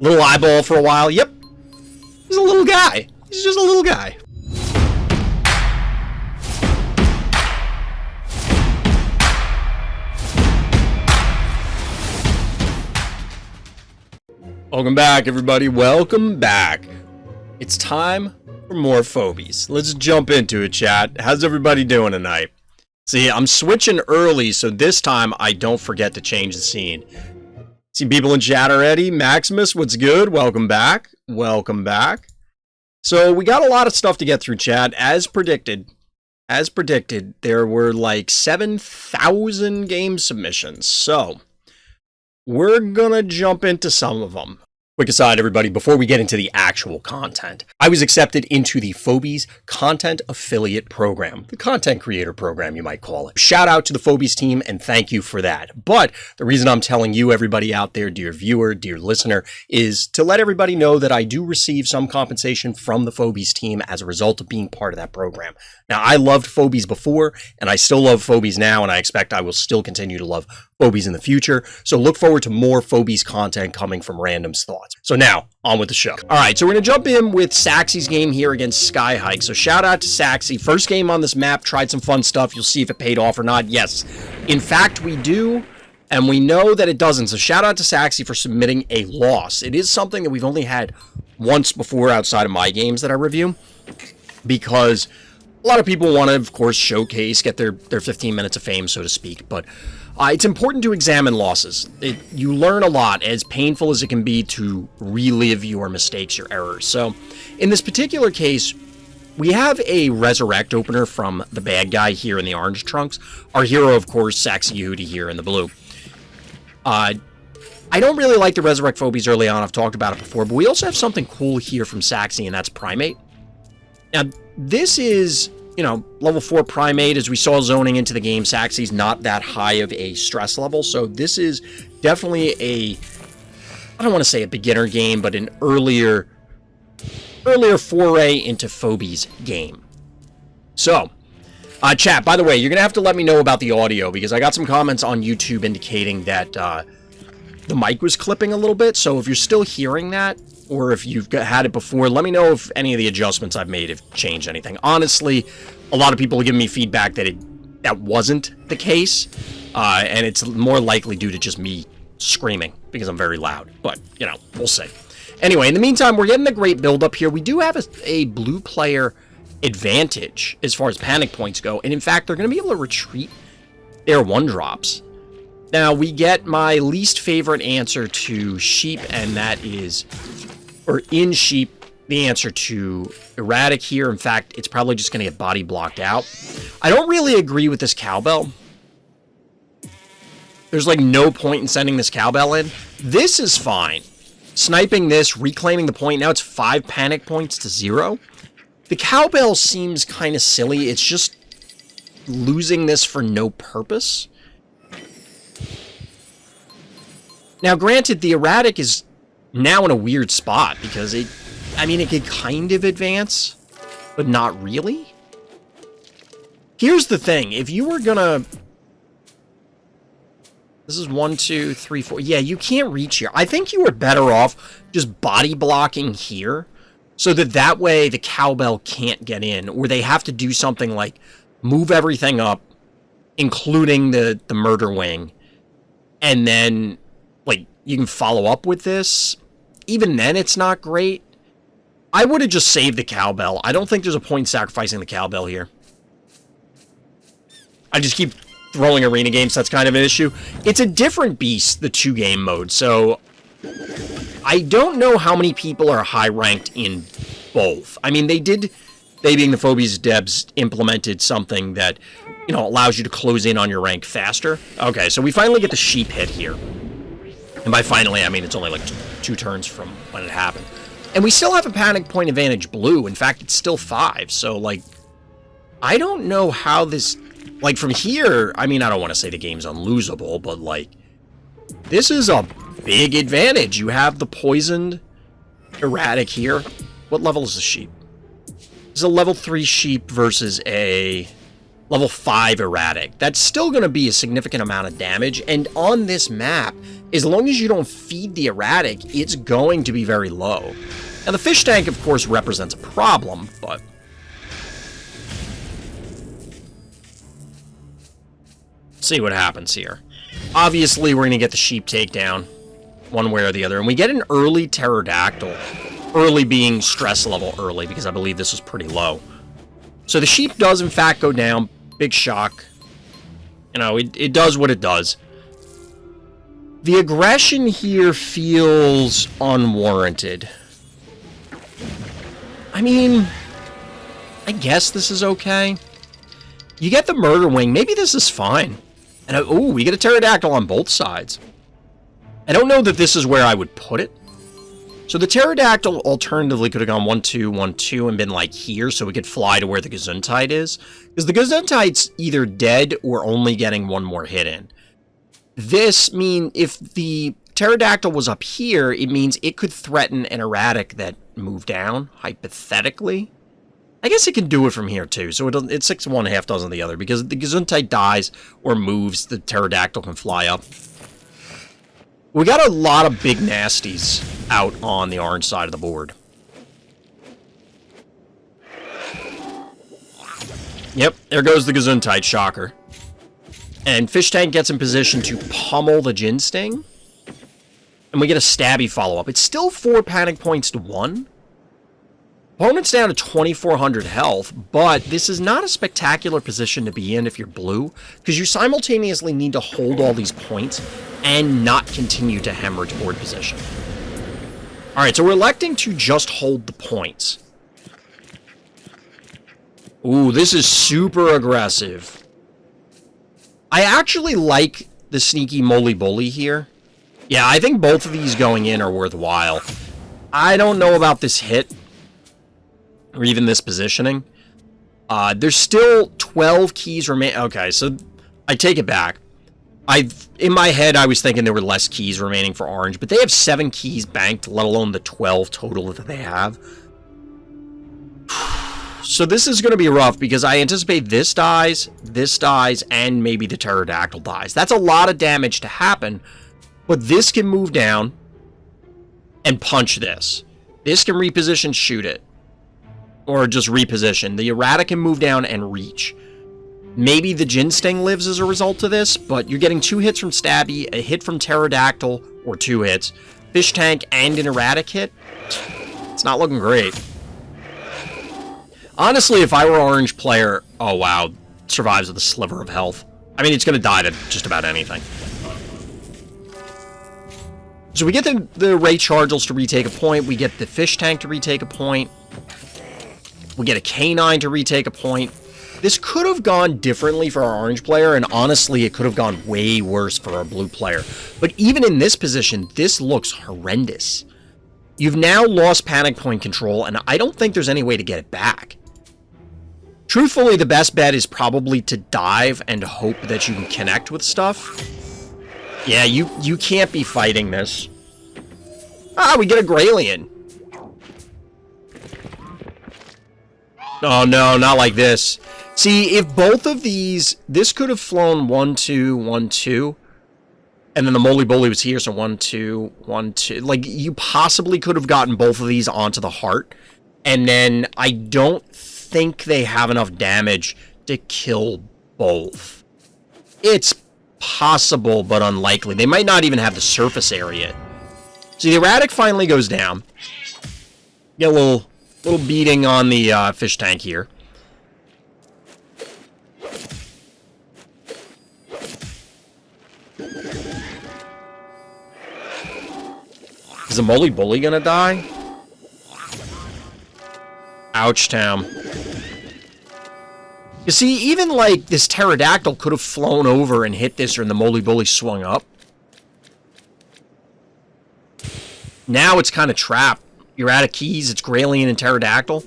Little eyeball for a while. Yep. He's a little guy. He's just a little guy. Welcome back, everybody. Welcome back. It's time for more Phobies. Let's jump into it, chat. How's everybody doing tonight? See, I'm switching early, so this time I don't forget to change the scene. See people in chat already. Maximus, what's good? Welcome back. Welcome back. So we got a lot of stuff to get through, chat. As predicted, there were like 7,000 game submissions. So we're gonna jump into some of them. Quick aside, everybody, before we get into the actual content, I was accepted into the Phobies Content Affiliate Program, the content creator program, you might call it. Shout out to the Phobies team, and thank you for that. But the reason I'm telling you, everybody out there, dear viewer, dear listener, is to let everybody know that I do receive some compensation from the Phobies team as a result of being part of that program. Now, I loved Phobies before, and I still love Phobies now, and I expect I will still continue to love Phobies in the future. So look forward to more Phobies content coming from Random's Thoughts. So now, on with the show. All right, so we're going to jump in with Saxy's game here against Skyhike. So shout out to Saxy. First game on this map, tried some fun stuff. You'll see if it paid off or not. Yes, in fact, we do, and we know that it doesn't. So shout out to Saxy for submitting a loss. It is something that we've only had once before outside of my games that I review, because a lot of people want to, of course, showcase, get their 15 minutes of fame, so to speak, but it's important to examine losses. You learn a lot, as painful as it can be to relive your mistakes, your errors. So, in this particular case, we have a Resurrect opener from the bad guy here in the orange trunks. Our hero, of course, SaxyYahoodi here in the blue. I don't really like the Resurrect Phobies early on. I've talked about it before, but we also have something cool here from Saxy, and that's Primate. Now, this is, level 4 Primate. As we saw zoning into the game, Saxy's not that high of a stress level, so this is definitely I don't want to say a beginner game, but an earlier foray into Phobies game. So, chat, by the way, you're going to have to let me know about the audio, because I got some comments on YouTube indicating that the mic was clipping a little bit, so if you're still hearing that, or if you've had it before, let me know if any of the adjustments I've made have changed anything. Honestly, a lot of people are giving me feedback that that wasn't the case, and it's more likely due to just me screaming, because I'm very loud. But, we'll see. Anyway, in the meantime, we're getting a great build-up here. We do have a blue player advantage as far as panic points go, and in fact, they're going to be able to retreat their 1-drops. Now, we get my least favorite answer to sheep, and that is, or in sheep, the answer to erratic here. In fact, it's probably just going to get body blocked out. I don't really agree with this cowbell. There's like no point in sending this cowbell in. This is fine. Sniping this, reclaiming the point. Now it's 5 panic points to 0. The cowbell seems kind of silly. It's just losing this for no purpose. Now, granted, the erratic is now in a weird spot, because it could kind of advance, but not really. Here's the thing. If you were gonna... This is 1, 2, 3, 4. Yeah, you can't reach here. I think you were better off just body blocking here, so that way the cowbell can't get in, or they have to do something like move everything up, including the murder wing, and then, like, you can follow up with this. Even then, it's not great. I would have just saved the cowbell. I don't think there's a point in sacrificing the cowbell here. I just keep throwing arena games. That's kind of an issue. It's a different beast, the 2-game mode. So, I don't know how many people are high-ranked in both. I mean, they being the Phobies devs, implemented something that, allows you to close in on your rank faster. Okay, so we finally get the sheep hit here. And by finally, I mean it's only like two turns from when it happened. And we still have a panic point advantage blue. In fact, it's still 5. So, like, I don't know how this... Like, from here, I mean, I don't want to say the game's unlosable, but, like, this is a big advantage. You have the poisoned erratic here. What level is the sheep? It's a level 3 sheep versus a level 5 erratic. That's still going to be a significant amount of damage, and on this map, as long as you don't feed the erratic, it's going to be very low. Now, the fish tank, of course, represents a problem, but... see what happens here. Obviously, we're going to get the sheep takedown, one way or the other, and we get an early pterodactyl. Early being stress level early, because I believe this was pretty low. So the sheep does, in fact, go down. Big shock. You know, it does what it does. The aggression here feels unwarranted. I mean, I guess this is okay. You get the murder wing. Maybe this is fine. And oh, we get a pterodactyl on both sides. I don't know that this is where I would put it. So the pterodactyl alternatively could have gone 1-2, 1-2 and been like here, so we could fly to where the Gesundheit is. Because the Gesundheit's either dead or only getting one more hit in. This means if the pterodactyl was up here, it means it could threaten an erratic that moved down, hypothetically. I guess it can do it from here too, so it's 6 one, half dozen the other, because if the Gesundheit dies or moves, the pterodactyl can fly up. We got a lot of big nasties out on the orange side of the board. Yep, there goes the Gesundheit, shocker. And Fish Tank gets in position to pummel the Gin Sting. And we get a stabby follow-up. It's still 4 panic points to 1. Opponent's down to 2,400 health, but this is not a spectacular position to be in if you're blue, because you simultaneously need to hold all these points and not continue to hemorrhage board position. Alright, so we're electing to just hold the points. Ooh, this is super aggressive. I actually like the sneaky moly bully here. Yeah, I think both of these going in are worthwhile. I don't know about this hit, or even this positioning. There's still 12 keys remaining. Okay, so I take it back. In my head, I was thinking there were less keys remaining for orange, but they have 7 keys banked, let alone the 12 total that they have. So this is going to be rough, because I anticipate this dies, and maybe the pterodactyl dies. That's a lot of damage to happen, but this can move down and punch this. This can reposition, shoot it. Or just reposition. The erratic can move down and reach. Maybe the Gin Sting lives as a result of this, but you're getting 2 hits from Stabby, a hit from Pterodactyl, or 2 hits, Fish Tank, and an erratic hit. It's not looking great. Honestly, if I were orange player, oh wow, survives with a sliver of health. I mean, it's going to die to just about anything. So we get the Ray Chargels to retake a point, we get the Fish Tank to retake a point, we get a K9 to retake a point. This could have gone differently for our orange player, and honestly, it could have gone way worse for our blue player. But even in this position, this looks horrendous. You've now lost panic point control, and I don't think there's any way to get it back. Truthfully, the best bet is probably to dive and hope that you can connect with stuff. Yeah, you can't be fighting this. Ah, we get a Graylian. Oh no, not like this. See, if both of these, this could have flown 1-2, 1-2, and then the Moly Bully was here, so 1-2, 1-2. Like, you possibly could have gotten both of these onto the heart, and then I don't think they have enough damage to kill both. It's possible, but unlikely. They might not even have the surface area. So the erratic finally goes down. Get a little beating on the Fish Tank here. Is the Moly Bully gonna die? Ouch, Tam. You see, even like this Pterodactyl could have flown over and hit this, or the Moly Bully swung up. Now it's kind of trapped. You're out of keys, it's Graylian and Pterodactyl.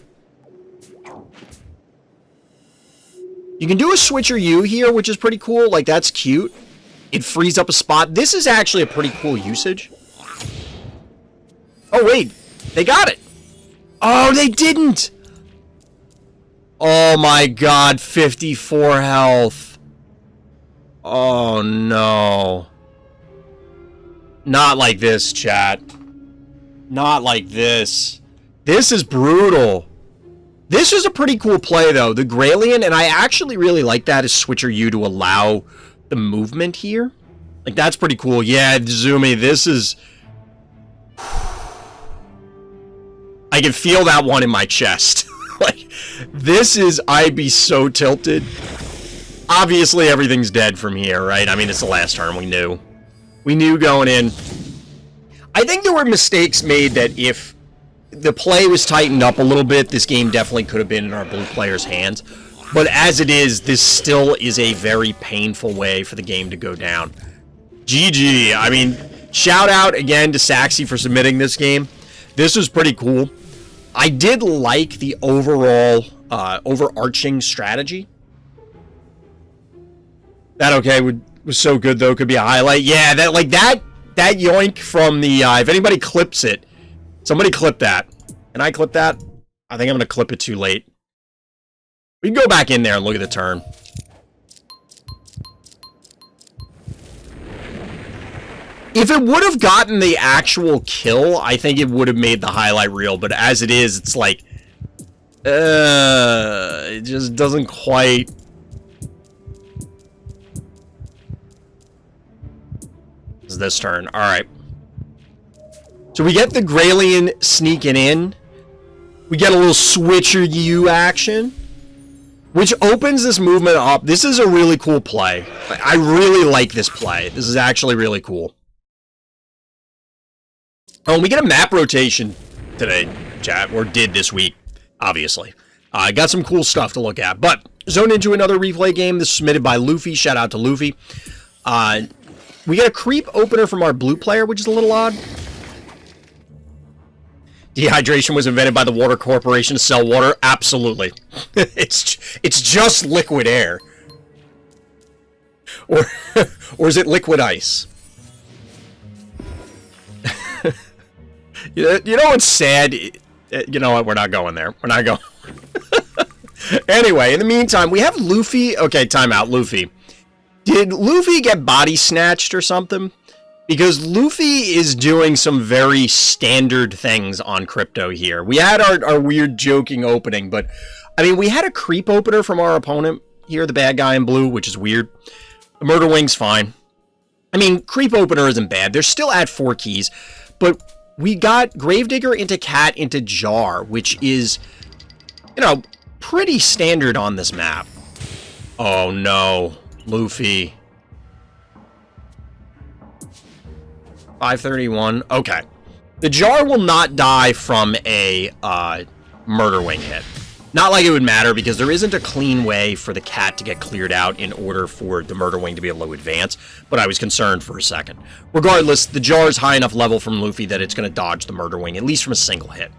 You can do a Switcher U here, which is pretty cool. Like, that's cute. It frees up a spot. This is actually a pretty cool usage. Oh, wait. They got it. Oh, they didn't. Oh my god, 54 health. Oh no. Not like this, chat. Not like this. This is brutal. This is a pretty cool play, though. The Graylien, and I actually really like that as Switcher U to allow the movement here. Like, that's pretty cool. Yeah, Zoomy, this is... I can feel that one in my chest. Like, this is... I'd be so tilted. Obviously, everything's dead from here, right? I mean, it's the last turn. We knew. We knew going in. I think there were mistakes made that if the play was tightened up a little bit, this game definitely could have been in our blue players' hands. But as it is, this still is a very painful way for the game to go down. GG. I mean, shout out again to Saxy for submitting this game. This was pretty cool. I did like the overall overarching strategy. That okay was so good though, could be a highlight. Yeah, that yoink from the if anybody clips it, somebody clip that. Can I clip that? I think I'm gonna clip it too late. We can go back in there and look at the turn. If it would have gotten the actual kill, I think it would have made the highlight reel, but as it is, it's like it just doesn't quite. Is this turn. Alright. So we get the Graylien sneaking in. We get a little Switcher U action, which opens this movement up. This is a really cool play. I really like this play. This is actually really cool. Oh, and we get a map rotation today, chat, or did this week, obviously. I got some cool stuff to look at, but zone into another replay game. This is submitted by Lufee. Shout out to Lufee. We get a creep opener from our blue player, which is a little odd. Dehydration was invented by the Water Corporation to sell water. Absolutely. It's just liquid air. Or is it liquid ice? You know what's sad? You know what? We're not going there. We're not going. Anyway, in the meantime, we have Lufee. Okay, timeout. Lufee. Did Lufee get body snatched or something? Because Lufee is doing some very standard things on crypto here. We had our weird joking opening, but I mean, we had a creep opener from our opponent here, the bad guy in blue, which is weird. The Murder Wing's fine. I mean, creep opener isn't bad. They're still at 4 keys, but we got Gravedigger into Cat into Jar, which is, you know, pretty standard on this map. Oh no, Lufee. 531. Okay. The Jar will not die from a Murder Wing hit. Not like it would matter, because there isn't a clean way for the Cat to get cleared out in order for the Murder Wing to be a low advance, but I was concerned for a second. Regardless, the Jar is high enough level from Lufee that it's going to dodge the Murder Wing, at least from a single hit.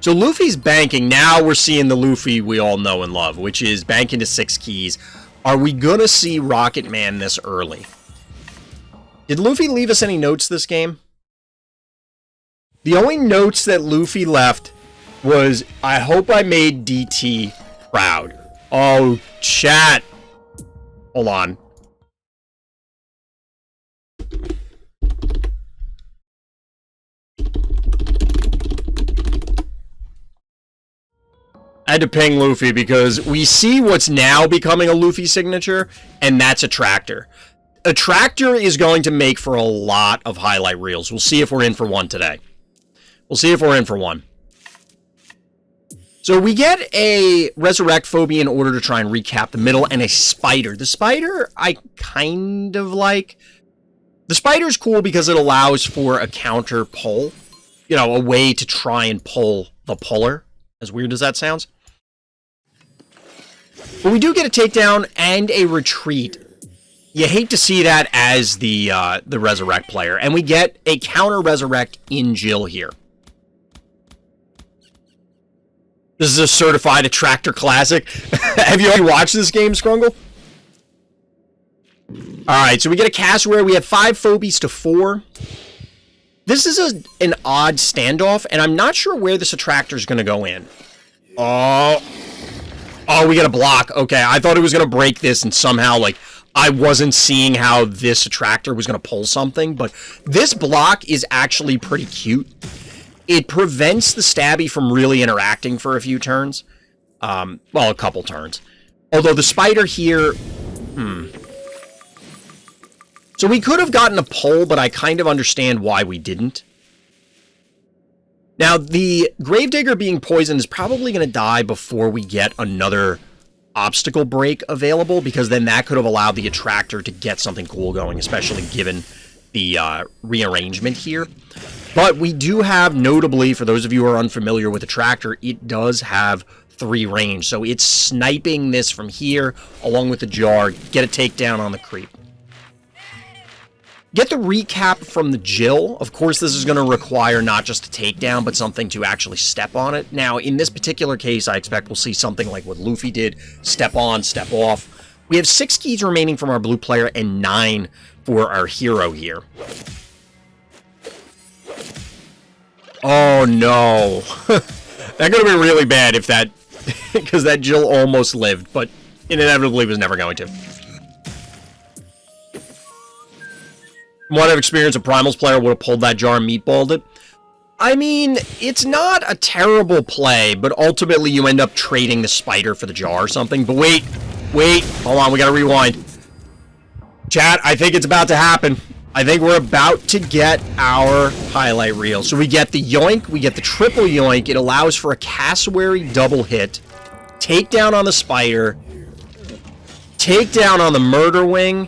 So Lufee's banking. Now we're seeing the Lufee we all know and love, which is banking to 6 keys. Are we going to see Rocket Man this early? Did Lufee leave us any notes this game? The only notes that Lufee left was, I hope I made DT proud. Oh, chat. Hold on. I had to ping Lufee because we see what's now becoming a Lufee signature, and that's a tractor. A tractor is going to make for a lot of highlight reels. We'll see if we're in for one today. We'll see if we're in for one. So we get a Resurrect Phobia in order to try and recap the middle, and a Spider. The Spider, I kind of like. The Spider's cool because it allows for a counter pull. You know, a way to try and pull the puller. As weird as that sounds. But we do get a takedown and a retreat. You hate to see that as the Resurrect player. And we get a counter Resurrect in Jill here. This is a certified attractor classic. Have you already watched this game, Scrungle? Alright, so we get a Cassowary. We have 5 Phobies to 4. This is an odd standoff, and I'm not sure where this attractor is going to go in. Oh, Oh, we got a block. Okay, I thought it was going to break this and somehow, like, I wasn't seeing how this attractor was going to pull something, but this block is actually pretty cute. It prevents the stabby from really interacting for a few turns. Well, a couple turns. Although the spider here... So we could have gotten a pull, but I kind of understand why we didn't. Now, the Gravedigger being poisoned is probably going to die before we get another obstacle break available, because then that could have allowed the attractor to get something cool going, especially given the rearrangement here. But we do have, notably, for those of you who are unfamiliar with attractor, it does have 3 range. So it's sniping this from here, along with the jar, get a takedown on the creep. Get the recap from the Jill. Of course, this is going to require not just a takedown, but something to actually step on it. Now, in this particular case, I expect we'll see something like what Lufee did. Step on, step off. We have 6 keys remaining from our blue player and 9 for our hero here. Oh, no. That could have been really bad if that... because that Jill almost lived, but it inevitably was never going to. From what I've experienced, a Primals player would have pulled that jar and meatballed it. I mean, it's not a terrible play, but ultimately you end up trading the spider for the jar or something. But wait, hold on, we gotta rewind. Chat, I think it's about to happen. I think we're about to get our highlight reel. So we get the yoink, we get the triple yoink. It allows for a cassowary double hit. Takedown on the spider. Takedown on the murder wing.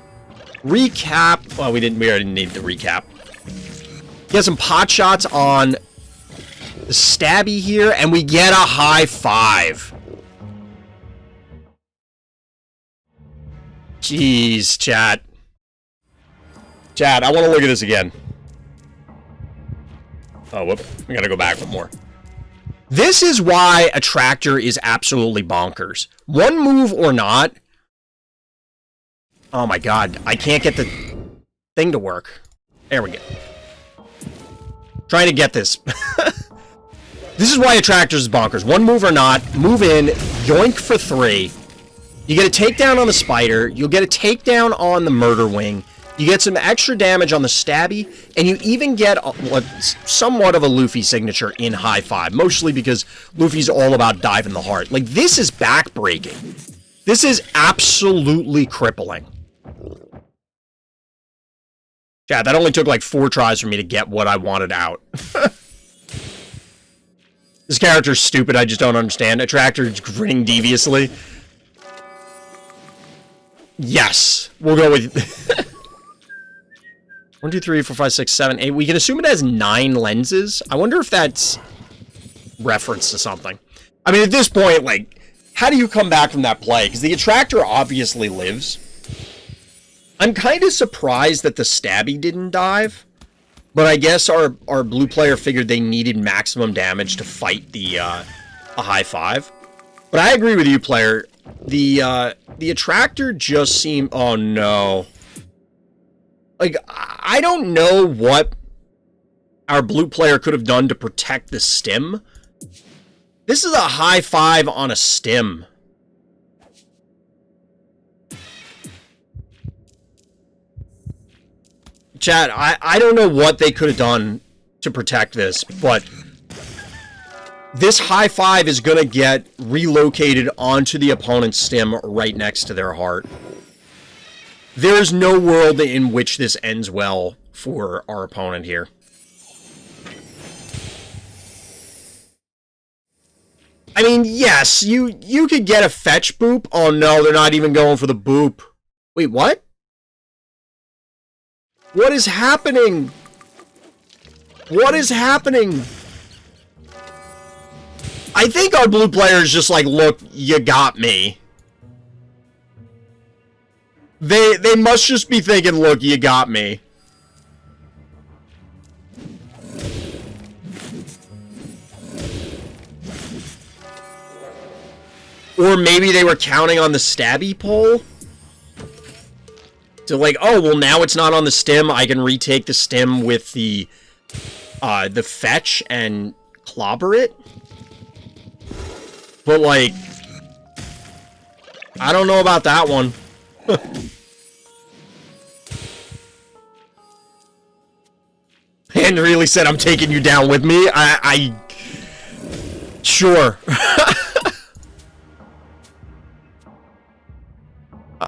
Recap. Well, we already need the recap. Get some pot shots on the stabby here, and we get a high 5. Jeez, chat. Chat, I want to look at this again. Oh, whoop. We gotta go back one more. This is why Attractor is absolutely bonkers. One move or not. Oh my god, I can't get the thing to work. There we go. Trying to get this. This is why Attractor is bonkers. One move or not, move in, yoink for 3. You get a takedown on the spider, you'll get a takedown on the murder wing, you get some extra damage on the stabby, and you even get somewhat of a Lufee signature in high 5, mostly because Lufee's all about diving the heart. Like, this is backbreaking. This is absolutely crippling. Yeah, that only took like 4 tries for me to get what I wanted out. This character's stupid, I just don't understand. Attractor's grinning deviously. Yes, we'll go with... 1, 2, 3, 4, 5, 6, 7, 8. We can assume it has 9 lenses. I wonder if that's reference to something. I mean, at this point, like, how do you come back from that play? Because the Attractor obviously lives. I'm kind of surprised that the stabby didn't dive. But I guess our blue player figured they needed maximum damage to fight the a high 5. But I agree with you, player. The Attractor just seemed... Oh, no. Like, I don't know what our blue player could have done to protect the stim. This is a high 5 on a stim. Chat, I don't know what they could have done to protect this, but this high 5 is going to get relocated onto the opponent's stim right next to their heart. There's no world in which this ends well for our opponent here. I mean, yes, you could get a fetch boop. Oh no, they're not even going for the boop. Wait, what? What is happening? What is happening? I think our blue player is just like, look, you got me. They must just be thinking, look, you got me. Or maybe they were counting on the stabby pull? So like, oh, well, now it's not on the stem. I can retake the stem with the fetch and clobber it. But like, I don't know about that one. And really said, I'm taking you down with me. Sure.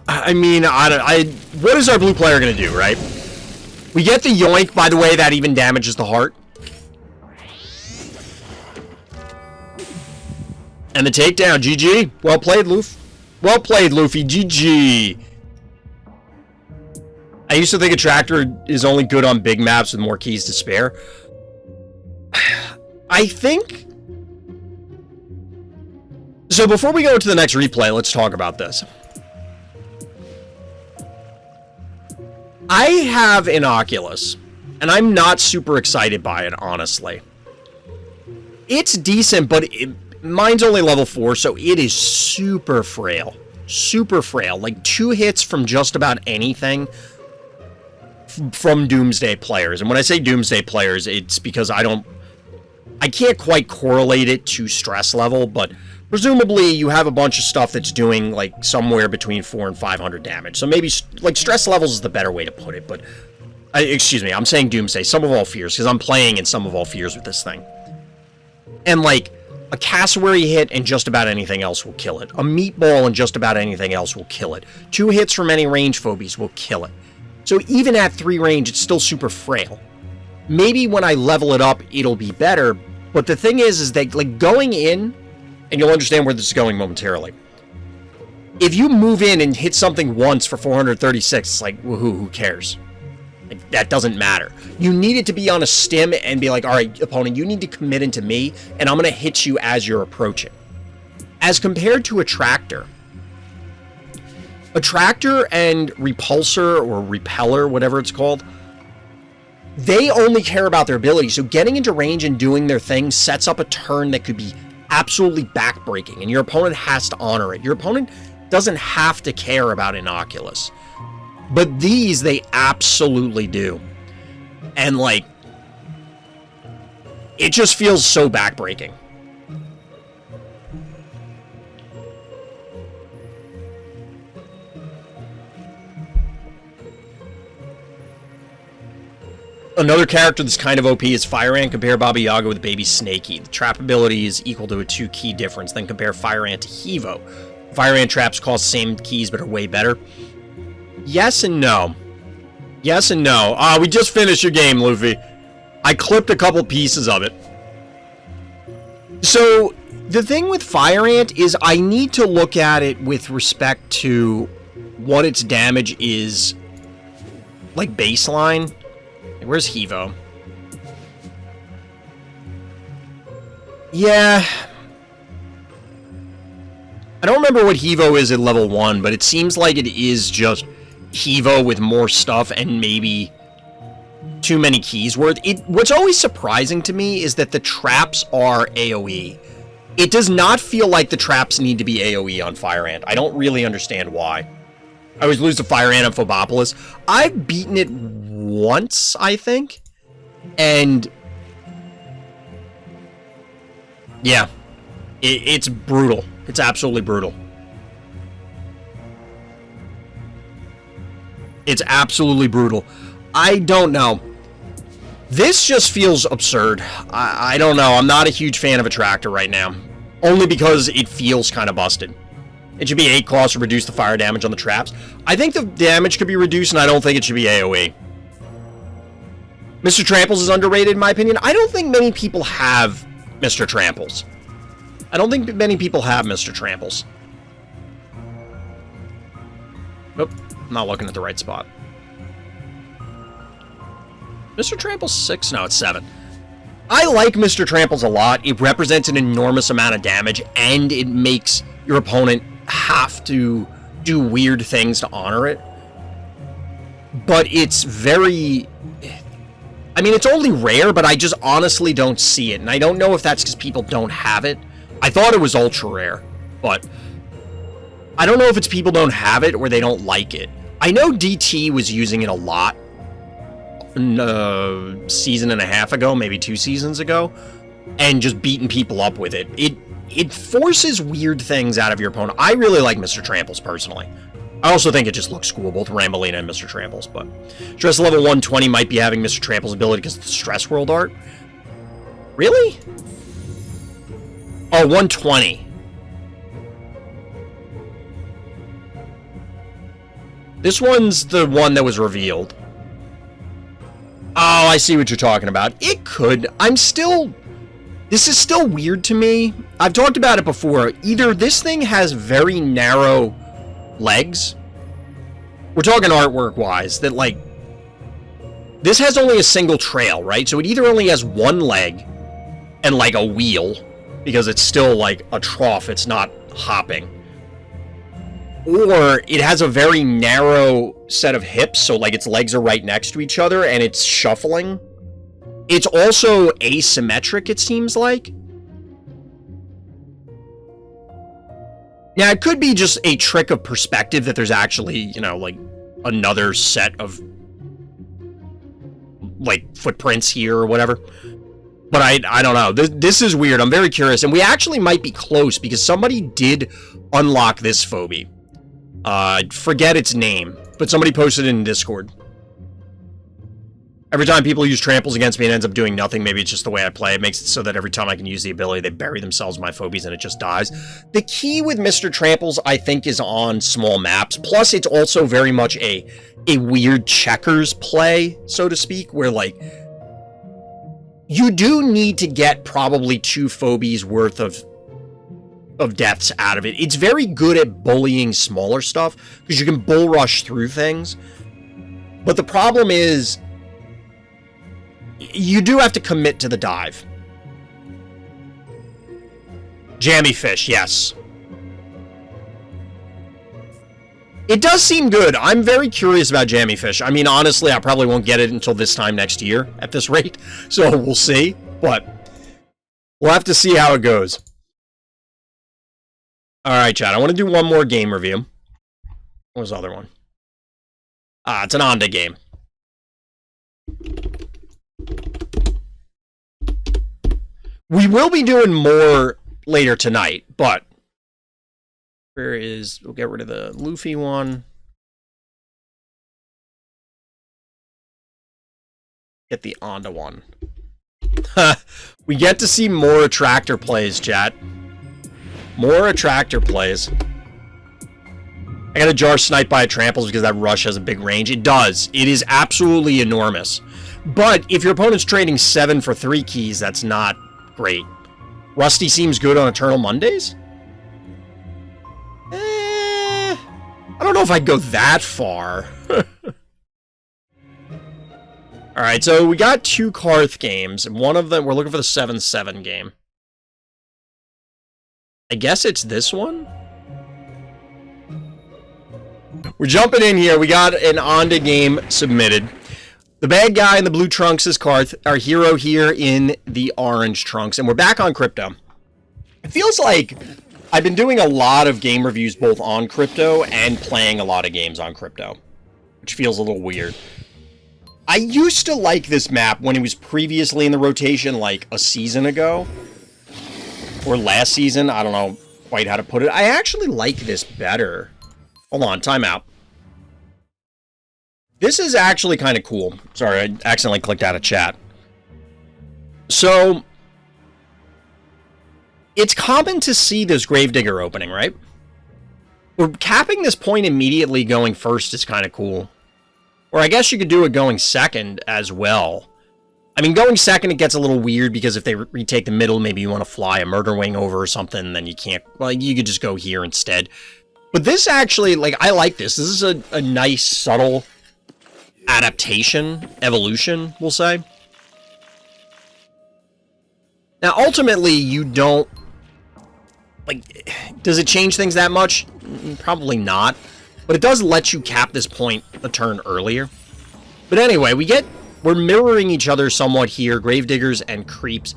I mean, what is our blue player gonna do, right? We get the yoink, by the way, that even damages the heart. And the takedown, GG. Well played, Lufee. Well played, Lufee, GG. I used to think a tractor is only good on big maps with more keys to spare. I think... So before we go to the next replay, let's talk about this. I have an Oculus, and I'm not super excited by it, honestly. It's decent, but mine's only level 4, so it is super frail. Super frail. Like, 2 hits from just about anything from Doomsday players. And when I say Doomsday players, it's because I can't quite correlate it to stress level, but presumably you have a bunch of stuff that's doing like somewhere between 400 and 500 damage. So maybe like stress levels is the better way to put it, but excuse me, I'm saying Doomsday, Sum of All Fears, because I'm playing in Sum of All Fears with this thing. And like a cassowary hit and just about anything else will kill it. A meatball and just about anything else will kill it. 2 hits from any range phobies will kill it. So even at 3 range, it's still super frail. Maybe when I level it up, it'll be better. But the thing is that like going in, and you'll understand where this is going momentarily. If you move in and hit something once for 436, it's like, woohoo, who cares? Like, that doesn't matter. You need it to be on a stim and be like, all right, opponent, you need to commit into me, and I'm going to hit you as you're approaching. As compared to a tractor and repulsor or repeller, whatever it's called, they only care about their ability. So getting into range and doing their thing sets up a turn that could be absolutely backbreaking, and your opponent has to honor it. Your opponent doesn't have to care about Inoculus. But these, they absolutely do. And, like, it just feels so backbreaking. Another character that's kind of OP is Fire Ant. Compare Baba Yaga with Baby Snakey. The trap ability is equal to a 2-key difference. Then compare Fire Ant to Hevo. Fire Ant traps cost the same keys but are way better. Yes and no. Yes and no. We just finished your game, Lufee. I clipped a couple pieces of it. So, the thing with Fire Ant is I need to look at it with respect to what its damage is, like, baseline. Where's Hevo? Yeah. I don't remember what Hevo is at level 1, but it seems like it is just Hevo with more stuff and maybe too many keys worth. What's always surprising to me is that the traps are AoE. It does not feel like the traps need to be AoE on Fire Ant. I don't really understand why. I always lose to Fire Ant on Phobopolis. I've beaten it once, I think. And yeah, it's brutal. It's absolutely brutal. It's absolutely brutal. I don't know. This just feels absurd. I don't know. I'm not a huge fan of Attractor right now. Only because it feels kind of busted. It should be 8 cost to reduce the fire damage on the traps. I think the damage could be reduced, and I don't think it should be AoE. Mr. Tramples is underrated, in my opinion. I don't think many people have Mr. Tramples. I don't think many people have Mr. Tramples. Nope, I'm not looking at the right spot. Mr. Tramples 6? No, it's 7. I like Mr. Tramples a lot. It represents an enormous amount of damage, and it makes your opponent have to do weird things to honor it. But it's very... I mean, it's only rare, but I just honestly don't see it. And I don't know if that's because people don't have it. I thought it was ultra rare, but I don't know if it's people don't have it or they don't like it. I know DT was using it a lot a season and a half ago, maybe 2 seasons ago. and just beating people up with it. It forces weird things out of your opponent. I really like Mr. Tramples, personally. I also think it just looks cool, both Rambolina and Mr. Tramples, but stress level 120 might be having Mr. Tramples' ability because of the Stress World art. Really? Oh, 120. This one's the one that was revealed. Oh, I see what you're talking about. It could. This is still weird to me. I've talked about it before. Either this thing has very narrow legs. We're talking artwork-wise, that, like, this has only a single trail, right? So it either only has one leg and, like, a wheel, because it's still, like, a trough. It's not hopping. Or it has a very narrow set of hips, so, like, its legs are right next to each other, and it's shuffling. It's also asymmetric, it seems like. Now, it could be just a trick of perspective that there's actually, you know, like, another set of, like, footprints here or whatever. But I don't know. This is weird. I'm very curious. And we actually might be close because somebody did unlock this phobie. Forget its name, but somebody posted it in Discord. Every time people use tramples against me, it ends up doing nothing. Maybe it's just the way I play. It makes it so that every time I can use the ability, they bury themselves in my phobies and it just dies. The key with Mr. Tramples, I think, is on small maps. Plus, it's also very much a weird checkers play, so to speak, where, like, you do need to get probably 2 phobies worth of deaths out of it. It's very good at bullying smaller stuff, because you can bull rush through things. But the problem is, you do have to commit to the dive. Jammy fish, yes. It does seem good. I'm very curious about jammy fish. I mean, honestly, I probably won't get it until this time next year at this rate. So we'll see. But we'll have to see how it goes. Alright, chat. I want to do one more game review. What was the other one? It's an Onda game. We will be doing more later tonight, but we'll get rid of the Lufee one. Get the Onda one. We get to see more attractor plays, chat. More attractor plays. I got a jar sniped by a tramples because that rush has a big range. It does. It is absolutely enormous. But if your opponent's trading 7 for 3 keys, that's not great. Rusty seems good on Eternal Mondays? I don't know if I'd go that far. Alright, so we got 2 Karth games, and one of them, we're looking for the 7-7 game. I guess it's this one? We're jumping in here. We got an Onda game submitted. The bad guy in the blue trunks is Karth, our hero here in the orange trunks, and we're back on Crypto. It feels like I've been doing a lot of game reviews both on Crypto and playing a lot of games on Crypto, which feels a little weird. I used to like this map when it was previously in the rotation, like a season ago, or last season. I don't know quite how to put it. I actually like this better. Hold on, timeout. This is actually kind of cool. Sorry, I accidentally clicked out of chat. So, it's common to see this Gravedigger opening, right? We're capping this point immediately going first is kind of cool. Or I guess you could do it going second as well. I mean, going second, it gets a little weird because if they retake the middle, maybe you want to fly a Murder Wing over or something, then you can't. Well, you could just go here instead. But this actually, like, I like this. This is a nice, subtle adaptation, evolution, we'll say. Now, ultimately, you don't, like, does it change things that much? Probably not. But it does let you cap this point a turn earlier. But anyway, we're mirroring each other somewhat here, Gravediggers and Creeps.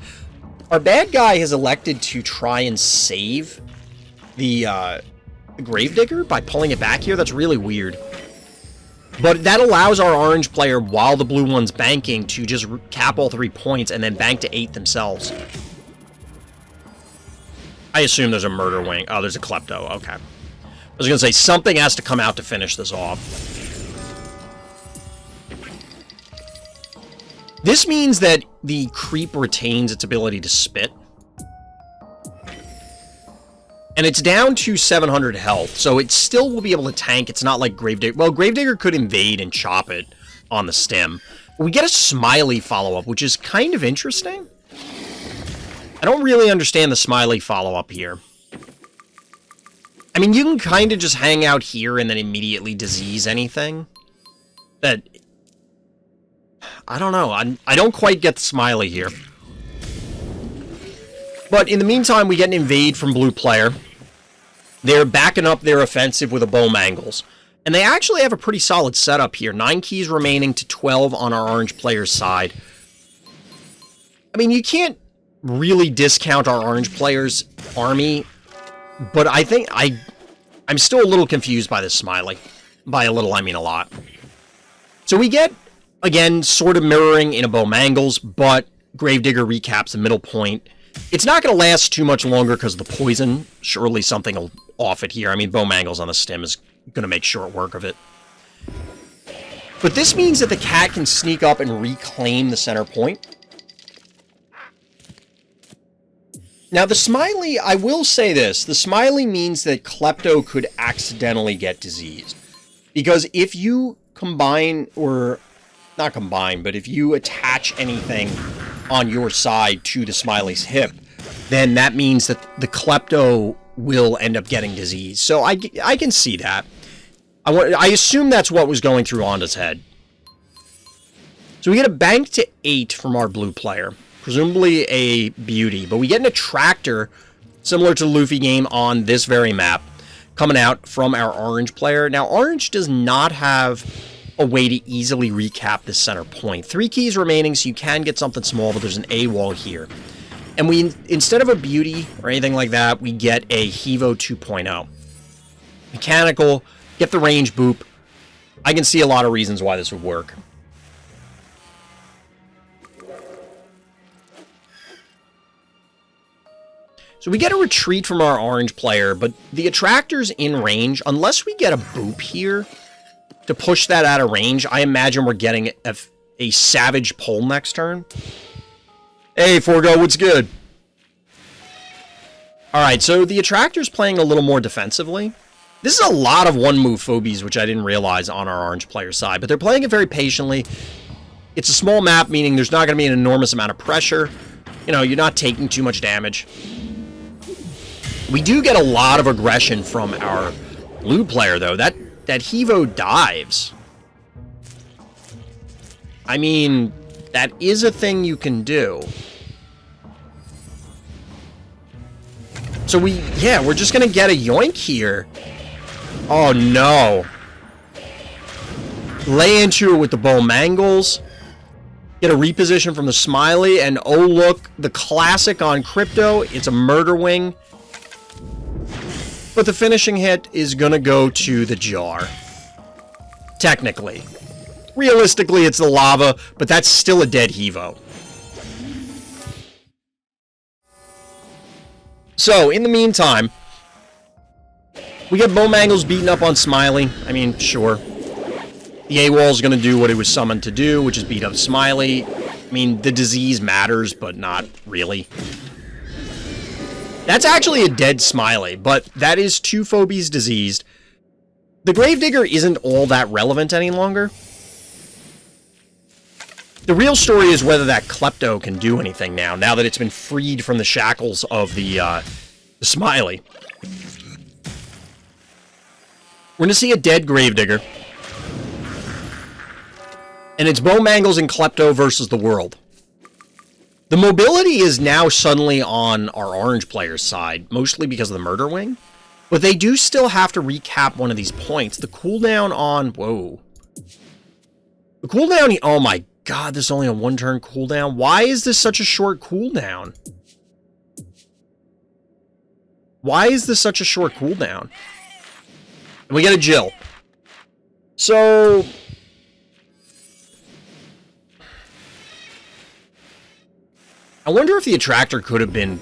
Our bad guy has elected to try and save the Gravedigger by pulling it back here. That's really weird. But that allows our orange player, while the blue one's banking, to just cap all 3 points and then bank to 8 themselves. I assume there's a murder wing. Oh, there's a klepto. Okay. I was going to say, something has to come out to finish this off. This means that the creep retains its ability to spit. And it's down to 700 health, so it still will be able to tank. It's not like Gravedigger. Well, Gravedigger could invade and chop it on the stem. We get a Smiley follow-up, which is kind of interesting. I don't really understand the Smiley follow-up here. I mean, you can kind of just hang out here and then immediately disease anything. That... I don't know. I don't quite get the Smiley here. But in the meantime, we get an invade from blue player. They're backing up their offensive with a Bowmangles. And they actually have a pretty solid setup here. 9 keys remaining to 12 on our orange player's side. I mean, you can't really discount our orange player's army. But I think I'm still a little confused by this Smiley. By a little, I mean a lot. So we get, again, sort of mirroring in a Bowmangles, but Gravedigger recaps the middle point. It's not going to last too much longer because of the poison. Surely something will off it here. I mean, Bowmangles on the stem is going to make short work of it. But this means that the cat can sneak up and reclaim the center point. Now, the Smiley, I will say this. The Smiley means that Klepto could accidentally get diseased. Because if you combine, or not combine, but if you attach anything on your side to the Smiley's hip, then that means that the Klepto will end up getting disease. So I can see that. I assume that's what was going through Onda's head. So we get a bank to 8 from our blue player. Presumably a beauty. But we get an attractor, similar to the Lufee game on this very map, coming out from our orange player. Now, orange does not have a way to easily recap this center point. 3 keys remaining, so you can get something small, but there's an A wall here. And we, instead of a beauty or anything like that, we get a Hevo 2.0. Mechanical, get the range boop. I can see a lot of reasons why this would work. So we get a retreat from our orange player, but the attractor's in range. Unless we get a boop here to push that out of range, I imagine we're getting a savage pull next turn. Hey, Forgo, what's good? Alright, so the attractor's playing a little more defensively. This is a lot of one-move Phobies, which I didn't realize on our orange player side, but they're playing it very patiently. It's a small map, meaning there's not going to be an enormous amount of pressure. You know, you're not taking too much damage. We do get a lot of aggression from our blue player, though. That Hevo dives. I mean, that is a thing you can do. So we're just gonna get a yoink here. Oh no. Lay into it with the Bowmangles. Get a reposition from the Smiley, and oh look, the classic on Crypto. It's a murder wing. But the finishing hit is gonna go to the jar. Technically. Realistically, it's the lava, but that's still a dead Hevo. So, in the meantime, we get Bowmangles beaten up on Smiley. I mean, sure. The AWOL's gonna do what it was summoned to do, which is beat up Smiley. I mean, the disease matters, but not really. That's actually a dead Smiley, but that is 2 Phobies diseased. The Gravedigger isn't all that relevant any longer. The real story is whether that Klepto can do anything now that it's been freed from the shackles of the Smiley. We're going to see a dead Gravedigger. And it's Bowmangles and Klepto versus the world. The mobility is now suddenly on our orange player's side, mostly because of the murder wing. But they do still have to recap one of these points. The cooldown on... Whoa. The cooldown... Oh my god, this is only a 1-turn cooldown. Why is this such a short cooldown? Why is this such a short cooldown? And we get a Jill. So... I wonder if the attractor could have been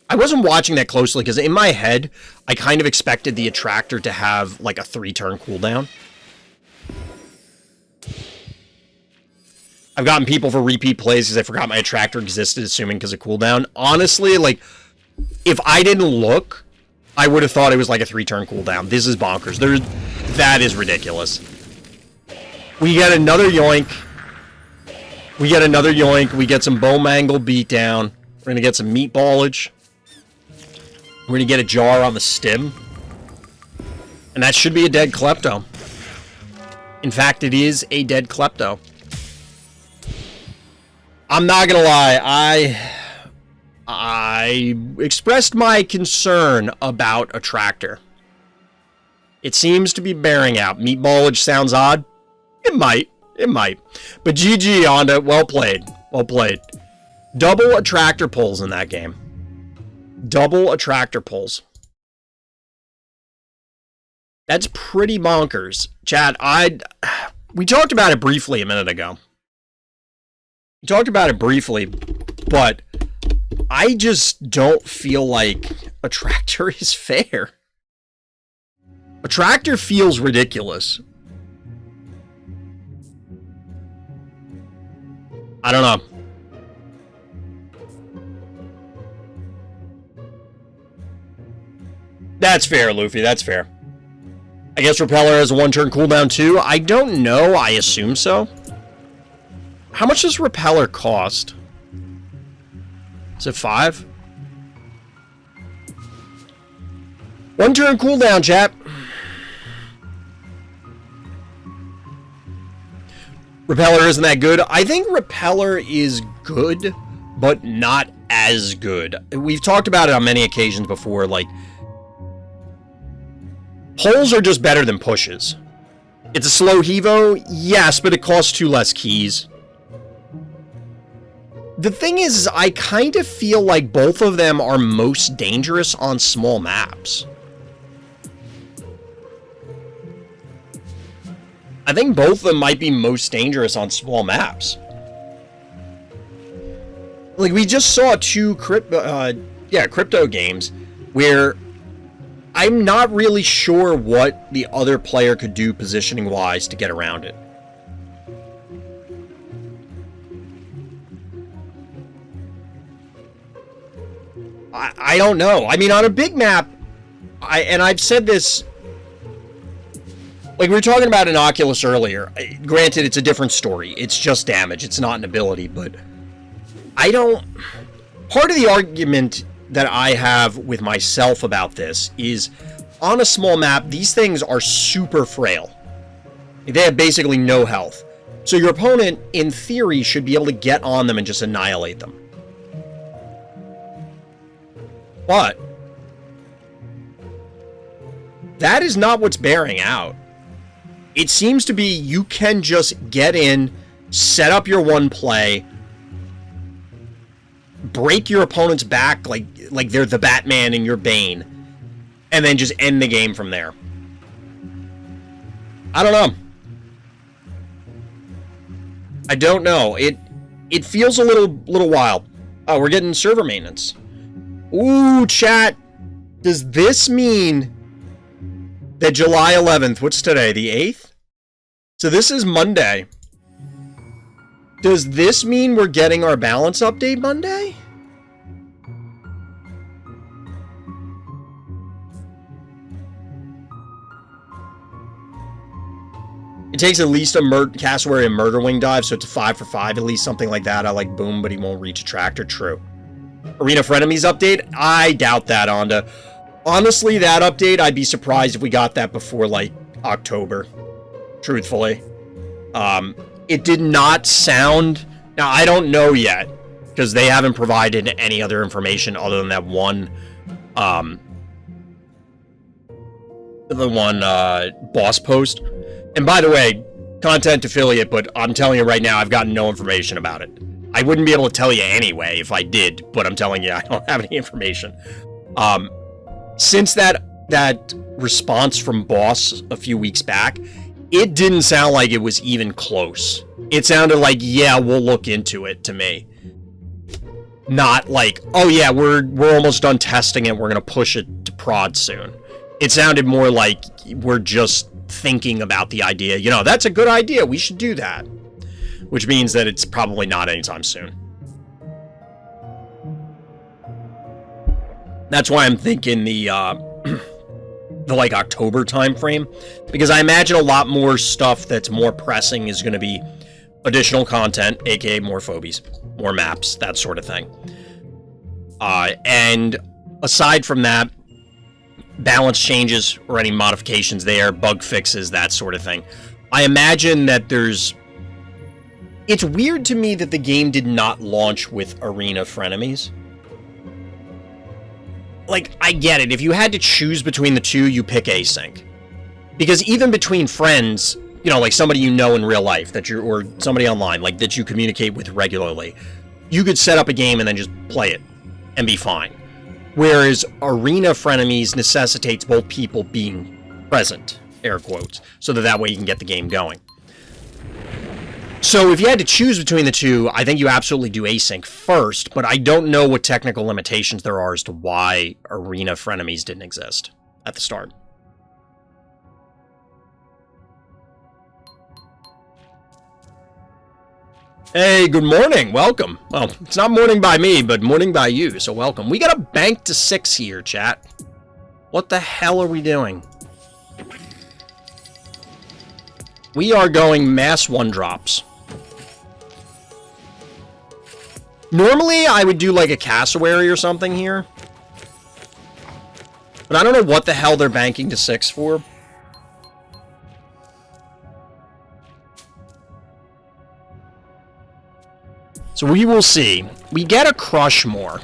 I wasn't watching that closely because in my head, I kind of expected the attractor to have like a 3-turn cooldown. I've gotten people for repeat plays because I forgot my attractor existed, assuming because of cooldown. Honestly, like, if I didn't look, I would have thought it was like a 3-turn cooldown. This is bonkers. That is ridiculous. We get another yoink. We get another yoink. We get some bone mangle beatdown. We're going to get some meatballage. We're going to get a jar on the stim. And that should be a dead klepto. In fact, it is a dead klepto. I'm not going to lie. I expressed my concern about attractor. It seems to be bearing out. Meatballage sounds odd. It might. It might. But GG, Honda. Well played. Well played. Double attractor pulls in that game. Double attractor pulls. That's pretty bonkers. Chat, we talked about it briefly a minute ago. We talked about it briefly, but I just don't feel like attractor is fair. Attractor feels ridiculous. I don't know. That's fair, Lufee. That's fair. I guess Repeller has a 1-turn cooldown too. I don't know. I assume so. How much does Repeller cost? Is it 5? 1-turn cooldown, chap. Repeller isn't that good. I think Repeller is good, but not as good. We've talked about it on many occasions before, like, pulls are just better than pushes. It's a slow hevo, yes, but it costs 2 less keys. The thing is, I kind of feel like both of them are most dangerous on small maps. I think both of them might be most dangerous on small maps. Like, we just saw 2 crypto games where I'm not really sure what the other player could do positioning-wise to get around it. I don't know. I mean, on a big map, I've said this, like we were talking about an Oculus earlier. Granted, it's a different story. It's just damage. It's not an ability, but part of the argument that I have with myself about this is, on a small map, these things are super frail. They have basically no health. So your opponent, in theory, should be able to get on them and just annihilate them. But that is not what's bearing out. It seems to be you can just get in, set up your one play, break your opponent's back like they're the Batman and you're Bane, and then just end the game from there. I don't know. I don't know. It feels a little wild. Oh, we're getting server maintenance. Ooh, chat. Does this mean that July 11th, what's today, the 8th? So this is Monday. Does this mean we're getting our balance update Monday? It takes at least a cassowary and murder wing dive, so it's a 5 for 5, at least something like that. I like boom, but he won't reach a tractor. True. Arena Frenemies update? I doubt that, Onda. Honestly, that update, I'd be surprised if we got that before, like, October. Truthfully. It did not sound... Now, I don't know yet, because they haven't provided any other information other than that one, boss post. And by the way, content affiliate, but I'm telling you right now, I've gotten no information about it. I wouldn't be able to tell you anyway if I did, but I'm telling you, I don't have any information. Since that response from Boss a few weeks back, it didn't sound like it was even close. It sounded like, yeah, we'll look into it to me. Not like, oh yeah, we're almost done testing it, we're gonna push it to prod soon. It sounded more like we're just thinking about the idea. You know, that's a good idea, we should do that. Which means that it's probably not anytime soon. That's why I'm thinking the like October time frame, because I imagine a lot more stuff that's more pressing is going to be additional content, aka more phobies, more maps, that sort of thing. And aside from that, balance changes or any modifications there, bug fixes, that sort of thing. I imagine that there's... It's weird to me that the game did not launch with Arena Frenemies. Like, I get it. If you had to choose between the two, you pick async. Because even between friends, you know, like somebody you know in real life, that you're, or somebody online, like, that you communicate with regularly, you could set up a game and then just play it and be fine. Whereas Arena Frenemies necessitates both people being present, air quotes, so that way you can get the game going. So if you had to choose between the two, I think you absolutely do async first, but I don't know what technical limitations there are as to why Arena Frenemies didn't exist at the start. Hey, good morning, welcome. Well, it's not morning by me, but morning by you, so welcome. We got a bank to 6 here, chat. What the hell are we doing? We are going mass 1-drops. Normally, I would do like a cassowary or something here. But I don't know what the hell they're banking to 6 for. So we will see. We get a Crushmore.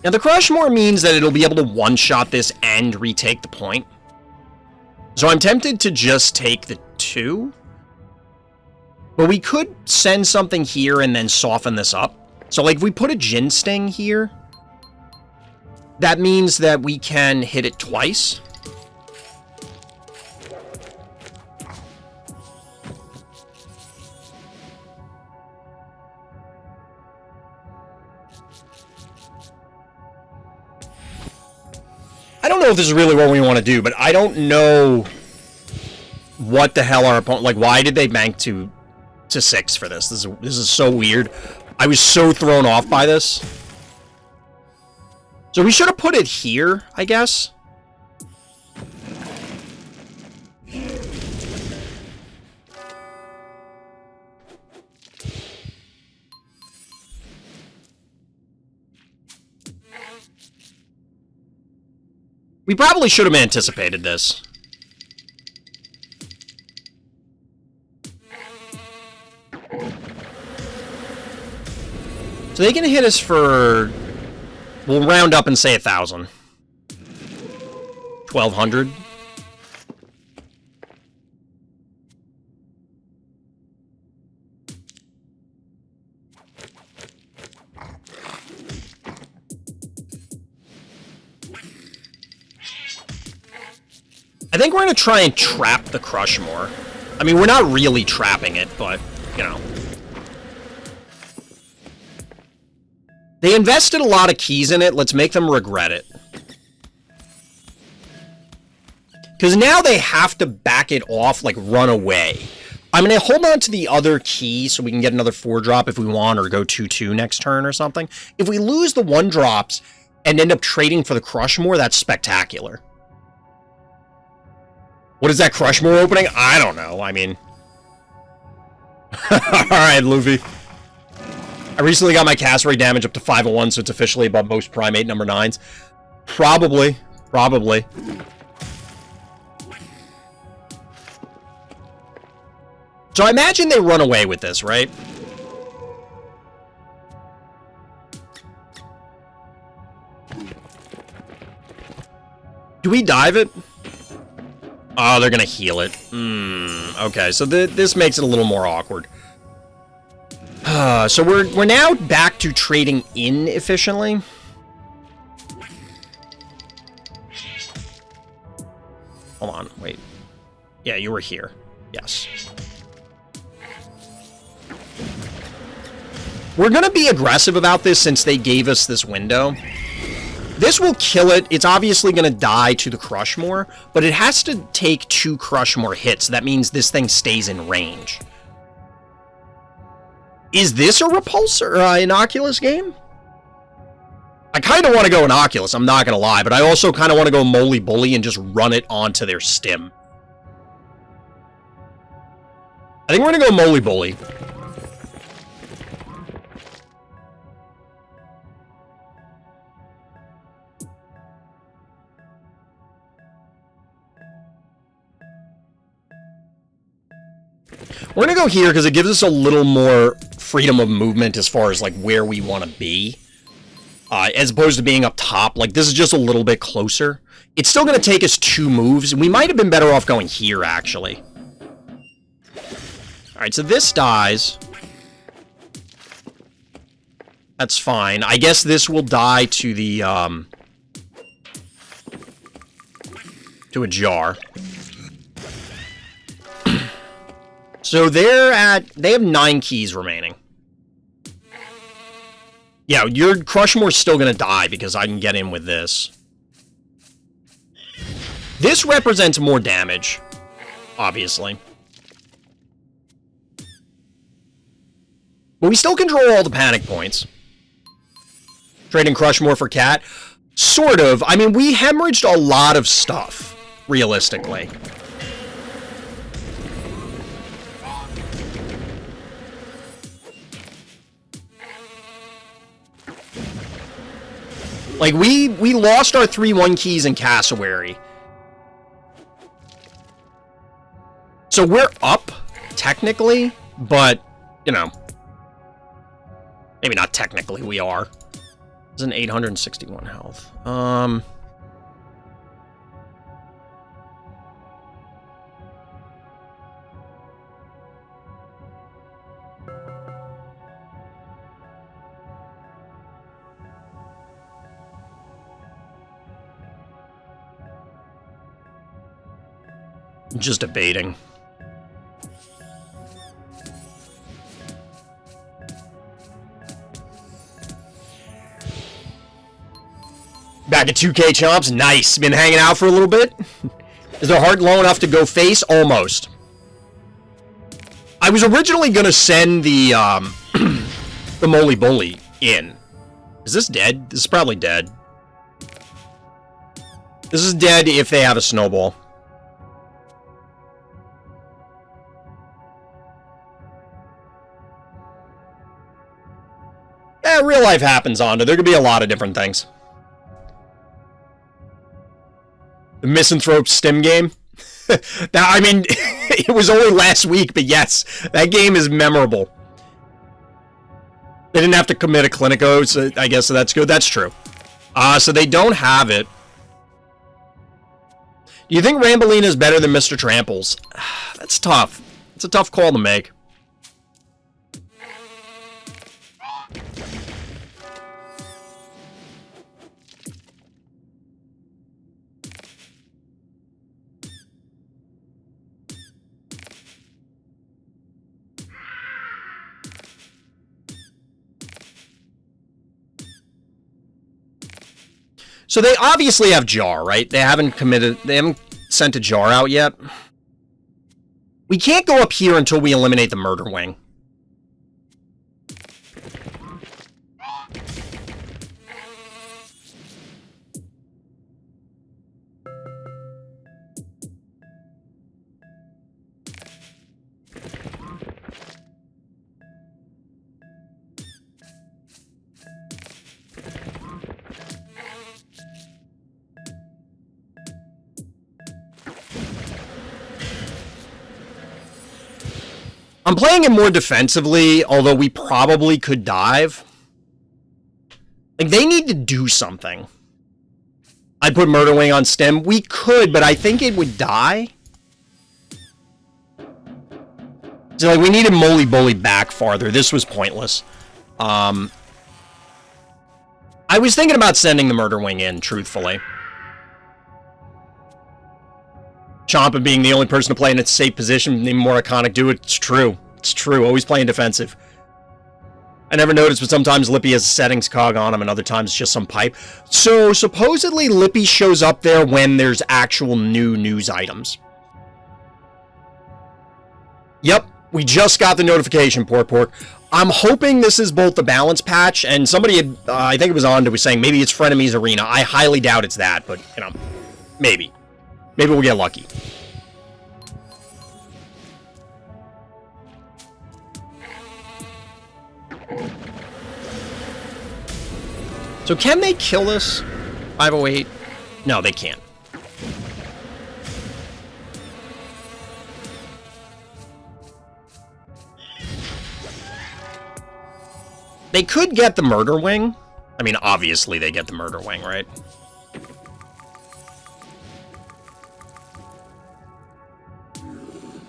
Now the Crushmore means that it'll be able to one-shot this and retake the point. So I'm tempted to just take the 2. But we could send something here and then soften this up. So, like, if we put a Gin Sting here, that means that we can hit it twice. I don't know if this is really what we want to do, but I don't know what the hell our opponent... Like, why did they bank to 6 for this? This is so weird. I was so thrown off by this. So we should have put it here, I guess. We probably should have anticipated this. So they can hit us for... We'll round up and say 1,000. 1,200. I think we're going to try and trap the Crushmore. I mean, we're not really trapping it, but, you know. They invested a lot of keys in it. Let's make them regret it. Because now they have to back it off, like run away. I'm going to hold on to the other key so we can get another 4-drop if we want, or go 2-2 next turn or something. If we lose the 1-drops and end up trading for the Crushmore, that's spectacular. What is that Crushmore opening? I don't know. I mean... Alright, Lufee. I recently got my cast rate damage up to 501, so it's officially above most primate number 9s. Probably. Probably. So I imagine they run away with this, right? Do we dive it? Oh, they're gonna heal it. Okay, so this makes it a little more awkward. So we're now back to trading in efficiently. Hold on, wait. Yeah, you were here. Yes. We're going to be aggressive about this since they gave us this window. This will kill it. It's obviously going to die to the Crushmore, but it has to take 2 Crushmore hits. That means this thing stays in range. Is this a Repulse or Innocuous game? I kind of want to go Innocuous, I'm not going to lie, but I also kind of want to go Moly Bully and just run it onto their stim. I think we're going to go Moly Bully. We're going to go here because it gives us a little more freedom of movement as far as, like, where we want to be. As opposed to being up top. Like, this is just a little bit closer. It's still going to take us 2 moves. We might have been better off going here, actually. Alright, so this dies. That's fine. I guess this will die to the, to a jar. So they have 9 keys remaining. Yeah, your Crushmore's still gonna die because I can get in with this. This represents more damage, obviously. But we still control all the panic points. Trading Crushmore for Cat? Sort of. I mean, we hemorrhaged a lot of stuff, realistically. Like, we lost our 3-1 keys in Cassowary. So we're up, technically, but, you know. Maybe not technically, we are. It's an 861 health. Just debating. Back at 2K Chomps. Nice. Been hanging out for a little bit. Is their heart low enough to go face? Almost. I was originally going to send the, the Moly Bully in. Is this dead? This is probably dead. This is dead if they have a snowball. Yeah, real life happens, Onda. There could be a lot of different things. The Misanthrope Stim game? Now, I mean, it was only last week, but yes, that game is memorable. They didn't have to commit a Clinico, so I guess that's good. That's true. So they don't have it. Do you think Rambolina is better than Mr. Tramples? That's tough. It's a tough call to make. So they obviously have Jar, right? They haven't sent a Jar out yet. We can't go up here until we eliminate the Murder Wing. I'm playing it more defensively, although we probably could dive. Like, they need to do something. I'd put Murder Wing on stem. We could, but I think it would die. So, like, we needed Moly Bully back farther. This was pointless. I was thinking about sending the Murder Wing in, truthfully. Champa being the only person to play in its safe position, the more iconic do it. It's true. It's true. Always playing defensive. I never noticed, but sometimes Lippy has a settings cog on him, and other times it's just some pipe. So, supposedly, Lippy shows up there when there's actual new news items. Yep, we just got the notification, Poor Pork. I'm hoping this is both the balance patch, and somebody had, I think it was on, that was saying maybe it's Frenemies Arena. I highly doubt it's that, but, you know, maybe. Maybe we'll get lucky. So can they kill this? 508? No, they can't. They could get the Murder Wing. I mean, obviously they get the Murder Wing, right?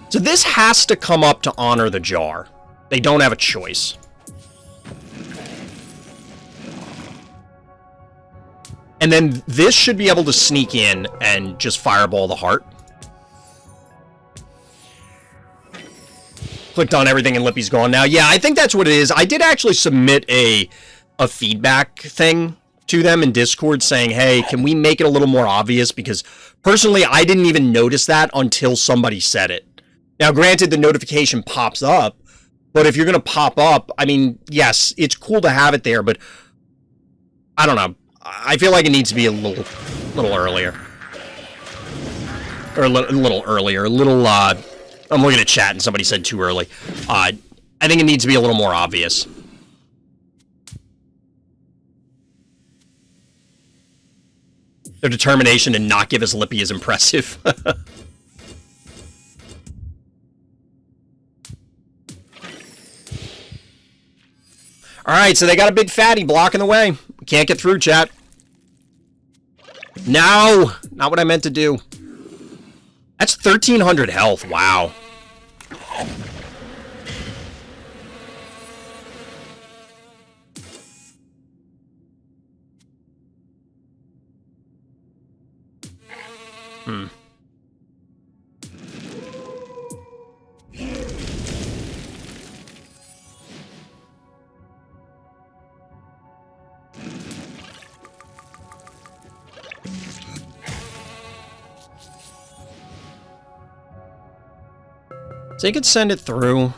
So this has to come up to honor the jar. They don't have a choice. And then this should be able to sneak in and just fireball the heart. Clicked on everything and Lippy's gone now. Yeah, I think that's what it is. I did actually submit a feedback thing to them in Discord saying, hey, can we make it a little more obvious? Because personally, I didn't even notice that until somebody said it. Now, granted, the notification pops up, but if you're going to pop up, I mean, yes, it's cool to have it there, but I don't know. I feel like it needs to be a little earlier. Or a little earlier. I'm looking at chat and somebody said too early. I think it needs to be a little more obvious. Their determination to not give us Lippy is impressive. Alright, so they got a big fatty blocking the way. We can't get through, chat. No! Not what I meant to do. That's 1,300 health. Wow. So you could send it through.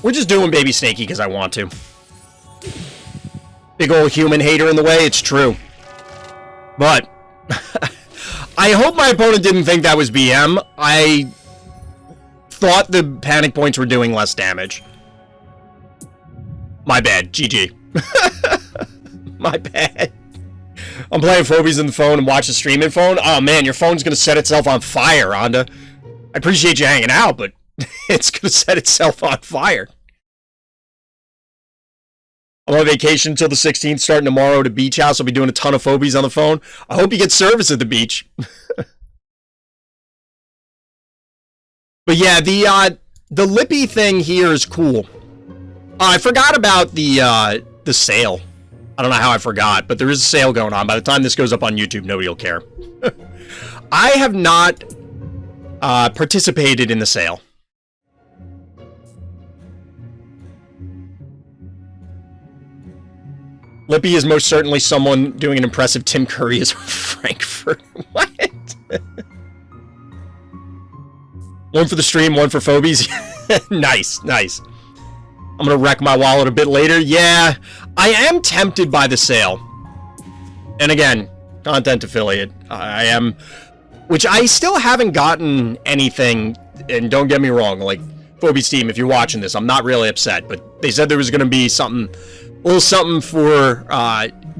We're just doing Baby Snakey because I want to. Big old human hater in the way, it's true. But I hope my opponent didn't think that was BM. I thought the panic points were doing less damage. My bad. GG. My bad. I'm playing Phobies on the phone and watch the streaming phone. Oh, man, your phone's going to set itself on fire, Rhonda. I appreciate you hanging out, but it's going to set itself on fire. I'm on vacation until the 16th, starting tomorrow to Beach House. I'll be doing a ton of Phobies on the phone. I hope you get service at the beach. But yeah, the Lippy thing here is cool. I forgot about the sale. I don't know how I forgot, but there is a sale going on. By the time this goes up on YouTube, nobody will care. I have not participated in the sale. Lippy is most certainly someone doing an impressive Tim Curry as Frankfurt. What? One for the stream, one for Phobies. Nice, nice. I'm going to wreck my wallet a bit later. Yeah, I am tempted by the sale. And again, content affiliate. I am, which I still haven't gotten anything, and don't get me wrong, like, Phobies team, if you're watching this, I'm not really upset, but they said there was going to be something, a little something for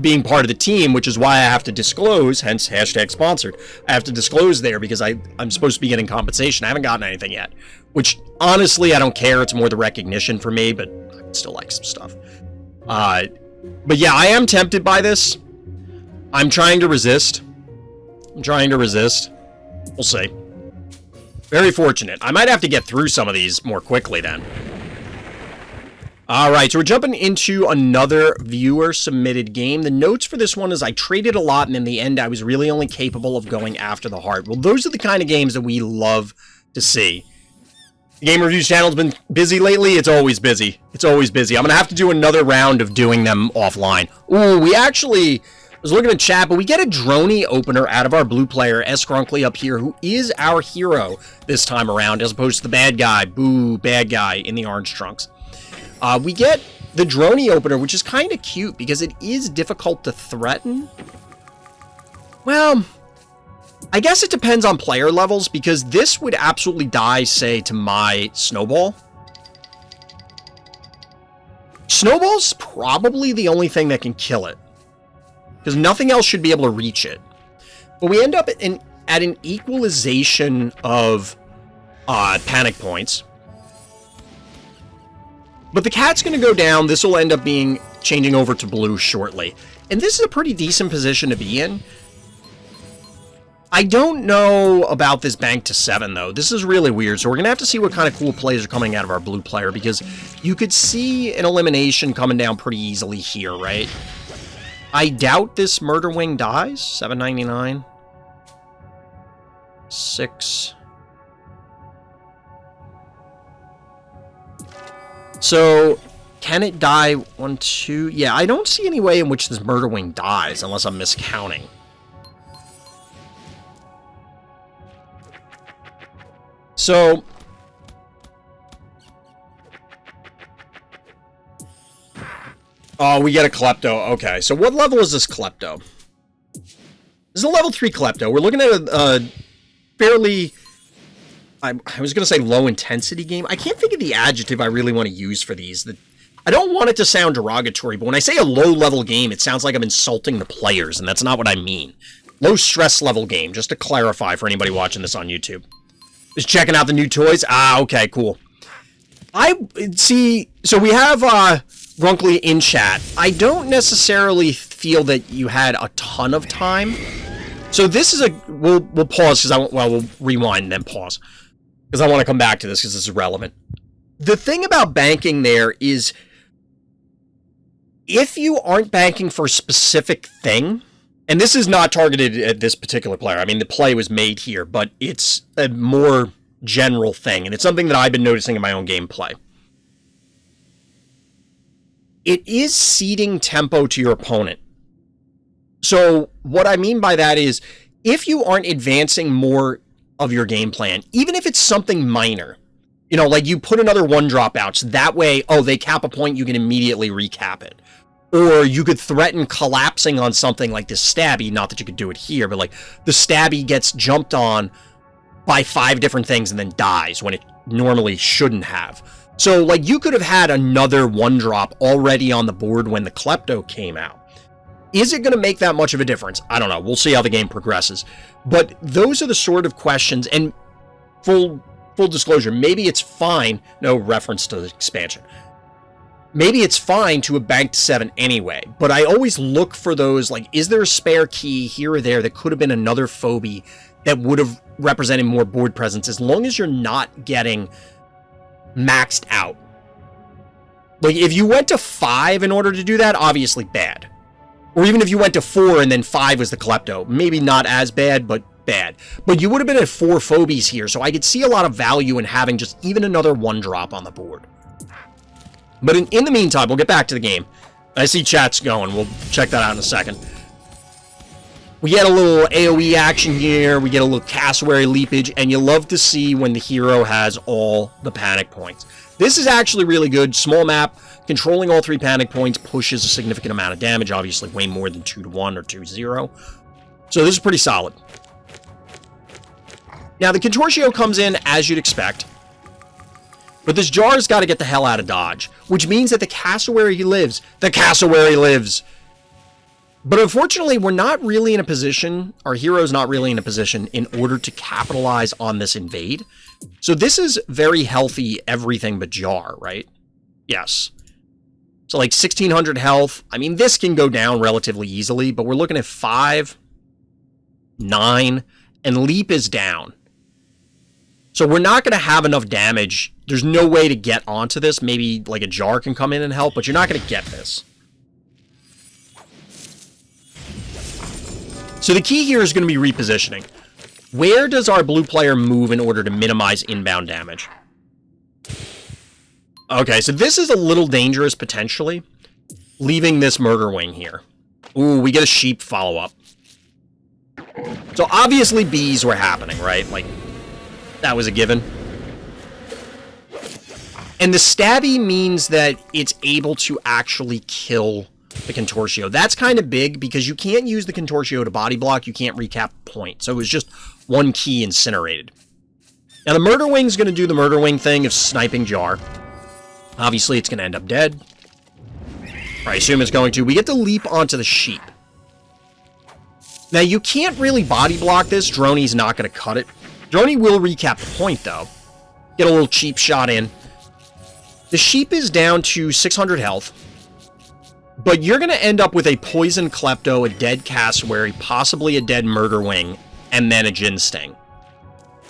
being part of the team, which is why I have to disclose, hence hashtag sponsored. I have to disclose there because I'm supposed to be getting compensation. I haven't gotten anything yet, which honestly, I don't care. It's more the recognition for me, but I still like some stuff. But yeah, I am tempted by this. I'm trying to resist. We'll see. Very fortunate. I might have to get through some of these more quickly then. All right, so we're jumping into another viewer-submitted game. The notes for this one is I traded a lot, and in the end, I was really only capable of going after the heart. Well, those are the kind of games that we love to see. The Game Reviews channel's been busy lately. It's always busy. It's always busy. I'm going to have to do another round of doing them offline. Ooh, we actually... I was looking at chat, but we get a droney opener out of our blue player, sgrunkly up here, who is our hero this time around, as opposed to the bad guy, boo, bad guy in the orange trunks. We get the droney opener, which is kind of cute because it is difficult to threaten. Well, I guess it depends on player levels because this would absolutely die, say, to my snowball. Snowball's probably the only thing that can kill it because nothing else should be able to reach it. But we end up at an equalization of panic points. But the cat's going to go down. This will end up changing over to blue shortly. And this is a pretty decent position to be in. I don't know about this bank to 7, though. This is really weird. So we're going to have to see what kind of cool plays are coming out of our blue player, because you could see an elimination coming down pretty easily here, right? I doubt this Murder Wing dies. 7.99. 6. So, can it die? 1, 2... Yeah, I don't see any way in which this Murder Wing dies, unless I'm miscounting. So... Oh, we get a Klepto. Okay, so what level is this Klepto? This is a level 3 Klepto. We're looking at a fairly... I was going to say low-intensity game. I can't think of the adjective I really want to use for these. I don't want it to sound derogatory, but when I say a low-level game, it sounds like I'm insulting the players, and that's not what I mean. Low-stress level game, just to clarify for anybody watching this on YouTube. Just checking out the new toys? Ah, okay, cool. So we have Grunkly in chat. I don't necessarily feel that you had a ton of time. So this is we'll pause, because we'll rewind and then pause. Because I want to come back to this because this is relevant. The thing about banking there is, if you aren't banking for a specific thing, and this is not targeted at this particular player. I mean, the play was made here, but it's a more general thing, and it's something that I've been noticing in my own gameplay. It is ceding tempo to your opponent. So what I mean by that is, if you aren't advancing more of your game plan, even if it's something minor, you know, like you put another 1-drop out, so that way, oh, they cap a point, you can immediately recap it. Or you could threaten collapsing on something like this stabby, not that you could do it here, but like the stabby gets jumped on by 5 different things and then dies when it normally shouldn't have. So like you could have had another 1-drop already on the board when the Klepto came out. Is it going to make that much of a difference? I don't know. We'll see how the game progresses. But those are the sort of questions, and full disclosure, maybe it's fine, no reference to the expansion. Maybe it's fine to have banked 7 anyway, but I always look for those, like, is there a spare key here or there that could have been another phobie that would have represented more board presence, as long as you're not getting maxed out. Like, if you went to 5 in order to do that, obviously bad. Or even if you went to 4 and then 5 was the Klepto, maybe not as bad, but bad. But you would have been at 4 Phobies here, so I could see a lot of value in having just even another 1-drop on the board. But in the meantime, we'll get back to the game. I see chat's going. We'll check that out in a second. We get a little AoE action here. We get a little cassowary leapage, and you love to see when the hero has all the panic points. This is actually really good. Small map. Controlling all 3 panic points pushes a significant amount of damage, obviously way more than 2-1 or 2-0. So this is pretty solid. Now, the Contortio comes in as you'd expect, but this Jar's got to get the hell out of Dodge, which means that the cassowary lives. The cassowary lives! But unfortunately, we're not really in a position, our hero's not really in a position in order to capitalize on this invade. So this is very healthy everything but Jar, right? Yes. So like 1600 health. I mean, this can go down relatively easily, but we're looking at 5, 9, and Leap is down. So we're not going to have enough damage. There's no way to get onto this. Maybe like a jar can come in and help, but you're not going to get this. So the key here is going to be repositioning. Where does our blue player move in order to minimize inbound damage? Okay, so this is a little dangerous, potentially. Leaving this murder wing here. Ooh, we get a sheep follow-up. So obviously bees were happening, right? Like, that was a given. And the stabby means that it's able to actually kill the Contortio. That's kind of big because you can't use the Contortio to body block. You can't recap point. So it was just one key incinerated. Now the Murder Wing's going to do the Murder Wing thing of sniping Jar. Obviously it's going to end up dead. I assume it's going to. We get to leap onto the sheep. Now you can't really body block this. Droney's not going to cut it. Droney will recap the point though. Get a little cheap shot in. The sheep is down to 600 health. But you're going to end up with a Poison Klepto, a dead Cassowary, possibly a dead Murder Wing, and then a Gin Sting.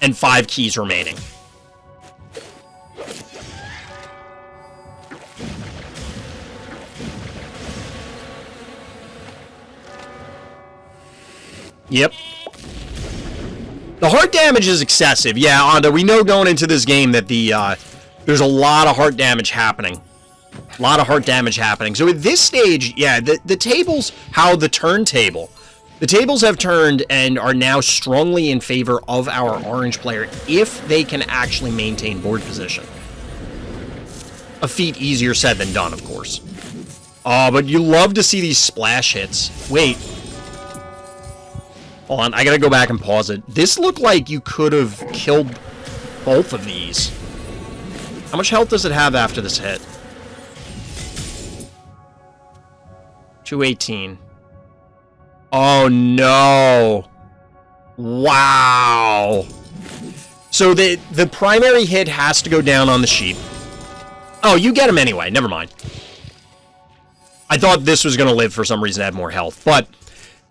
And 5 keys remaining. Yep. The heart damage is excessive. Yeah, Onda, we know going into this game that there's a lot of heart damage happening. A lot of heart damage happening. So at this stage, yeah, the tables, how the turntable. The tables have turned and are now strongly in favor of our orange player if they can actually maintain board position. A feat easier said than done, of course. Oh, but you love to see these splash hits. Wait. Hold on, I gotta go back and pause it. This looked like you could have killed both of these. How much health does it have after this hit? 218. Oh no. Wow. So the primary hit has to go down on the sheep. Oh, you get him anyway. Never mind. I thought this was going to live for some reason, have more health. But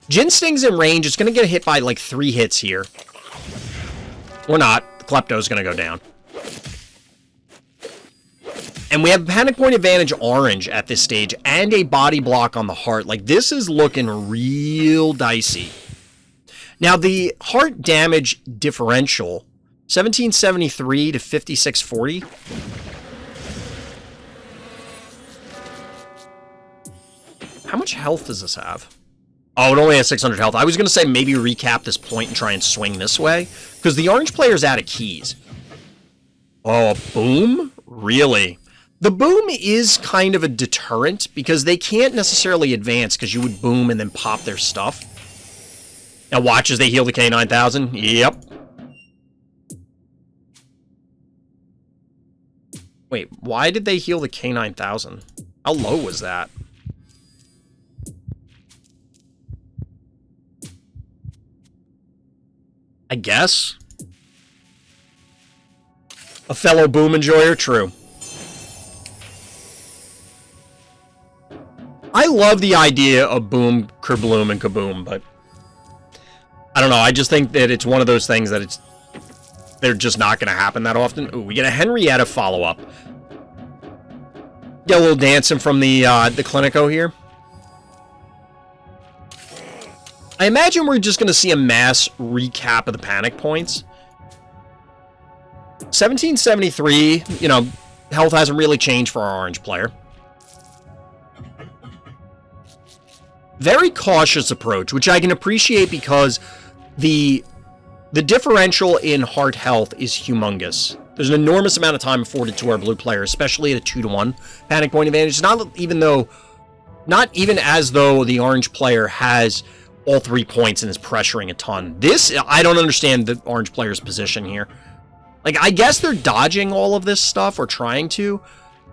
Gin Sting's in range. It's going to get hit by like 3 hits here. Or not. The Klepto's going to go down. And we have Panic Point Advantage orange at this stage and a body block on the heart. Like, this is looking real dicey. Now, the heart damage differential, 1773 to 5640. How much health does this have? Oh, it only has 600 health. I was going to say maybe recap this point and try and swing this way, because the orange player's out of keys. Oh, a boom? Really? The boom is kind of a deterrent because they can't necessarily advance because you would boom and then pop their stuff. Now watch as they heal the K9000. Yep. Wait, why did they heal the K9000? How low was that? I guess. A fellow boom enjoyer? True. I love the idea of boom, kerbloom, and kaboom, but I don't know. I just think that it's one of those things that they're just not going to happen that often. Ooh, we get a Henrietta follow-up. Get a little dancing from the Clinico here. I imagine we're just going to see a mass recap of the panic points. 1773, you know, health hasn't really changed for our orange player. Very cautious approach, which I can appreciate because the differential in heart health is humongous. There's an enormous amount of time afforded to our blue player, especially at a 2-to-1 panic point advantage. Not even as though the orange player has all 3 points and is pressuring a ton. This, I don't understand the orange player's position here. Like, I guess they're dodging all of this stuff or trying to,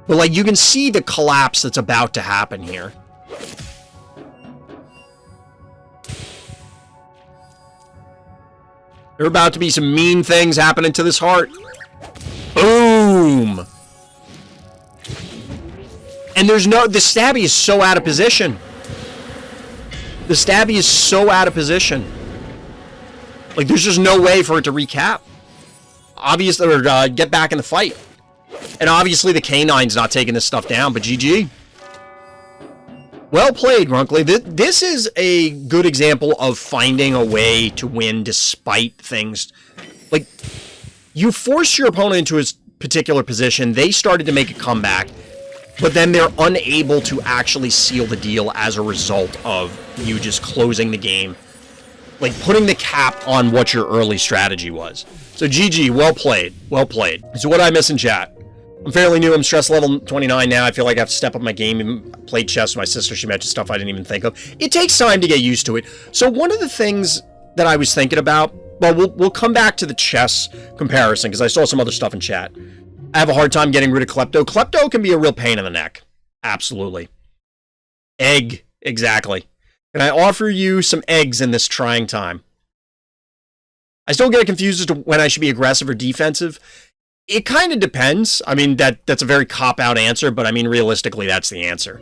but like you can see the collapse that's about to happen here. There are about to be some mean things happening to this heart. Boom! And there's no... The stabby is so out of position. The stabby is so out of position. Like, there's just no way for it to recap. obviously, or get back in the fight. And obviously the K9's not taking this stuff down, but GG. Well played, Grunkly. This is a good example of finding a way to win despite things. Like, you force your opponent into his particular position, they started to make a comeback, but then they're unable to actually seal the deal as a result of you just closing the game. Like, putting the cap on what your early strategy was. So GG, well played. Well played. So what did I miss in chat? I'm fairly new. I'm stress level 29 now. I feel like I have to step up my game. I played chess with my sister. She mentioned stuff I didn't even think of. It takes time to get used to it. So one of the things that I was thinking about, well, we'll come back to the chess comparison because I saw some other stuff in chat. I have a hard time getting rid of Klepto. Klepto can be a real pain in the neck. Absolutely. Egg. Exactly. Can I offer you some eggs in this trying time? I still get confused as to when I should be aggressive or defensive. It kind of depends. I mean, that's a very cop-out answer, but I mean, realistically, that's the answer.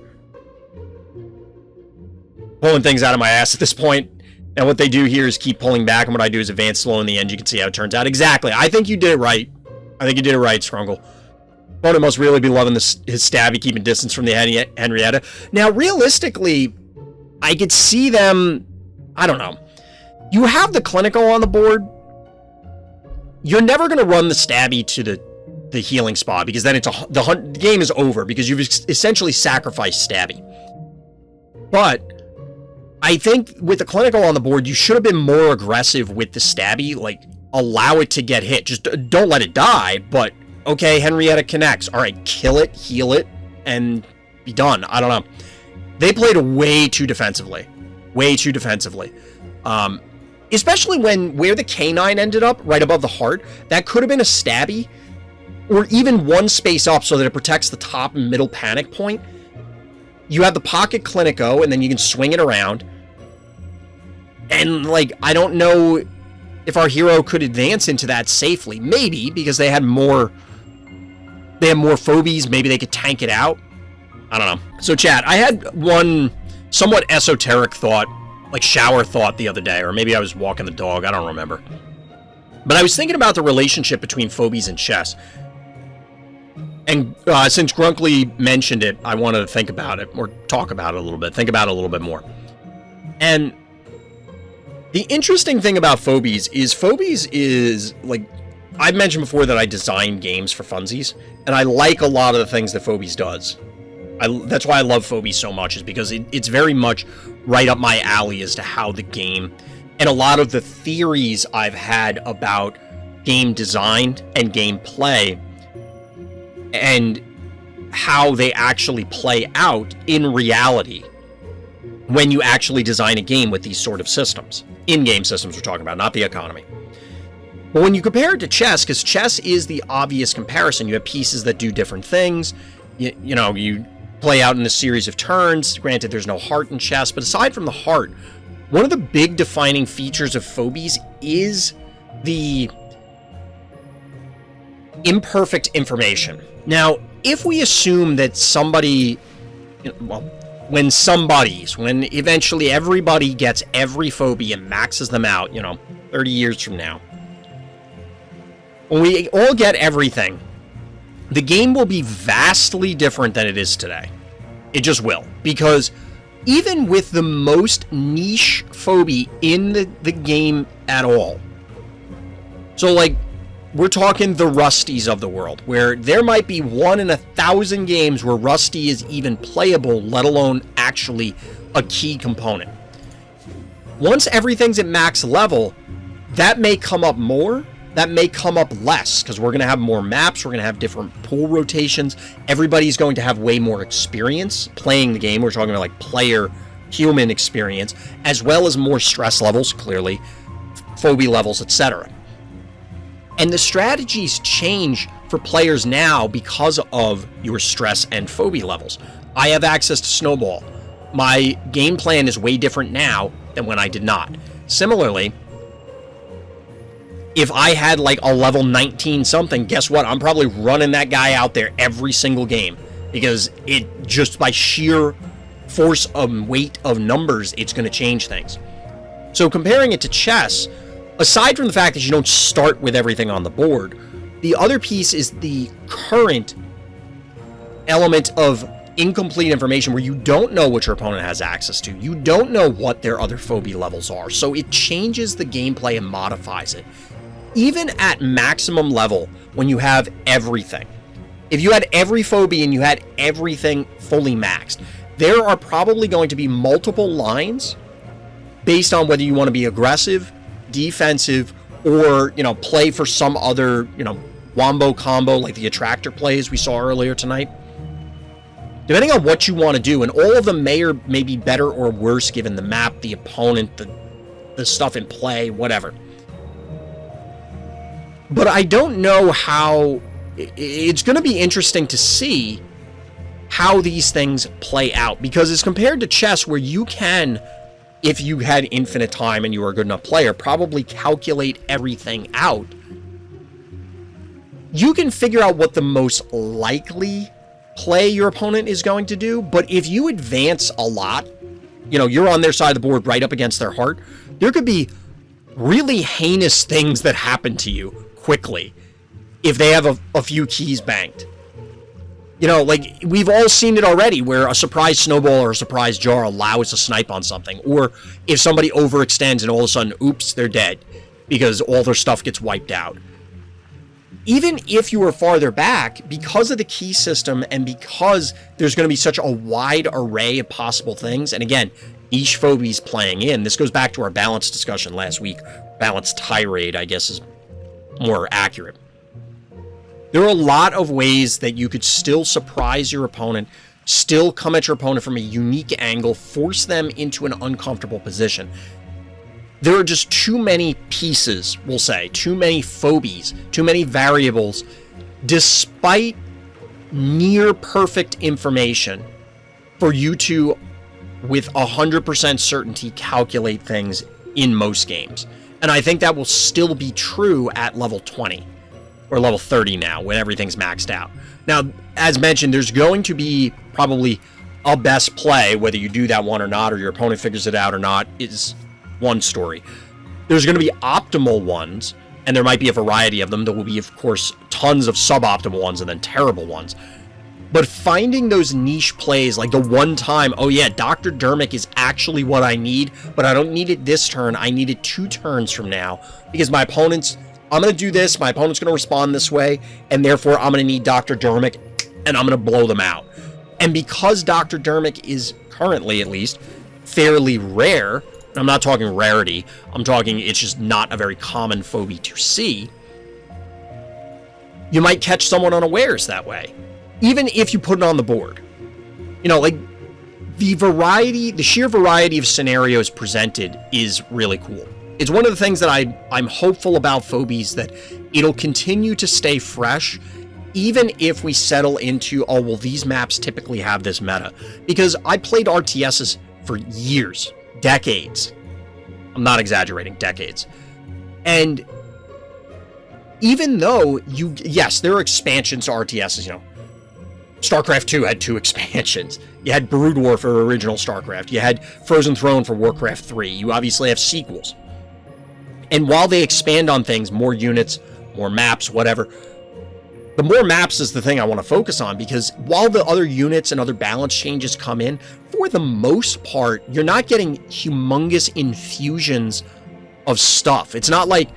Pulling things out of my ass at this point. And what they do here is keep pulling back, and what I do is advance slow in the end. You can see how it turns out. Exactly. I think you did it right. I think you did it right, Scrungle. Opponent must really be loving his stabby, keeping distance from the Henrietta. Now, realistically, I could see them... I don't know. You have the clinical on the board. You're never going to run the stabby to the healing spot because then the game is over because you've essentially sacrificed stabby. But I think with the clinical on the board, you should have been more aggressive with the stabby. Like, allow it to get hit. Just don't let it die. But, okay, Henrietta connects. All right, kill it, heal it, and be done. I don't know. They played way too defensively. Way too defensively. Especially where the K9 ended up, right above the heart, that could have been a stabby, or even one space up so that it protects the top and middle panic point. You have the pocket Clinico, and then you can swing it around. And, like, I don't know if our hero could advance into that safely. Maybe, because they had more Phobies, maybe they could tank it out. I don't know. So, chat, I had one somewhat esoteric thought, like shower thought the other day, or maybe I was walking the dog, I don't remember. But I was thinking about the relationship between Phobies and chess. And since Grunkly mentioned it, I wanted to think about it, or talk about it a little bit, think about it a little bit more. And the interesting thing about Phobies is, like, I've mentioned before that I design games for funsies, and I like a lot of the things that Phobies does. That's why I love Phobies so much, is because it's very much right up my alley as to how the game, and a lot of the theories I've had about game design and gameplay, and how they actually play out in reality when you actually design a game with these sort of systems. In-game systems we're talking about, not the economy. But when you compare it to chess, because chess is the obvious comparison, you have pieces that do different things, you know, you play out in a series of turns. Granted, there's no heart in chess, but aside from the heart, one of the big defining features of Phobies is the imperfect information. Now, if we assume that somebody, well, when eventually everybody gets every phobia and maxes them out, 30 years from now, when we all get everything, the game will be vastly different than it is today. It just will. Because even with the most niche phobia in the game at all, so like, we're talking the Rusties of the world, where there might be 1 in 1,000 games where Rusty is even playable, let alone actually a key component. Once everything's at max level, that may come up more, that may come up less, because we're going to have more maps, we're going to have different pool rotations, everybody's going to have way more experience playing the game. We're talking about like player, human experience, as well as more stress levels, clearly, phobia levels, etc. And the strategies change for players now because of your stress and phobia levels. I have access to Snowball. My game plan is way different now than when I did not. Similarly, if I had like a level 19 something, guess what? I'm probably running that guy out there every single game, because it just by sheer force of weight of numbers, it's going to change things. So comparing it to chess, aside from the fact that you don't start with everything on the board, The other piece is the current element of incomplete information where you don't know what your opponent has access to. You don't know what their other phobia levels are. So it changes the gameplay and modifies it. Even at maximum level, when you have everything. If you had every phobia and you had everything fully maxed, there are probably going to be multiple lines based on whether you want to be aggressive, defensive, or, play for some other, wombo combo like the attractor plays we saw earlier tonight. Depending on what you want to do, and all of them may or may be better or worse given the map, the opponent, the stuff in play, whatever. But I don't know how... It's going to be interesting to see how these things play out, because as compared to chess, where you can, if you had infinite time and you were a good enough player, probably calculate everything out, you can figure out what the most likely play your opponent is going to do. But if you advance a lot, you're on their side of the board right up against their heart, there could be really heinous things that happen to you quickly if they have a few keys banked. Like we've all seen it already, where a surprise snowball or a surprise jar allows a snipe on something, or if somebody overextends and all of a sudden, oops, they're dead because all their stuff gets wiped out. Even if you were farther back, because of the key system and because there's going to be such a wide array of possible things, and again, niche phobies playing in, this goes back to our balance discussion last week. Balance tirade, I guess, is more accurate. There are a lot of ways that you could still surprise your opponent, still come at your opponent from a unique angle, force them into an uncomfortable position. There are just too many pieces, we'll say, too many phobies, too many variables, despite near perfect information for you to, with 100% certainty, calculate things in most games. And I think that will still be true at level 20 or level 30 now, when everything's maxed out. Now, as mentioned, there's going to be probably a best play, whether you do that one or not, or your opponent figures it out or not, is one story. There's going to be optimal ones, and there might be a variety of them. There will be, of course, tons of suboptimal ones and then terrible ones. But finding those niche plays, like the one time, oh yeah, Dr. Dermic is actually what I need, but I don't need it this turn, I need it 2 turns from now, because I'm going to do this, my opponent's going to respond this way, and therefore I'm going to need Dr. Dermic, and I'm going to blow them out. And because Dr. Dermic is currently, at least, fairly rare, I'm not talking rarity, I'm talking it's just not a very common phobia to see, you might catch someone unawares that way, even if you put it on the board. Like, the sheer variety of scenarios presented is really cool. It's one of the things that I'm hopeful about Phobies, that it'll continue to stay fresh, even if we settle into, oh, well, these maps typically have this meta. Because I played RTSs for years, decades. I'm not exaggerating, decades. And even though yes, there are expansions to RTSs, StarCraft 2 had 2 expansions. You had Brood War for original StarCraft. You had Frozen Throne for Warcraft 3. You obviously have sequels. And while they expand on things, more units, more maps, whatever, the more maps is the thing I want to focus on, because while the other units and other balance changes come in, for the most part, you're not getting humongous infusions of stuff. It's not like,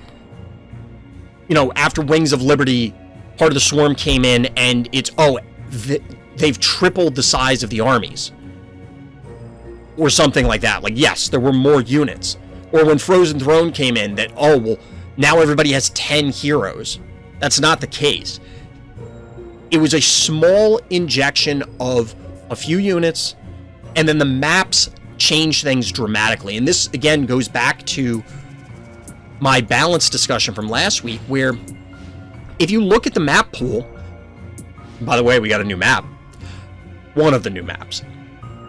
after Wings of Liberty, part of the Swarm came in and it's, they've tripled the size of the armies. Or something like that. Like, yes, there were more units. Or when Frozen Throne came in, that, now everybody has 10 heroes. That's not the case. It was a small injection of a few units, and then the maps change things dramatically. And this, again, goes back to my balance discussion from last week, where if you look at the map pool, by the way, we got a new map. One of the new maps.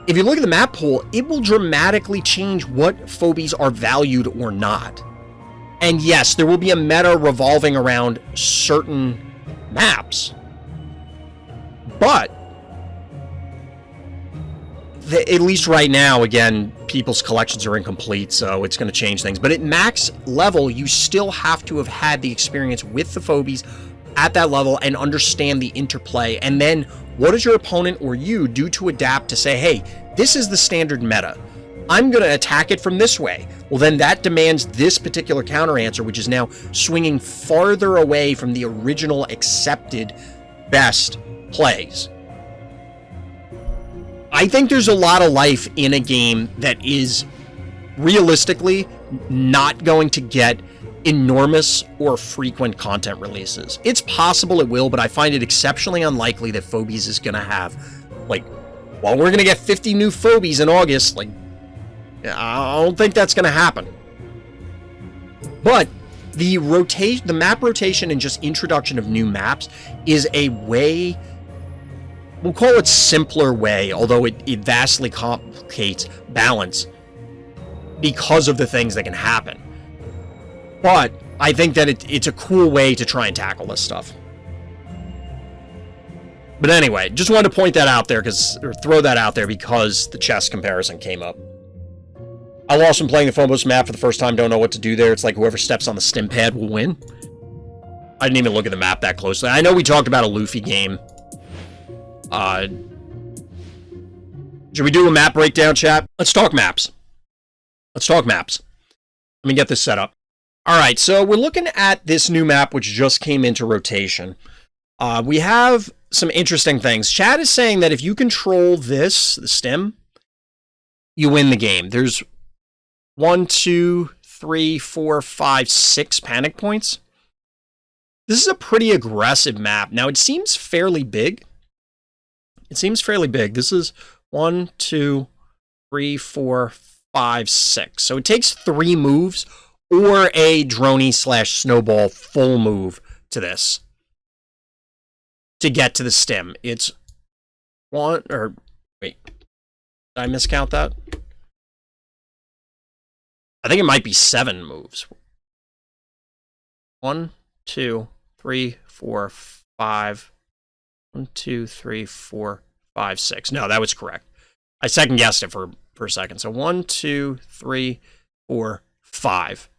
If you look at the map pool, it will dramatically change what phobies are valued or not. And yes, there will be a meta revolving around certain maps. But, at least right now, again, people's collections are incomplete, so it's going to change things. But at max level, you still have to have had the experience with the phobies at that level and understand the interplay. And then what does your opponent or you do to adapt to say, hey, this is the standard meta. I'm going to attack it from this way. Well, then that demands this particular counter answer, which is now swinging farther away from the original accepted best plays. I think there's a lot of life in a game that is realistically not going to get enormous or frequent content releases. It's possible it will, but I find it exceptionally unlikely that Phobies is going to have, like, well, we're going to get 50 new Phobies in August. Like, I don't think that's going to happen. But the map rotation and just introduction of new maps is a way, we'll call it simpler way, although it vastly complicates balance because of the things that can happen. But I think that it's a cool way to try and tackle this stuff. But anyway, just wanted to point that out there, or throw that out there because the chess comparison came up. I lost when playing the Phobos map for the first time, don't know what to do there. It's like whoever steps on the stim pad will win. I didn't even look at the map that closely. I know we talked about a Lufee game. Should we do a map breakdown, chat? Let's talk maps. Let's talk maps. Let me get this set up. All right, so we're looking at this new map, which just came into rotation. We have some interesting things. Chat is saying that if you control this, the stem, you win the game. There's 1, 2, 3, 4, 5, 6 panic points. This is a pretty aggressive map. Now, it seems fairly big. It seems fairly big. This is 1, 2, 3, 4, 5, 6. So it takes 3 moves or a droney/snowball full move to this to get to the stem. It's one, or wait, did I miscount that? I think it might be 7 moves. 1, 2, 3, 4, 5. 1, 2, 3, 4, 5, 6. No, that was correct. I second guessed it for a second. So 1, 2, 3, 4, 5.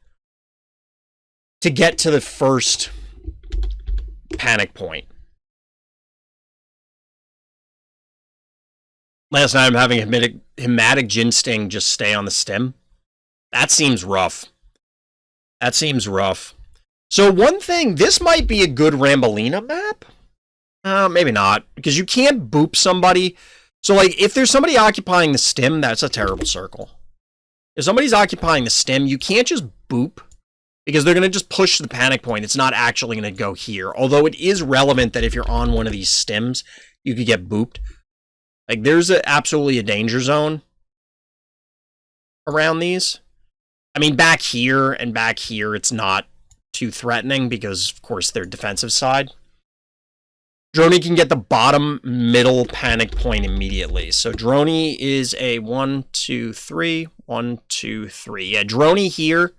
To get to the first panic point. Last night I'm having hematic gin sting just stay on the stem. That seems rough. That seems rough. So one thing, this might be a good Rambolina map. Maybe not, because you can't boop somebody. So like, if there's somebody occupying the stem, that's a terrible circle. If somebody's occupying the stem, you can't just boop, because they're going to just push the panic point. It's not actually going to go here. Although it is relevant that if you're on one of these stems, you could get booped. Like, there's absolutely a danger zone around these. I mean, back here and back here, it's not too threatening because, of course, they're defensive side. Droney can get the bottom middle panic point immediately. So Droney is a 1, 2, 3, 1, 2, 3. Yeah, Droney here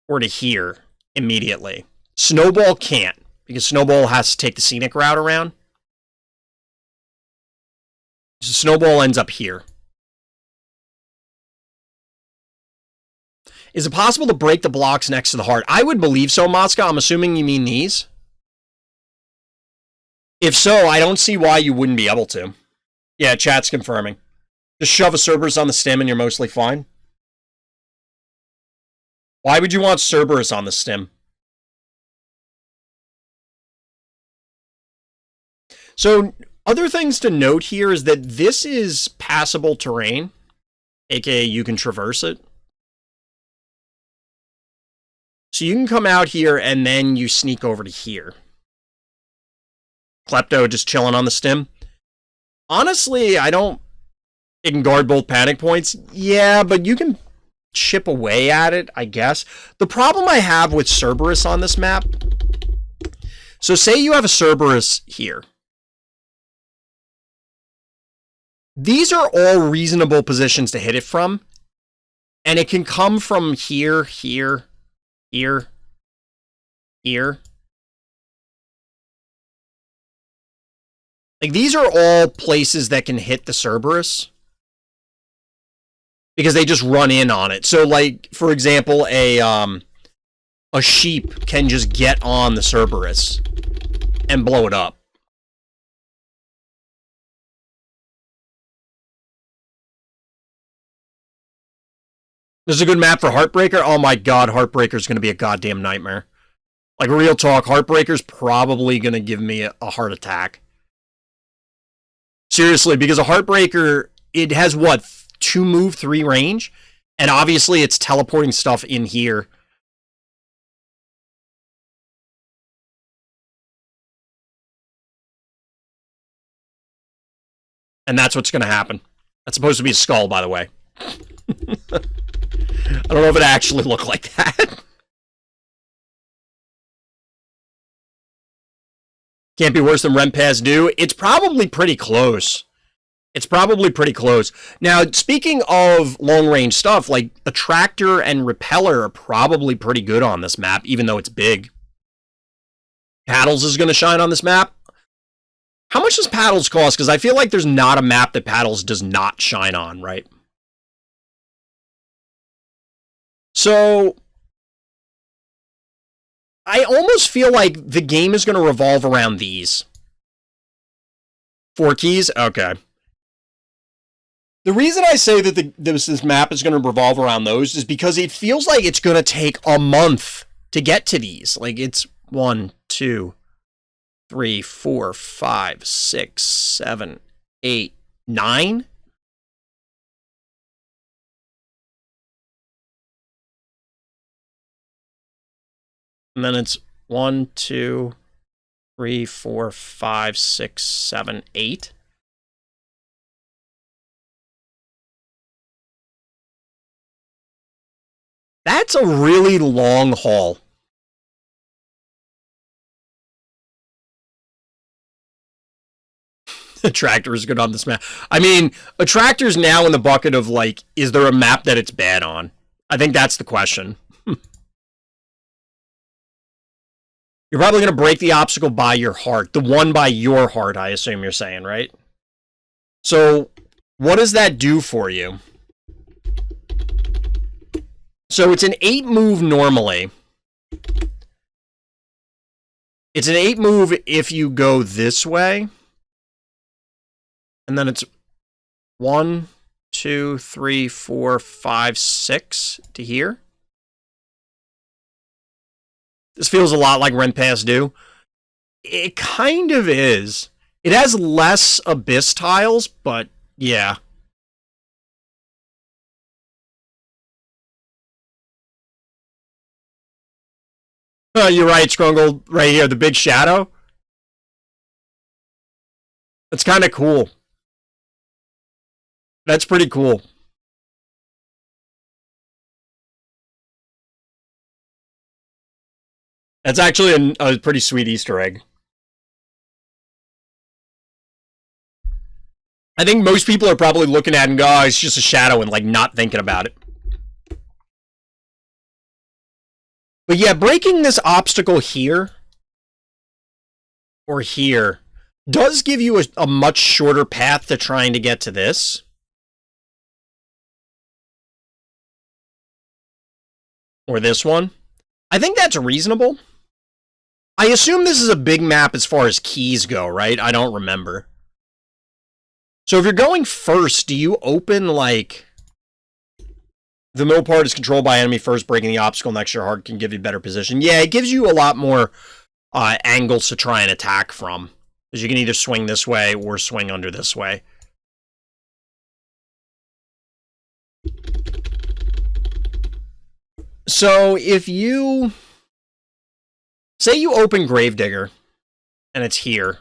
or to here immediately. Snowball can't, because Snowball has to take the scenic route around. So Snowball ends up here. Is it possible to break the blocks next to the heart? I would believe so, Mosca. I'm assuming you mean these. If so, I don't see why you wouldn't be able to. Yeah, chat's confirming. Just shove a Cerberus on the stem and you're mostly fine. Why would you want Cerberus on the stem? So, other things to note here is that this is passable terrain, aka you can traverse it. So you can come out here and then you sneak over to here. Klepto just chilling on the stem. Honestly, I don't... It can guard both panic points. Yeah, but you can chip away at it, I guess. The problem I have with Cerberus on this map... So say you have a Cerberus here. These are all reasonable positions to hit it from. And it can come from here, here, here, here. Like, these are all places that can hit the Cerberus. Because they just run in on it. So, like, for example, a a sheep can just get on the Cerberus and blow it up. This is a good map for Heartbreaker. Oh my god, Heartbreaker's going to be a goddamn nightmare. Like, real talk, Heartbreaker's probably going to give me a heart attack. Seriously, because a Heartbreaker, it has, what, 2 move, 3 range? And obviously it's teleporting stuff in here. And that's what's going to happen. That's supposed to be a skull, by the way. I don't know if it actually looked like that. Can't be worse than Renpass do. It's probably pretty close. It's probably pretty close. Now, speaking of long-range stuff, like, Attractor and Repeller are probably pretty good on this map, even though it's big. Paddles is going to shine on this map. How much does Paddles cost? Because I feel like there's not a map that Paddles does not shine on, right? So, I almost feel like the game is going to revolve around these. 4 keys? Okay. The reason I say that this map is going to revolve around those is because it feels like it's going to take a month to get to these. Like, it's 1, 2, 3, 4, 5, 6, 7, 8, 9. And then it's 1, 2, 3, 4, 5, 6, 7, 8. That's a really long haul. Attractor is good on this map. I mean, Attractor's now in the bucket of, like, is there a map that it's bad on? I think that's the question. You're probably going to break the obstacle by your heart. The one by your heart, I assume you're saying, right? So, what does that do for you? So, it's an 8 move normally. It's an 8 move if you go this way. And then it's 1, 2, 3, 4, 5, 6 to here. This feels a lot like Renpass do. It kind of is. It has less abyss tiles, but yeah. Oh, you're right, Scrungle. Right here, the big shadow. That's kind of cool. That's pretty cool. That's actually a pretty sweet Easter egg. I think most people are probably looking at it and go, oh, it's just a shadow, and, like, not thinking about it. But yeah, breaking this obstacle here, or here, does give you a much shorter path to trying to get to this. Or this one. I think that's reasonable. I assume this is a big map as far as keys go, right? I don't remember. So if you're going first, do you open, like, the middle part is controlled by enemy first, breaking the obstacle next to your heart can give you better position. Yeah, it gives you a lot more angles to try and attack from. Because you can either swing this way or swing under this way. So if you... say you open Gravedigger, and it's here,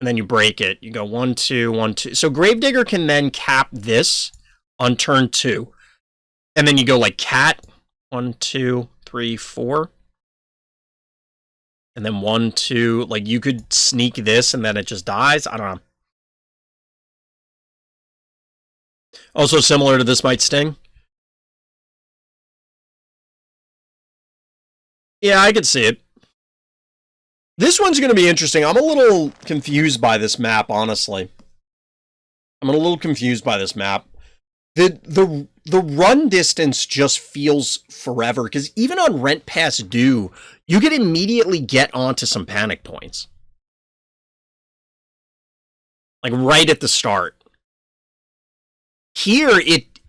and then you break it. You go 1, 2, 1, 2. So Gravedigger can then cap this on turn 2. And then you go like cat, 1, 2, 3, 4. And then 1, 2, like you could sneak this and then it just dies. I don't know. Also similar to this might sting. Yeah, I could see it. This one's going to be interesting. I'm a little confused by this map, honestly. I'm a little confused by this map. The run distance just feels forever, because even on Rent Past Due, you could immediately get onto some panic points. Like right at the start. Here,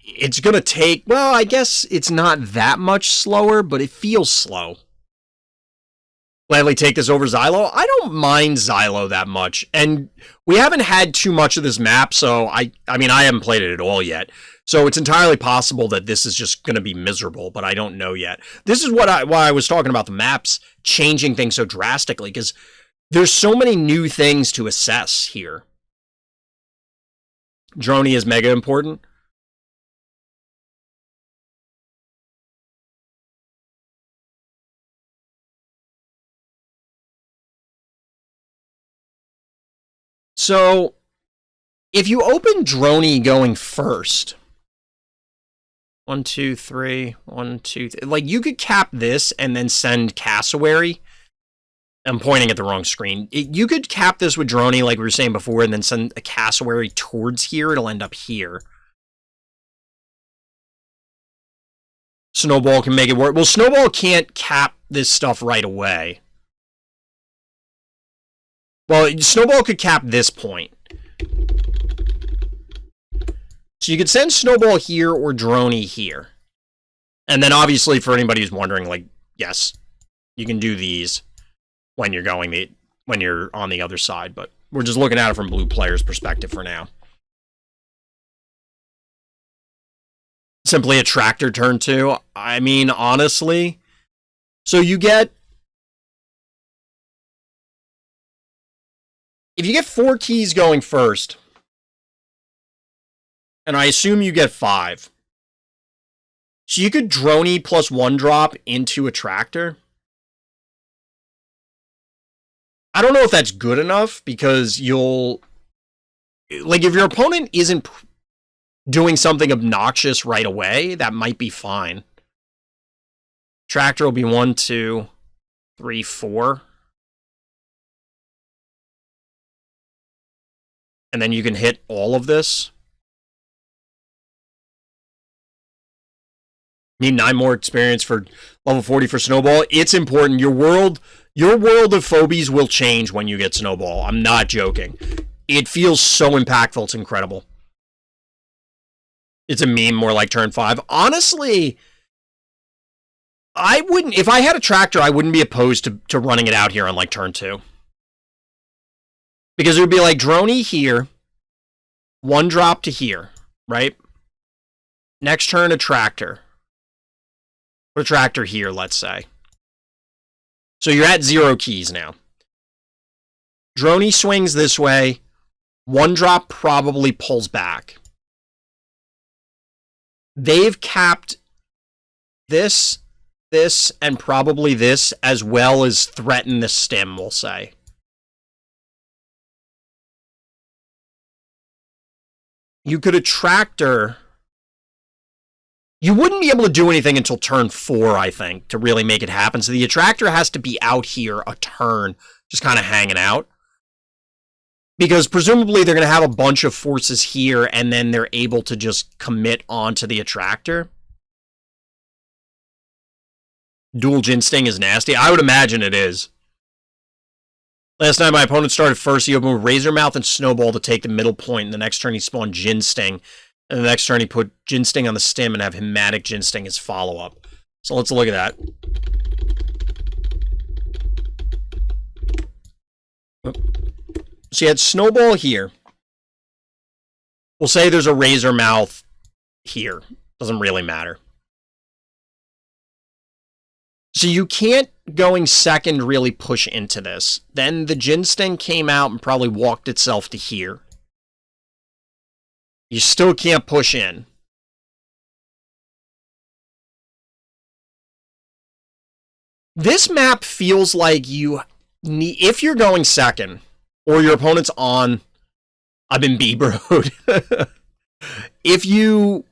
it's gonna take, well, I guess it's not that much slower, but it feels slow. Gladly take this over Xylo. I don't mind Xylo that much, and we haven't had too much of this map, so I mean, I haven't played it at all yet. So it's entirely possible that this is just going to be miserable, but I don't know yet. This is why I was talking about the maps changing things so drastically, because there's so many new things to assess here. Droney is mega important. So, if you open Droney going first, 1, 2, 3, 1, 2, like you could cap this and then send Cassowary. I'm pointing at the wrong screen. You could cap this with Droney, like we were saying before, and then send a Cassowary towards here. It'll end up here. Snowball can make it work. Well, Snowball can't cap this stuff right away. Well, Snowball could cap this point. So you could send Snowball here or Droney here. And then obviously for anybody who's wondering, like, yes, you can do these when you're when you're on the other side, but we're just looking at it from blue player's perspective for now. Simply a tractor turn 2. I mean, honestly, so you get, if you get 4 keys going first, and I assume you get 5, so you could Droney plus 1 drop into a tractor. I don't know if that's good enough, because you'll, like, if your opponent isn't doing something obnoxious right away, that might be fine. Tractor will be 1, 2, 3, 4. And then you can hit all of this. Need 9 more experience for level 40 for Snowball. It's important. Your world of Phobies will change when you get Snowball. I'm not joking. It feels so impactful. It's incredible. It's a meme more like turn 5. Honestly, I wouldn't, if I had a tractor, I wouldn't be opposed to running it out here on like turn 2. Because it would be like Droney here, 1 drop to here, right? Next turn, a tractor. Put a tractor here, let's say. So you're at 0 keys now. Droney swings this way. 1 drop probably pulls back. They've capped this, and probably this, as well as threaten the stem, we'll say. You could a tractor. You wouldn't be able to do anything until turn 4, I think, to really make it happen. So the attractor has to be out here a turn, just kind of hanging out. Because presumably they're going to have a bunch of forces here, and then they're able to just commit onto the attractor. Dual Gin Sting is nasty. I would imagine it is. Last night my opponent started first. He opened with Razor Mouth and Snowball to take the middle point. And the next turn he spawned Gin Sting. And the next turn he put Gin Sting on the stem and have Hematic Gin Sting as follow-up. So let's look at that. So you had Snowball here. We'll say there's a Razor Mouth here. Doesn't really matter. So you can't, going second, really push into this. Then the Gin Sting came out and probably walked itself to here. You still can't push in. This map feels like you need, if you're going second, or your opponent's on, I've been B-broed. If your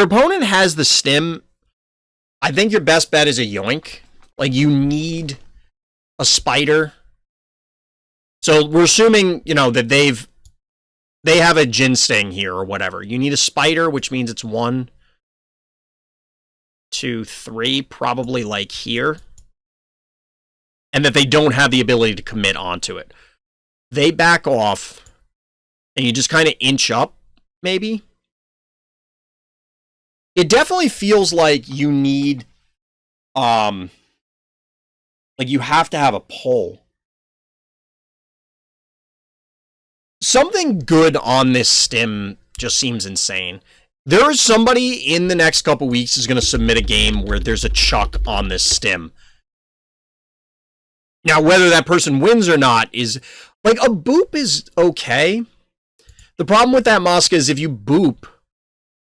opponent has the stem, I think your best bet is a yoink. Like, you need a spider. So we're assuming, you know, that they've they have a Gin Sting here or whatever. You need a Spider, which means it's 1, 2, 3, probably like here. And that they don't have the ability to commit onto it. They back off, and you just kind of inch up, maybe. It definitely feels like you need, like you have to have a pull. Something good on this stim just seems insane. There is somebody in the next couple weeks is going to submit a game where there's a chuck on this stim. Now, whether that person wins or not is... Like, a boop is okay. The problem with that, Mosca, is if you boop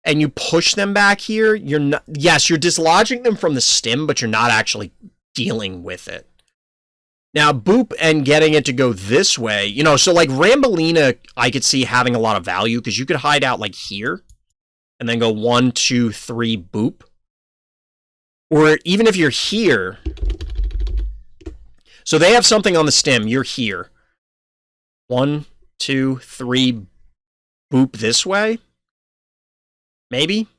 and you push them back here, you're not... Yes, you're dislodging them from the stim, but you're not actually dealing with it. Now, boop and getting it to go this way, you know, so like Rambolina, I could see having a lot of value because you could hide out like here and then go 1, 2, 3, boop. Or even if you're here... So they have something on the stem. You're here. 1, 2, 3, boop this way? Maybe?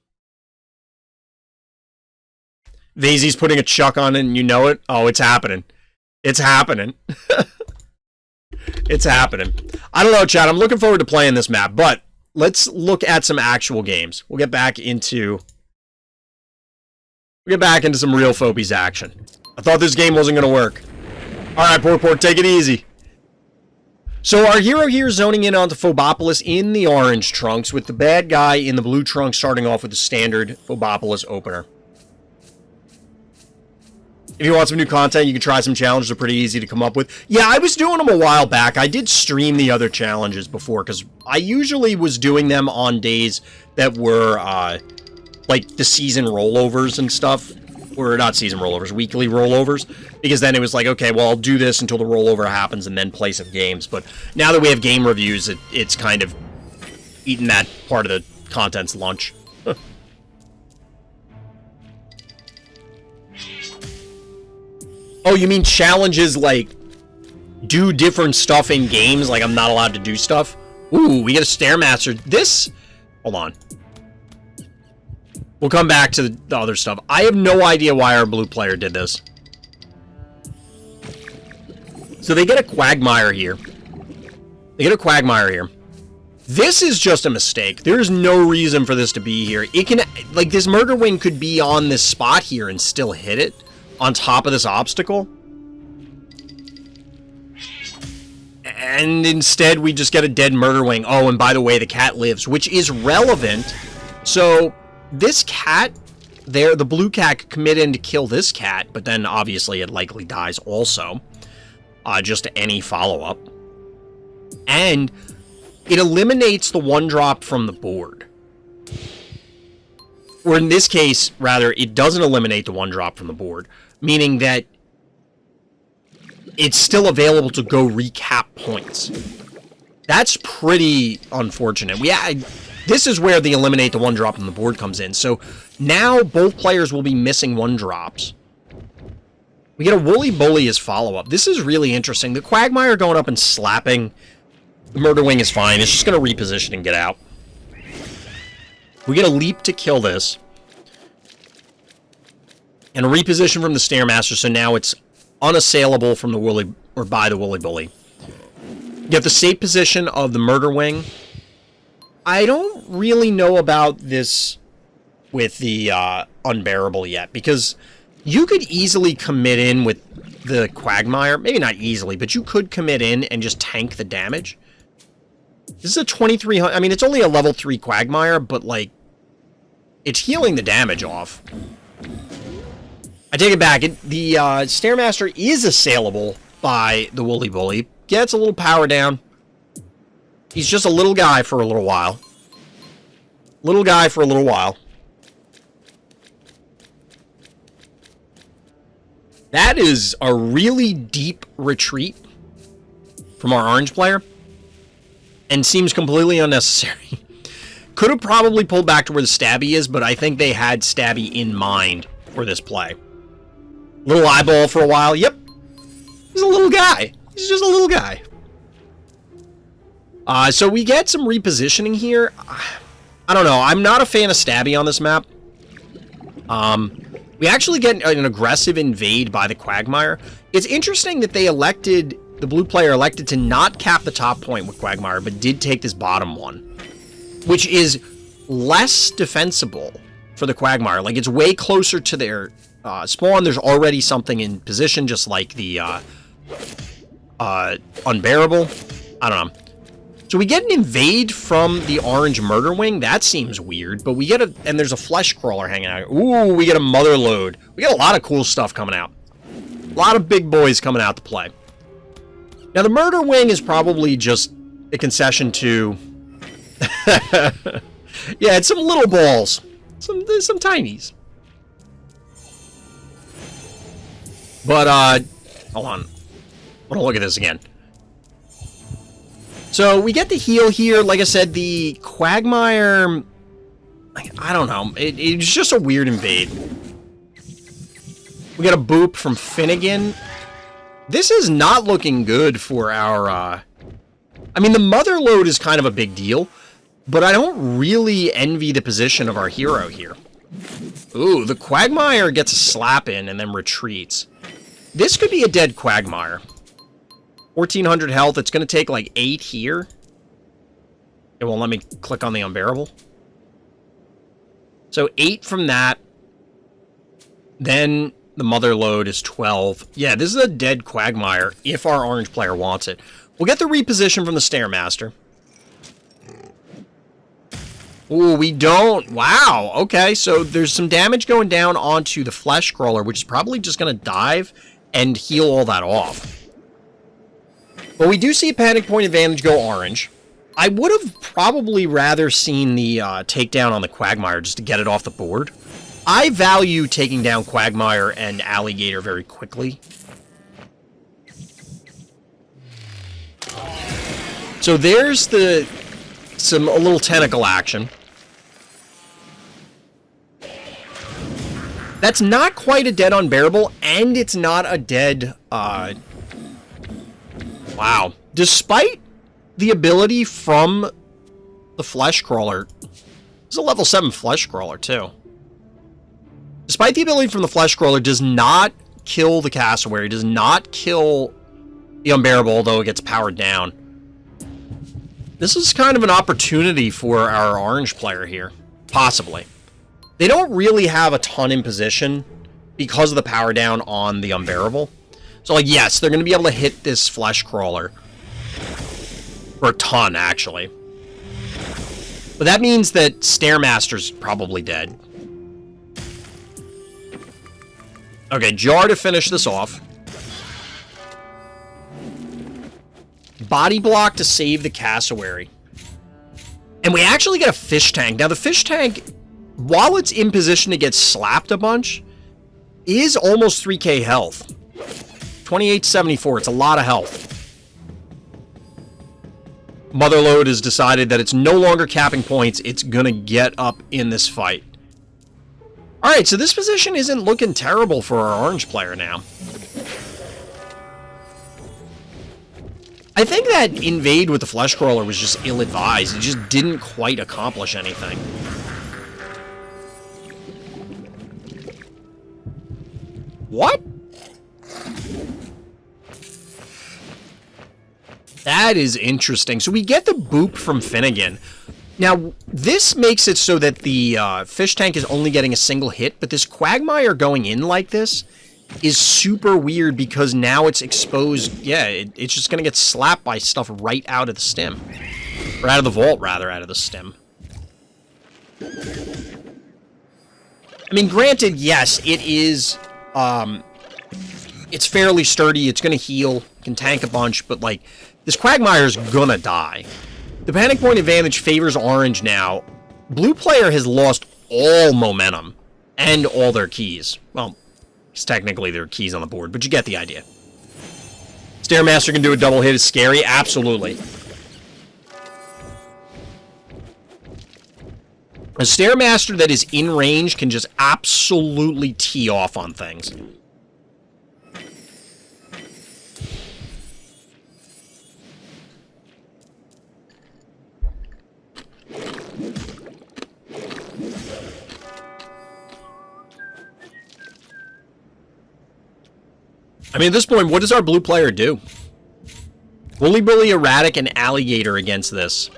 Vaisy's putting a chuck on it and you know it? Oh, it's happening. It's happening. It's happening. I don't know, chat. I'm looking forward to playing this map, but let's look at some actual games. We'll get back into some real Phobies action. I thought this game wasn't going to work. Alright, Port, take it easy. So our hero here is zoning in onto Phobopolis in the orange trunks, with the bad guy in the blue trunks starting off with the standard Phobopolis opener. If you want some new content, you can try some challenges. They're pretty easy to come up with. Yeah, I was doing them a while back. I did stream the other challenges before, because I usually was doing them on days that were, like, the season rollovers and stuff. Or not season rollovers, weekly rollovers. Because then it was like, okay, well, I'll do this until the rollover happens and then play some games. But now that we have game reviews, it's kind of eating that part of the content's lunch. Oh, you mean challenges like do different stuff in games? Like I'm not allowed to do stuff? Ooh, we get a Stairmaster. This... Hold on. We'll come back to the other stuff. I have no idea why our blue player did this. So they get a Quagmire here. They get a Quagmire here. This is just a mistake. There's no reason for this to be here. It can... Like, this Murder Wing could be on this spot here and still hit it on top of this obstacle. And instead, we just get a dead Murder Wing. Oh, and by the way, the cat lives, which is relevant. So... This cat, there, the blue cat could commit in to kill this cat, but then obviously it likely dies also. Just to any follow-up. And it eliminates the one drop from the board. Or in this case, rather, it doesn't eliminate the one drop from the board, meaning that it's still available to go recap points. That's pretty unfortunate. This is where the eliminate the one drop on the board comes in. So now both players will be missing one drops. We get a Woolly Bully as follow-up. This is really interesting. The Quagmire going up and slapping the Murder Wing is fine. It's just going to reposition and get out. We get a leap to kill this. And a reposition from the Stairmaster, so now it's unassailable from the Woolly, or by the Woolly Bully. You have the safe position of the Murder Wing. I don't really know about this with the Unbearable yet, because you could easily commit in with the Quagmire. Maybe not easily, but you could commit in and just tank the damage. This is a 2300... I mean, it's only a level 3 Quagmire, but, like, it's healing the damage off. I take it back. The Stairmaster is assailable by the Woolly Bully. Gets a little power down. He's just a little guy for a little while. Little guy for a little while. That is a really deep retreat from our orange player. And seems completely unnecessary. Could have probably pulled back to where the Stabby is, but I think they had Stabby in mind for this play. Little eyeball for a while. Yep. He's a little guy. He's just a little guy. So we get some repositioning here. I don't know. I'm not a fan of Stabby on this map. We actually get an aggressive invade by the Quagmire. It's interesting that they elected, the blue player elected to not cap the top point with Quagmire, but did take this bottom one, which is less defensible for the Quagmire. Like, it's way closer to their spawn. There's already something in position, just like the Unbearable. I don't know. So we get an invade from the orange murder wing. That seems weird, but we get a, and there's a flesh crawler hanging out. Ooh, we get a mother load. We get a lot of cool stuff coming out. A lot of big boys coming out to play. Now the murder wing is probably just a concession to, yeah, it's some little balls, some tinies. But hold on, I want to look at this again. So we get the heal here. Like I said, the Quagmire, I don't know. It's just a weird invade. We get a boop from Finnegan. This is not looking good for our... I mean, the mother load is kind of a big deal, but I don't really envy the position of our hero here. Ooh, the Quagmire gets a slap in and then retreats. This could be a dead Quagmire. 1400 health. It's going to take like 8 here. It won't let me click on the Unbearable. So 8 from that. Then the mother load is 12. Yeah, this is a dead Quagmire if our orange player wants it. We'll get the reposition from the Stairmaster. Ooh, we don't. Wow. Okay, so there's some damage going down onto the Flesh Crawler, which is probably just going to dive and heal all that off. But we do see a panic point advantage go orange. I would have probably rather seen the takedown on the Quagmire just to get it off the board. I value taking down Quagmire and Alligator very quickly. So there's a little tentacle action. That's not quite a dead Unbearable, and it's not a dead... Wow. Despite the ability from the Flesh Crawler, it's a level 7 Flesh Crawler, too. Despite the ability from the Flesh Crawler, does not kill the Cassowary, does not kill the Unbearable, although it gets powered down. This is kind of an opportunity for our orange player here. Possibly. They don't really have a ton in position because of the power down on the Unbearable. So, like, yes, they're going to be able to hit this Flesh Crawler. For a ton, actually. But that means that Stairmaster's probably dead. Okay, Jar to finish this off. Body block to save the Cassowary. And we actually get a Fish Tank. Now, the Fish Tank, while it's in position to get slapped a bunch, is almost 3k health. 2874, it's a lot of health. Motherload has decided that it's no longer capping points, it's gonna get up in this fight. Alright, so this position isn't looking terrible for our orange player now. I think that invade with the Flesh Crawler was just ill-advised. It just didn't quite accomplish anything. What? That is interesting. So we get the boop from Finnegan. Now, this makes it so that the fish tank is only getting a single hit, but this Quagmire going in like this is super weird because now it's exposed. Yeah, it's just going to get slapped by stuff right out of the stem. Or out of the vault, rather, out of the stem. I mean, granted, yes, it is... it's fairly sturdy, it's going to heal, can tank a bunch, but, like... This Quagmire's gonna die. The panic point advantage favors orange now. Blue player has lost all momentum and all their keys. Well, it's technically their keys on the board, but you get the idea. Stairmaster can do a double hit is scary, absolutely. A Stairmaster that is in range can just absolutely tee off on things. I mean, at this point, what does our blue player do? Woolly Bully, Erratic, and Alligator against this.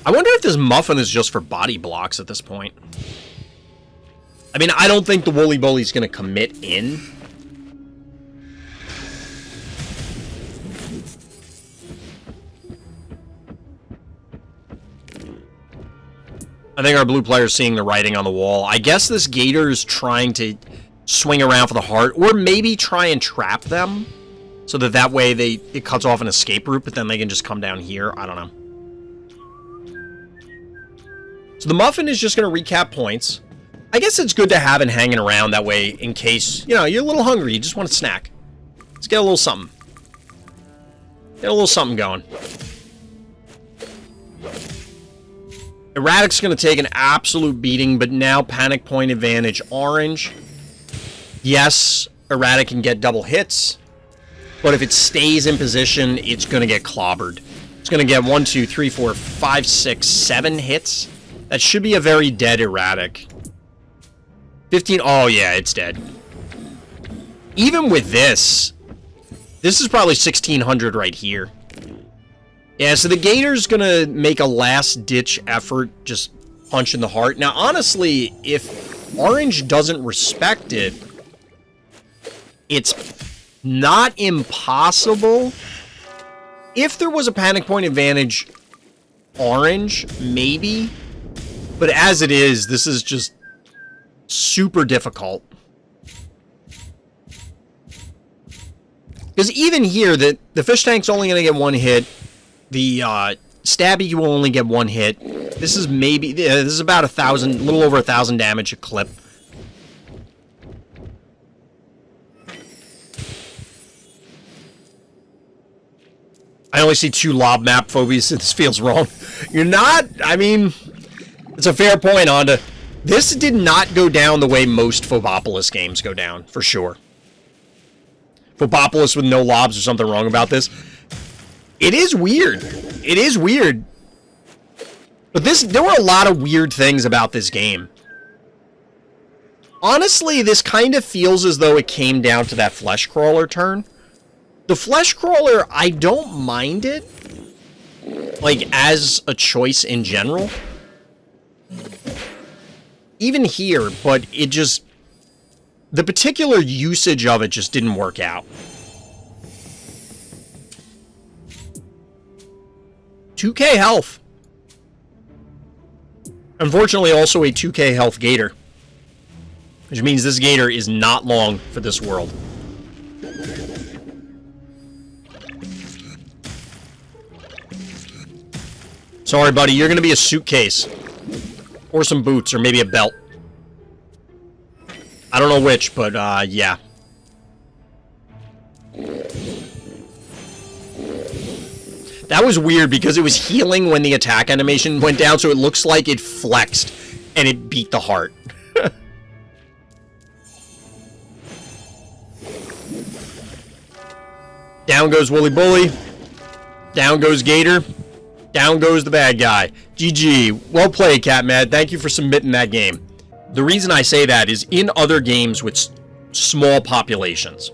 I wonder if this Muffin is just for body blocks at this point. I mean, I don't think the Woolly Bully's going to commit in. I think our blue player's seeing the writing on the wall. I guess this Gator is trying to swing around for the heart, or maybe try and trap them, so that way it cuts off an escape route, but then they can just come down here. I don't know. So the Muffin is just going to recap points. I guess it's good to have it hanging around that way in case, you know, you're a little hungry, you just want a snack. Let's get a little something. Get a little something going. Erratic's going to take an absolute beating, but now panic point advantage orange. Yes, Erratic can get double hits, but if it stays in position, it's going to get clobbered. It's going to get 1, 2, 3, 4, 5, 6, 7 hits. That should be a very dead Erratic. 15, oh yeah, it's dead. Even with this is probably 1600 right here. Yeah, so the Gator's gonna make a last-ditch effort, just punch in the heart. Now, honestly, if Orange doesn't respect it, it's not impossible. If there was a panic point advantage, Orange, maybe. But as it is, this is just super difficult. Because even here, the fish tank's only going to get 1 hit. The Stabby will only get 1 hit. This is maybe... this is about 1,000... a little over 1,000 damage a clip. I only see 2 lob map phobies. This feels wrong. You're not... I mean... It's a fair point, Honda. This did not go down the way most Phobopolis games go down, for sure. Phobopolis with no lobs or something wrong about this. It is weird. It is weird. But there were a lot of weird things about this game. Honestly, this kind of feels as though it came down to that Flesh Crawler turn. The Flesh Crawler, I don't mind it, like, as a choice in general. Even here, but it just... the particular usage of it just didn't work out. 2k health. Unfortunately, also a 2k health Gator. Which means this Gator is not long for this world. Sorry, buddy, you're gonna be a suitcase. Or some boots, or maybe a belt. I don't know which, but, yeah. That was weird, because it was healing when the attack animation went down, so it looks like it flexed, and it beat the heart. Down goes Woolly Bully. Down goes Gator. Down goes the bad guy. GG. Well played, CATMADD. Thank you for submitting that game. The reason I say that is in other games with small populations,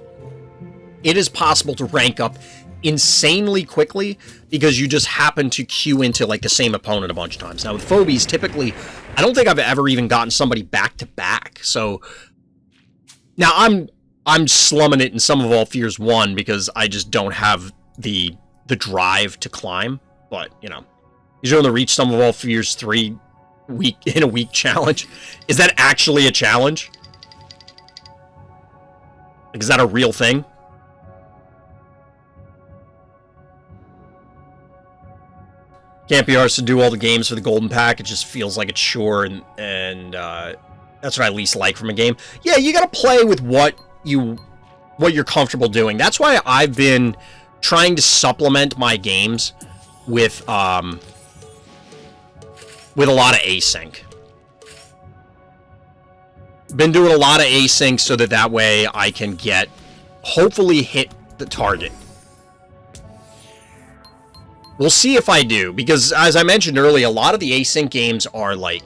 it is possible to rank up insanely quickly because you just happen to queue into like the same opponent a bunch of times. Now with Phobies, typically, I don't think I've ever even gotten somebody back to back. So now I'm slumming it in Sum of All Fears 1 because I just don't have the drive to climb. But, you know, he's going to reach Sum of All Fears 3 in a week challenge. Is that actually a challenge? Like, is that a real thing? Can't be arsed to do all the games for the golden pack. It just feels like it's sure, and that's what I least like from a game. Yeah, you got to play with what you're comfortable doing. That's why I've been trying to supplement my games with a lot of async. Been doing a lot of async so that way I can hopefully hit the target. We'll see if I do, because as I mentioned earlier, a lot of the async games are like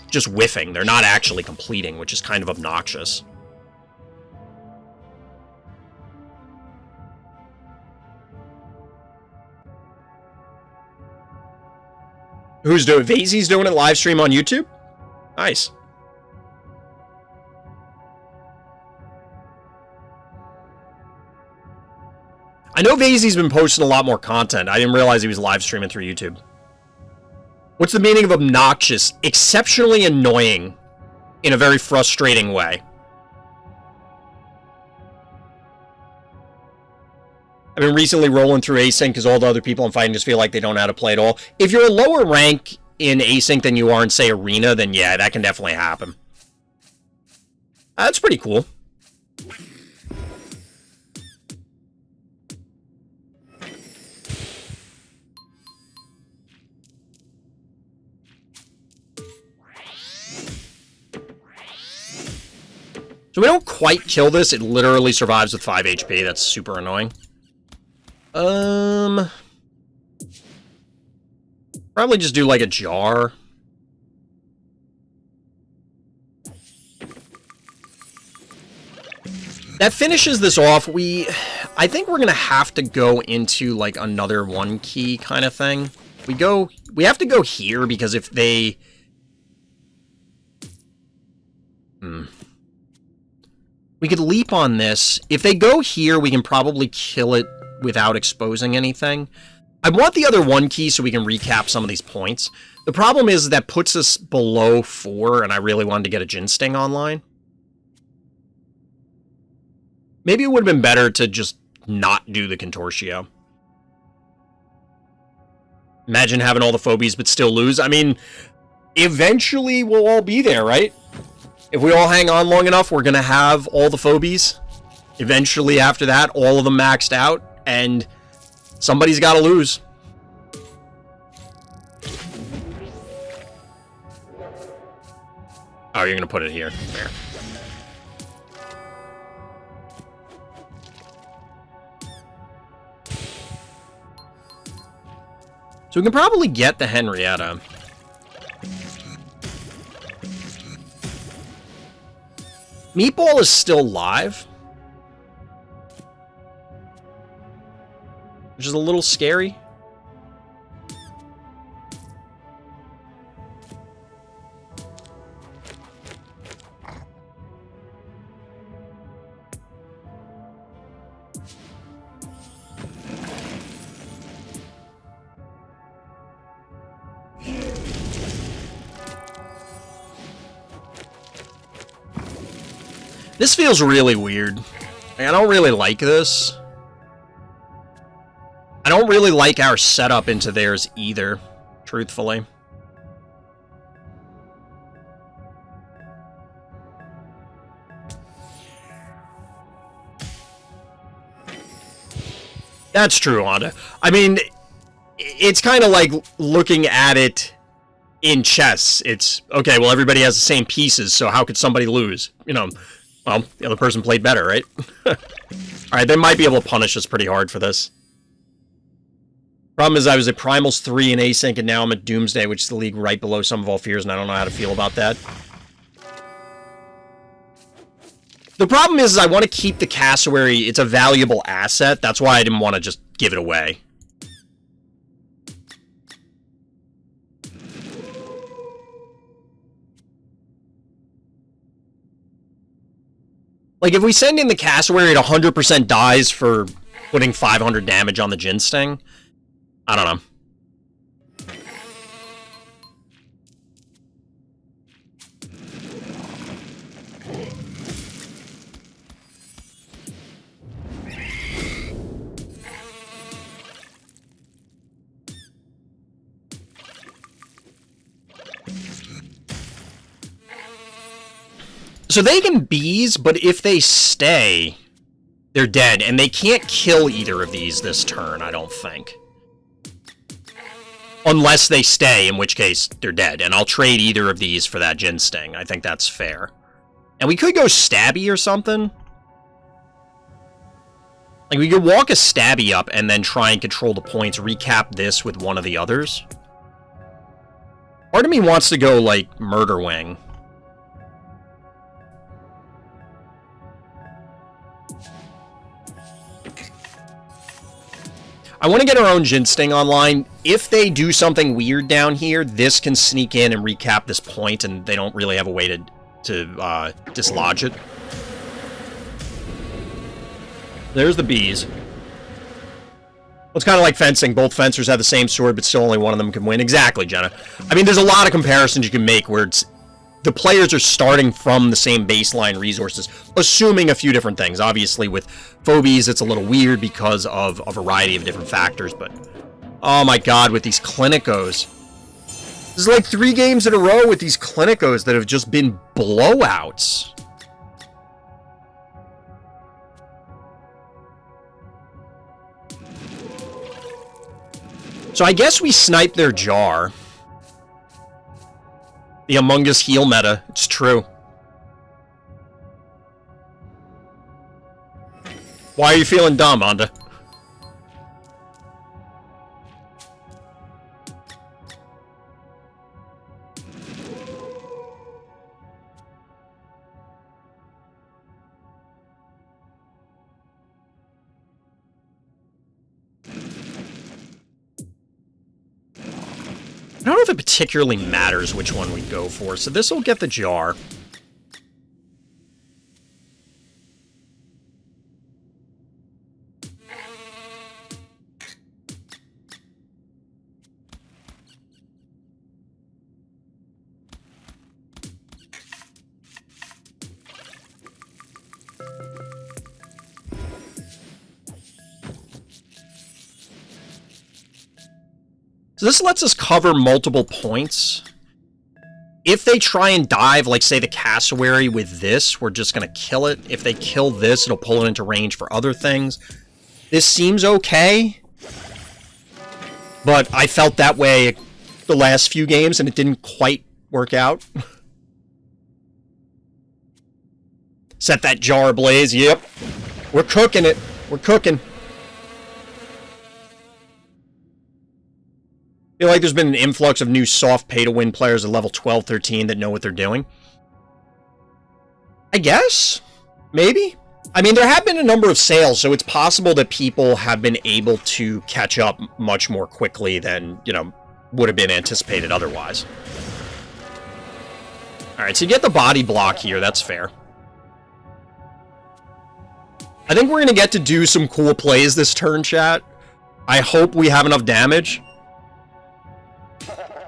just whiffing. They're not actually completing, which is kind of obnoxious. Who's doing? Vazey's doing it live stream on YouTube? Nice. I know Vazey's been posting a lot more content. I didn't realize he was live streaming through YouTube. What's the meaning of obnoxious? Exceptionally annoying in a very frustrating way. I've been recently rolling through async because all the other people I'm fighting just feel like they don't know how to play at all. If you're a lower rank in async than you are in, say, arena, then yeah, that can definitely happen. That's pretty cool. So we don't quite kill this. It literally survives with 5 HP. That's super annoying. Probably just do like a jar. That finishes this off. I think we're gonna have to go into like another 1 key kind of thing. We have to go here because if they... We could leap on this. If they go here, we can probably kill it without exposing anything. I want the other 1 key so we can recap some of these points. The problem is that puts us below 4, and I really wanted to get a Jin Sting online. Maybe it would have been better to just not do the Contortio. Imagine having all the phobies but still lose. I mean, eventually we'll all be there, right? If we all hang on long enough, we're going to have all the phobies. Eventually, after that, all of them maxed out, and somebody's got to lose. Oh, you're going to put it here. Fair. So we can probably get the Henrietta. Meatball is still live, which is a little scary. This feels really weird. I don't really like this. I don't really like our setup into theirs either, truthfully. That's true, Honda. I mean, it's kind of like looking at it in chess. It's, okay, well, everybody has the same pieces, so how could somebody lose? You know, well, the other person played better, right? Alright, they might be able to punish us pretty hard for this. Problem is, I was at Primals 3 in Async, and now I'm at Doomsday, which is the league right below Sum of All Fears, and I don't know how to feel about that. The problem is I want to keep the Cassowary. It's a valuable asset. That's why I didn't want to just give it away. Like, if we send in the Cassowary, it 100% dies for putting 500 damage on the Jin Sting. I don't know. So they can bees, but if they stay, they're dead. And they can't kill either of these this turn, I don't think. Unless they stay, in which case they're dead. And I'll trade either of these for that Jin Sting. I think that's fair. And we could go Stabby or something. Like, we could walk a Stabby up and then try and control the points, recap this with one of the others. Part of me wants to go, like, Murder Wing. I want to get our own Jin Sting online. If they do something weird down here, this can sneak in and recap this point, and they don't really have a way to dislodge it. There's the bees. Well, it's kind of like fencing. Both fencers have the same sword, but still only one of them can win. Exactly, Jenna. I mean, there's a lot of comparisons you can make where it's the players are starting from the same baseline resources, assuming a few different things. Obviously, with Phobies, it's a little weird because of a variety of different factors, but oh my god, with these Clinicos. This is like 3 games in a row with these Clinicos that have just been blowouts. So I guess we snipe their jar. The Among Us heal meta. It's true. Why are you feeling dumb, Honda? I don't know if it particularly matters which one we go for, so this will get the jar. So this lets us cover multiple points. If they try and dive, like say the cassowary with this, we're just going to kill it. If they kill this, it'll pull it into range for other things. This seems okay. But I felt that way the last few games, and it didn't quite work out. Set that jar ablaze. Yep. We're cooking it. We're cooking. I feel like there's been an influx of new soft pay-to-win players at level 12, 13 that know what they're doing. I guess? Maybe? I mean, there have been a number of sales, so it's possible that people have been able to catch up much more quickly than, you know, would have been anticipated otherwise. Alright, so you get the body block here, that's fair. I think we're going to get to do some cool plays this turn, chat. I hope we have enough damage.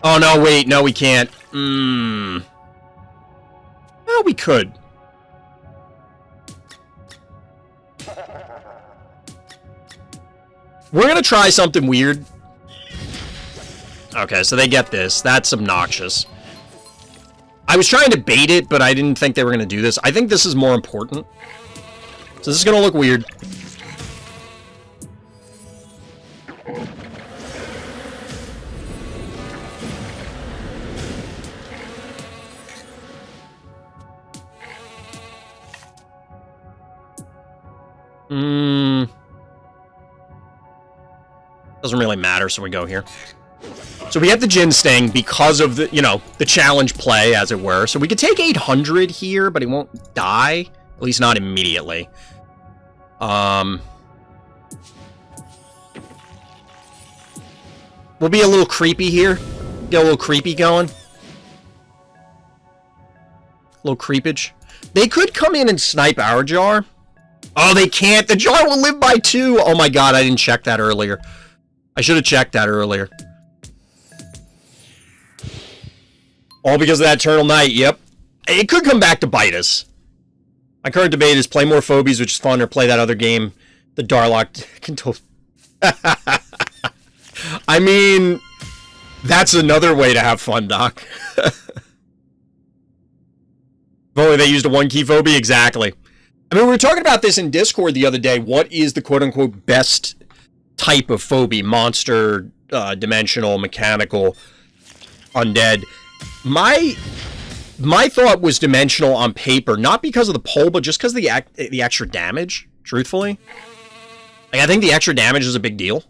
Oh, no, wait. No, we can't. Well, we could. We're going to try something weird. Okay, so they get this. That's obnoxious. I was trying to bait it, but I didn't think they were going to do this. I think this is more important. So this is going to look weird. Doesn't really matter, so we go here. So we have the Jin Sting because of the, you know, the challenge play, as it were. So we could take 800 here, but he won't die. At least not immediately. We'll be a little creepy here. Get a little creepy going. A little creepage. They could come in and snipe our jar. Oh, they can't. The jar will live by 2. Oh my god, I didn't check that earlier. I should have checked that earlier. All because of that Eternal Night, yep. It could come back to bite us. My current debate is play more Phobies, which is fun, or play that other game, the Darlock Control. I mean, that's another way to have fun, Doc. If only they used a one-key Phobie, exactly. I mean, we were talking about this in Discord the other day. What is the quote-unquote best type of Phobie? Monster, dimensional, mechanical, undead. My thought was dimensional on paper, not because of the poll, but just because of the extra damage, truthfully. Like, I think the extra damage is a big deal.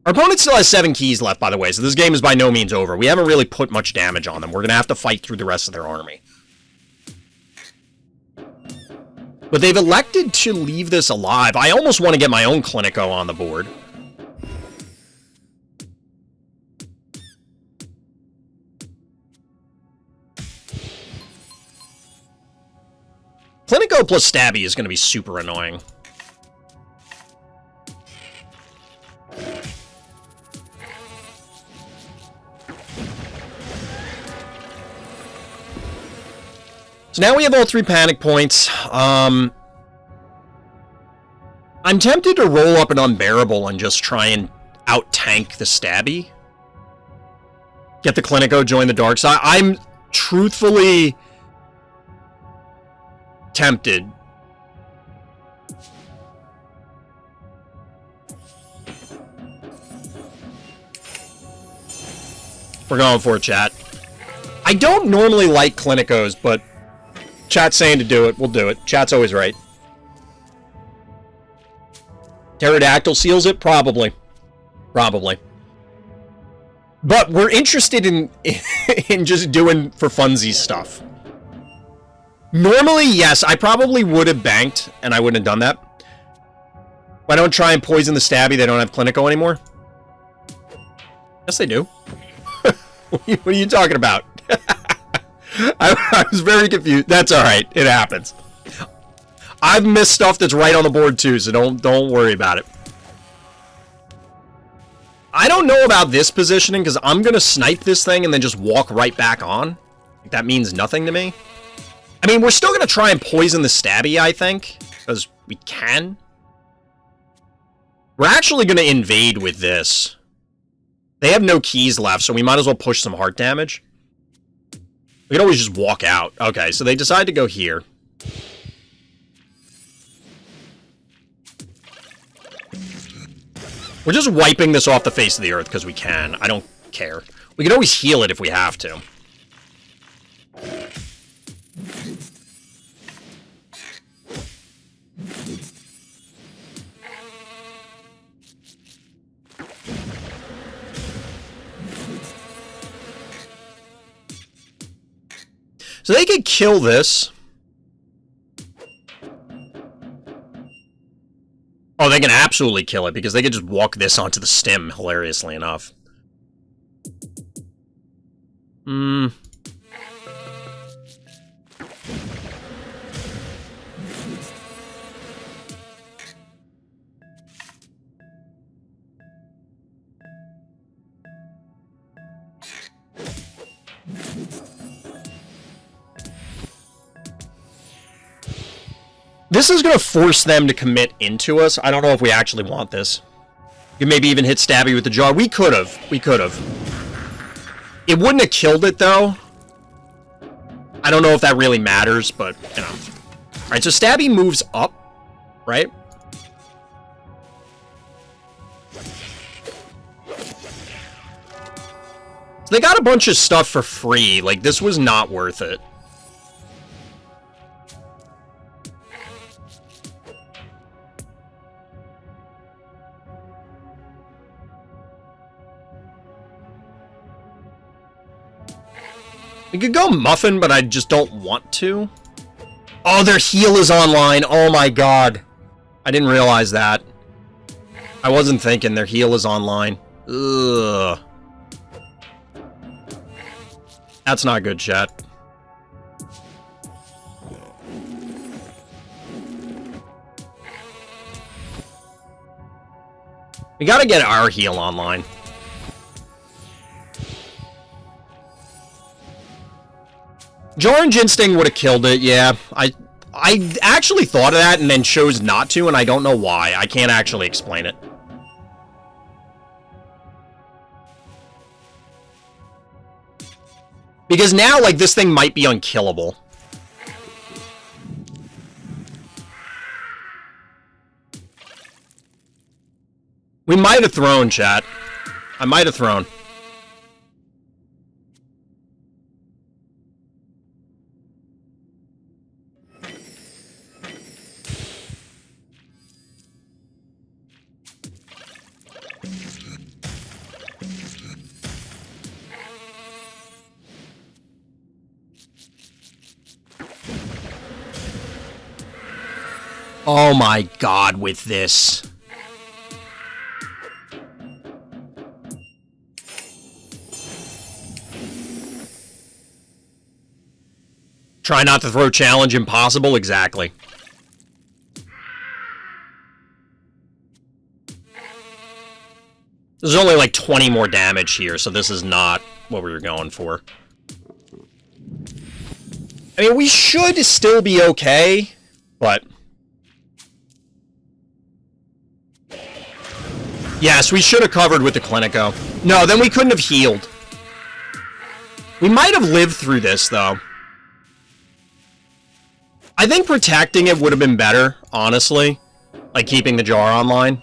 Our opponent still has 7 keys left, by the way, so this game is by no means over. We haven't really put much damage on them. We're going to have to fight through the rest of their army. But they've elected to leave this alive. I almost want to get my own Clinico on the board. Clinico plus Stabby is going to be super annoying. So now we have all 3 panic points. I'm tempted to roll up an Unbearable and just try and out-tank the Stabby. Get the Clinico, join the dark side. I'm truthfully tempted. We're going for it, chat. I don't normally like Clinicos, but chat's saying to do it. We'll do it. Chat's always right. Pterodactyl seals it? Probably. Probably. But we're interested in just doing for funsies stuff. Normally, yes, I probably would have banked, and I wouldn't have done that. If I don't try and poison the Stabby, they don't have Clinico anymore. Yes, they do. What are you talking about? I was very confused. That's alright. It happens. I've missed stuff that's right on the board, too, so don't worry about it. I don't know about this positioning, because I'm going to snipe this thing and then just walk right back on. That means nothing to me. I mean, we're still going to try and poison the Stabby, I think, because we can. We're actually going to invade with this. They have no keys left, so we might as well push some heart damage. We can always just walk out. Okay, so they decide to go here. We're just wiping this off the face of the earth because we can. I don't care. We can always heal it if we have to. So they could kill this. Oh, they can absolutely kill it, because they could just walk this onto the stem, hilariously enough. This is going to force them to commit into us. I don't know if we actually want this. You maybe even hit Stabby with the jar. We could have. We could have. It wouldn't have killed it, though. I don't know if that really matters, but, you know. Alright, so Stabby moves up, right? So they got a bunch of stuff for free. Like, this was not worth it. We could go Muffin, but I just don't want to. Oh, their heal is online. Oh my god. I didn't realize that. I wasn't thinking their heal is online. Ugh. That's not good, chat. We gotta get our heal online. Orange Instinct would have killed it, yeah. I actually thought of that and then chose not to, and I don't know why. I can't actually explain it. Because now, like, this thing might be unkillable. We might have thrown, chat. I might have thrown. Oh my god, with this. Try not to throw challenge impossible. Exactly. There's only like 20 more damage here, so this is not what we were going for. I mean, we should still be okay, but... Yes, we should have covered with the Clinico. No, then we couldn't have healed. We might have lived through this, though. I think protecting it would have been better, honestly. Like keeping the jar online.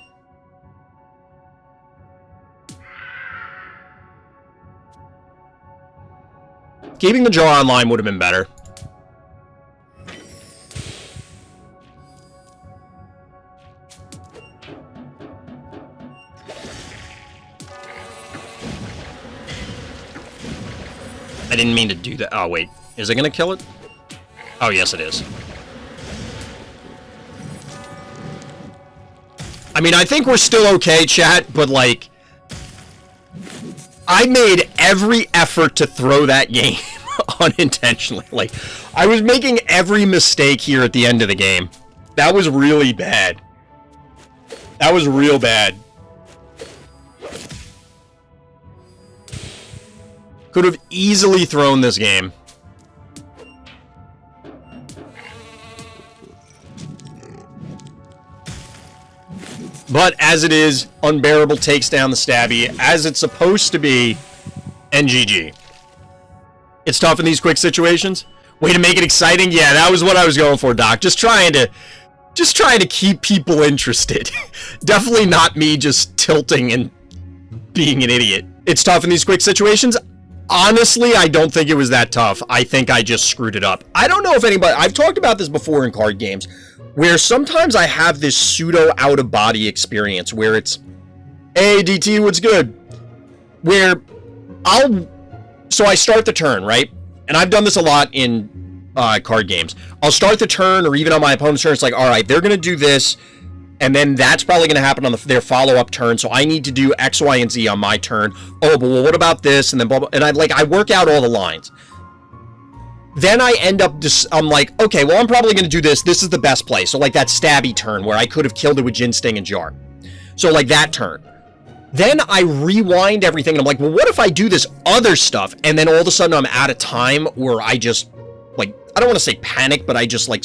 Keeping the jar online would have been better. I didn't mean to do that. Oh, wait. Is it going to kill it? Oh, yes, it is. I mean, I think we're still okay, chat, but, like... I made every effort to throw that game unintentionally. Like, I was making every mistake here at the end of the game. That was really bad. That was real bad. Could have easily thrown this game. But as it is, Unbearable takes down the Stabby, as it's supposed to be, and GG. It's tough in these quick situations. Way to make it exciting. Yeah, that was what I was going for, Doc. Just trying to keep people interested. Definitely not me just tilting and being an idiot. It's tough in these quick situations. Honestly, I don't think it was that tough. I think I just screwed it up. I don't know if anybody... I've talked about this before in card games, where sometimes I have this pseudo out-of-body experience where it's, hey, DT, what's good? Where so I start the turn, right? And I've done this a lot in card games. I'll start the turn, or even on my opponent's turn, it's like, all right, they're going to do this, and then that's probably going to happen on their follow-up turn, so I need to do X, Y, and Z on my turn. Oh, but well, what about this? And then blah, blah, and I work out all the lines. Then I end up just, I'm like, okay, well, I'm probably going to do this. This is the best play. So, like, that Stabby turn where I could have killed it with Jin Sting and Jar. So, like, that turn. Then I rewind everything, and I'm like, well, what if I do this other stuff? And then all of a sudden I'm out of time, or I just, like, I don't want to say panic, but I just, like,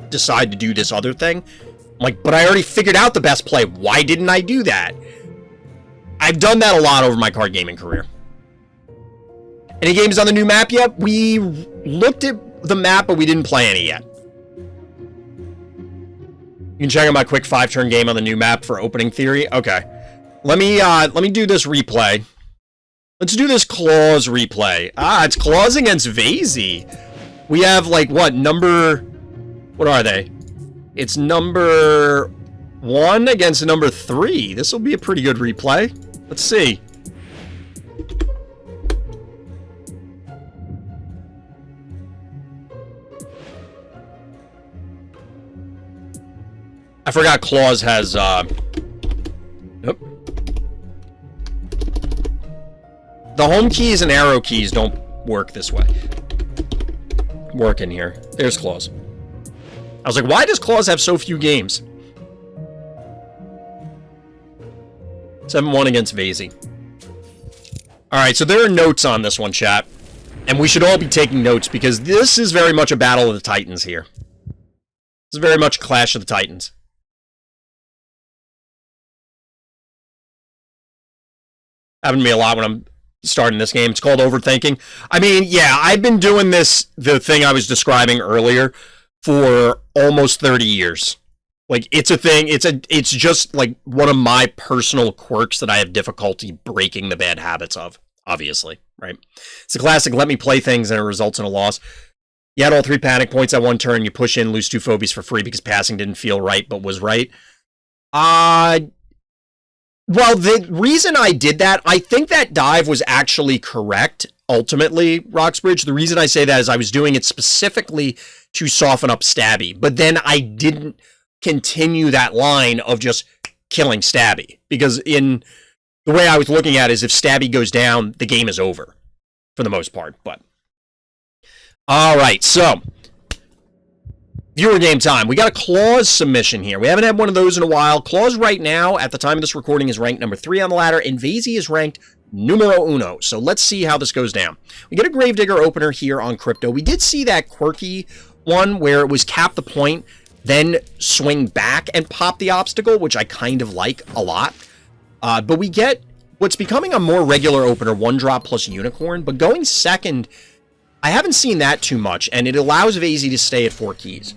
decide to do this other thing. I'm like, but I already figured out the best play. Why didn't I do that? I've done that a lot over my card gaming career. Any games on the new map yet? We looked at the map, but we didn't play any yet. You can check out my quick 5-turn game on the new map for opening theory. Okay. Let me do this replay. Let's do this Claws replay. Ah, it's Claws against Vasey. We have, like, what are they? It's number 1 against number 3. This will be a pretty good replay. Let's see. I forgot Claws has, Yep. The home keys and arrow keys don't work this way. Work in here. There's Claws. I was like, why does Claws have so few games? 7-1 against Vasey. Alright, so there are notes on this one, chat. And we should all be taking notes, because this is very much a battle of the Titans here. This is very much a clash of the Titans. Happened to me a lot when I'm starting this game. It's called overthinking. I mean, yeah, I've been doing this, the thing I was describing earlier, for almost 30 years. Like, it's a thing, it's just, like, one of my personal quirks that I have difficulty breaking the bad habits of, obviously, right? It's a classic, let me play things and it results in a loss. You had all 3 panic points at one turn, you push in, lose 2 phobies for free because passing didn't feel right, but was right. Well, the reason I did that, I think that dive was actually correct, ultimately, Roxbridge. The reason I say that is I was doing it specifically to soften up Stabby, but then I didn't continue that line of just killing Stabby, because in the way I was looking at it is if Stabby goes down, the game is over, for the most part, but Alright, so viewer game time. We got a Claws submission here. We haven't had one of those in a while. Claws right now, at the time of this recording, is ranked number 3 on the ladder, and Vazy is ranked numero uno. So let's see how this goes down. We get a Gravedigger opener here on Crypto. We did see that quirky one where it was cap the point, then swing back and pop the obstacle, which I kind of like a lot. But we get what's becoming a more regular opener, 1-drop plus Unicorn. But going second, I haven't seen that too much, and it allows Vazy to stay at 4 keys.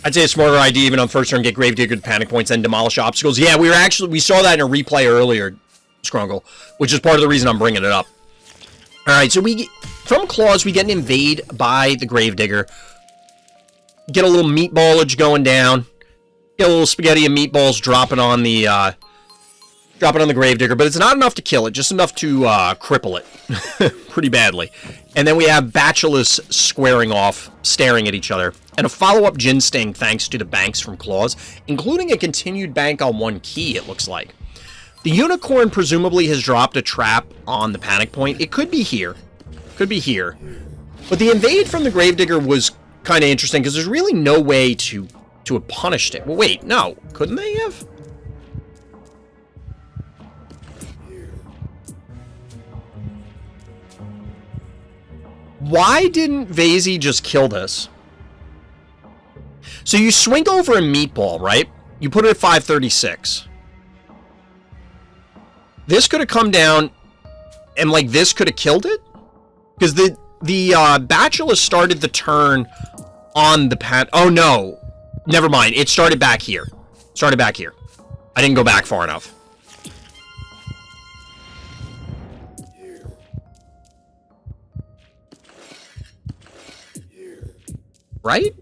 I'd say a smarter idea even on first turn, get Gravedigger to panic points and demolish obstacles. Yeah, we saw that in a replay earlier, Scrunkle, which is part of the reason I'm bringing it up. Alright, so from Claws, we get an invade by the Gravedigger. Get a little meatballage going down. Get a little spaghetti and meatballs dropping on the Gravedigger, but it's not enough to kill it, just enough to cripple it pretty badly. And then we have Bacillus squaring off, staring at each other. And a follow-up Gin Sting thanks to the banks from Claws, including a continued bank on 1 key, it looks like. The Unicorn presumably has dropped a trap on the panic point. It could be here. Could be here. But the invade from the Gravedigger was kind of interesting, because there's really no way to have punished it. Well, wait, no. Couldn't they have? Why didn't Vazy just kill this? So you swing over a meatball, right? You put it at 536. This could have come down, and like this could have killed it? Because the Bacillus started the turn on the pad. Oh no. Never mind. It started back here. Started back here. I didn't go back far enough. Right?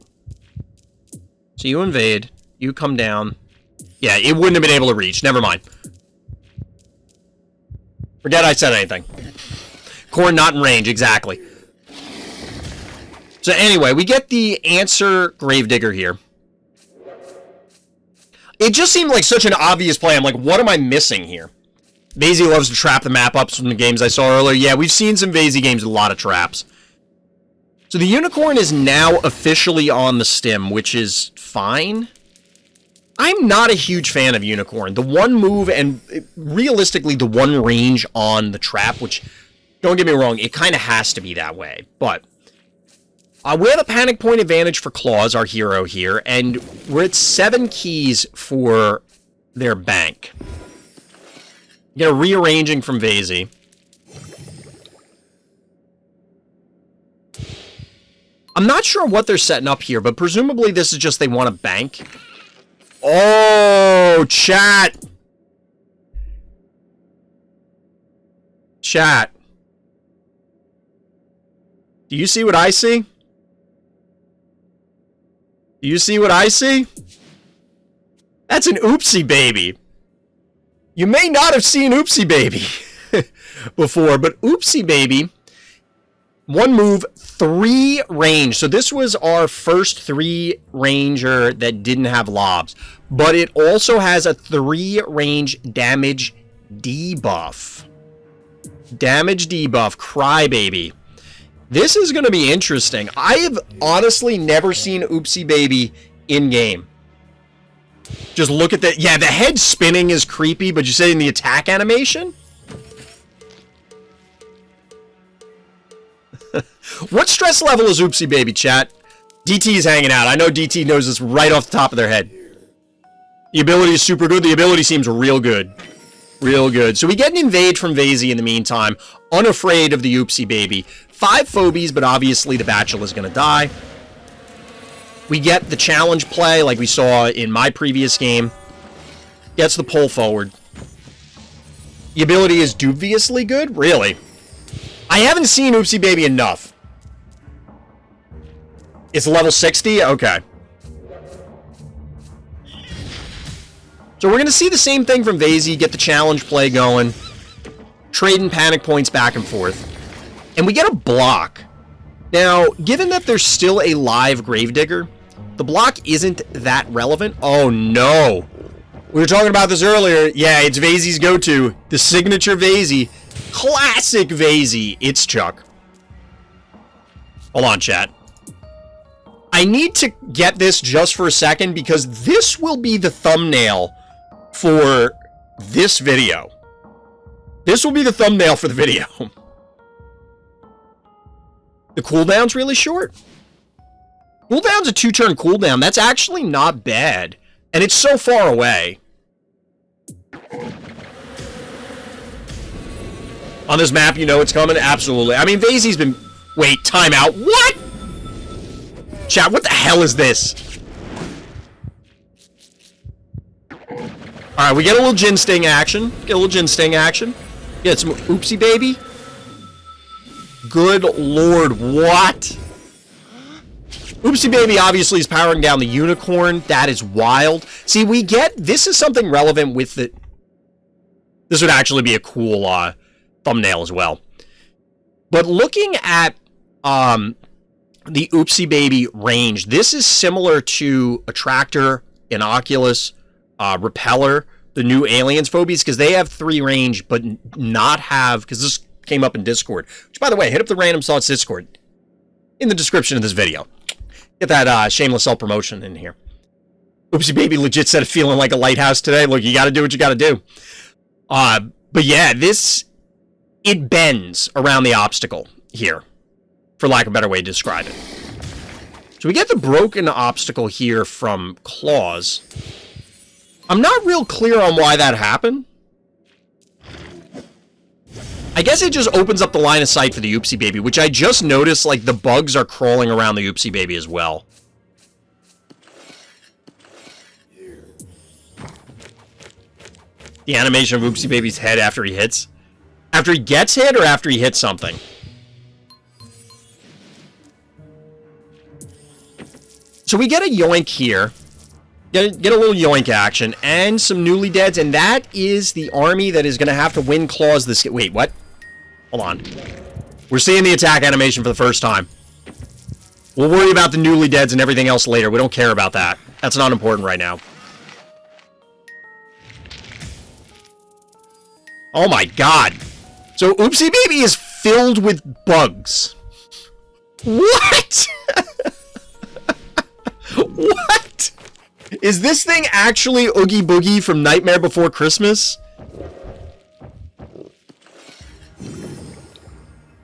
So you invade. You come down. Yeah, it wouldn't have been able to reach. Never mind. Forget I said anything. Corn not in range, exactly. So anyway, we get the answer Gravedigger here. It just seemed like such an obvious play. I'm like, what am I missing here? Vazy loves to trap the map ups from the games I saw earlier. Yeah, we've seen some Vazy games with a lot of traps. So the Unicorn is now officially on the stim, which is fine. I'm not a huge fan of Unicorn. The one move and realistically the one range on the trap, which, don't get me wrong, it kind of has to be that way. But we have a panic point advantage for Claws, our hero here, and we're at 7 keys for their bank. Get a rearranging from Vazy. I'm not sure what they're setting up here, but presumably this is just they want a bank. Oh, chat. Chat. Do you see what I see? Do you see what I see? That's an oopsie baby. You may not have seen oopsie baby before, but oopsie baby, 1 move, 3 range. So this was our first 3 ranger that didn't have lobs, but it also has a 3 range damage debuff. Damage debuff, crybaby. This is going to be interesting. I have honestly never seen oopsie baby in game. Just look at that. Yeah, the head spinning is creepy, but you say in the attack animation? What stress level is oopsie baby, chat? DT is hanging out. I know DT knows this right off the top of their head. The ability is super good. The ability seems real good. Real good. So we get an invade from Vazy in the meantime. Unafraid of the oopsie baby. 5 Phobies, but obviously the Bacillus is going to die. We get the challenge play like we saw in my previous game. Gets the pull forward. The ability is dubiously good? Really? I haven't seen oopsie baby enough. It's level 60? Okay. So we're going to see the same thing from Vazy, get the challenge play going, trading panic points back and forth. And we get a block. Now, given that there's still a live Gravedigger, the block isn't that relevant. Oh no. We were talking about this earlier. Yeah, it's Vazey's go-to. The signature Vazey. Classic Vazey. It's Chuck. Hold on, chat. I need to get this just for a second because this will be the thumbnail for this video. This will be the thumbnail for the video. The cooldown's really short. Cooldown's a 2-turn cooldown. That's actually not bad. And it's so far away. On this map, you know it's coming? Absolutely. I mean, Vazey's been... Wait, timeout. What? Chat, what the hell is this? Alright, we get a little Jin Sting action. Get some oopsie baby. Good lord, what? Oopsie baby obviously is powering down the unicorn. That is wild. See, we get... This is something relevant with the... This would actually be a cool thumbnail as well. But looking at the Oopsie Baby range, this is similar to Attractor, Inoculus, Repeller, the new Aliens Phobies, because they have 3 range, but not have... Because this came up in Discord. Which, by the way, hit up the Random Thoughts Discord in the description of this video. Get that shameless self-promotion in here. Oopsie Baby legit said feeling like a lighthouse today. Look, you gotta do what you gotta do. But yeah, this... It bends around the obstacle here, for lack of a better way to describe it. So we get the broken obstacle here from Claws. I'm not real clear on why that happened. I guess it just opens up the line of sight for the Oopsie Baby, which I just noticed, like, the bugs are crawling around the Oopsie Baby as well. The animation of Oopsie Baby's head after he hits. After he gets hit or after he hits something? So we get a yoink here. Get a little yoink action and some newly deads, and that is the army that is going to have to win Claws this... Wait, what? Hold on. We're seeing the attack animation for the first time. We'll worry about the newly deads and everything else later. We don't care about that. That's not important right now. Oh my god. So Oopsie Baby is filled with bugs. What? What? Is this thing actually Oogie Boogie from Nightmare Before Christmas?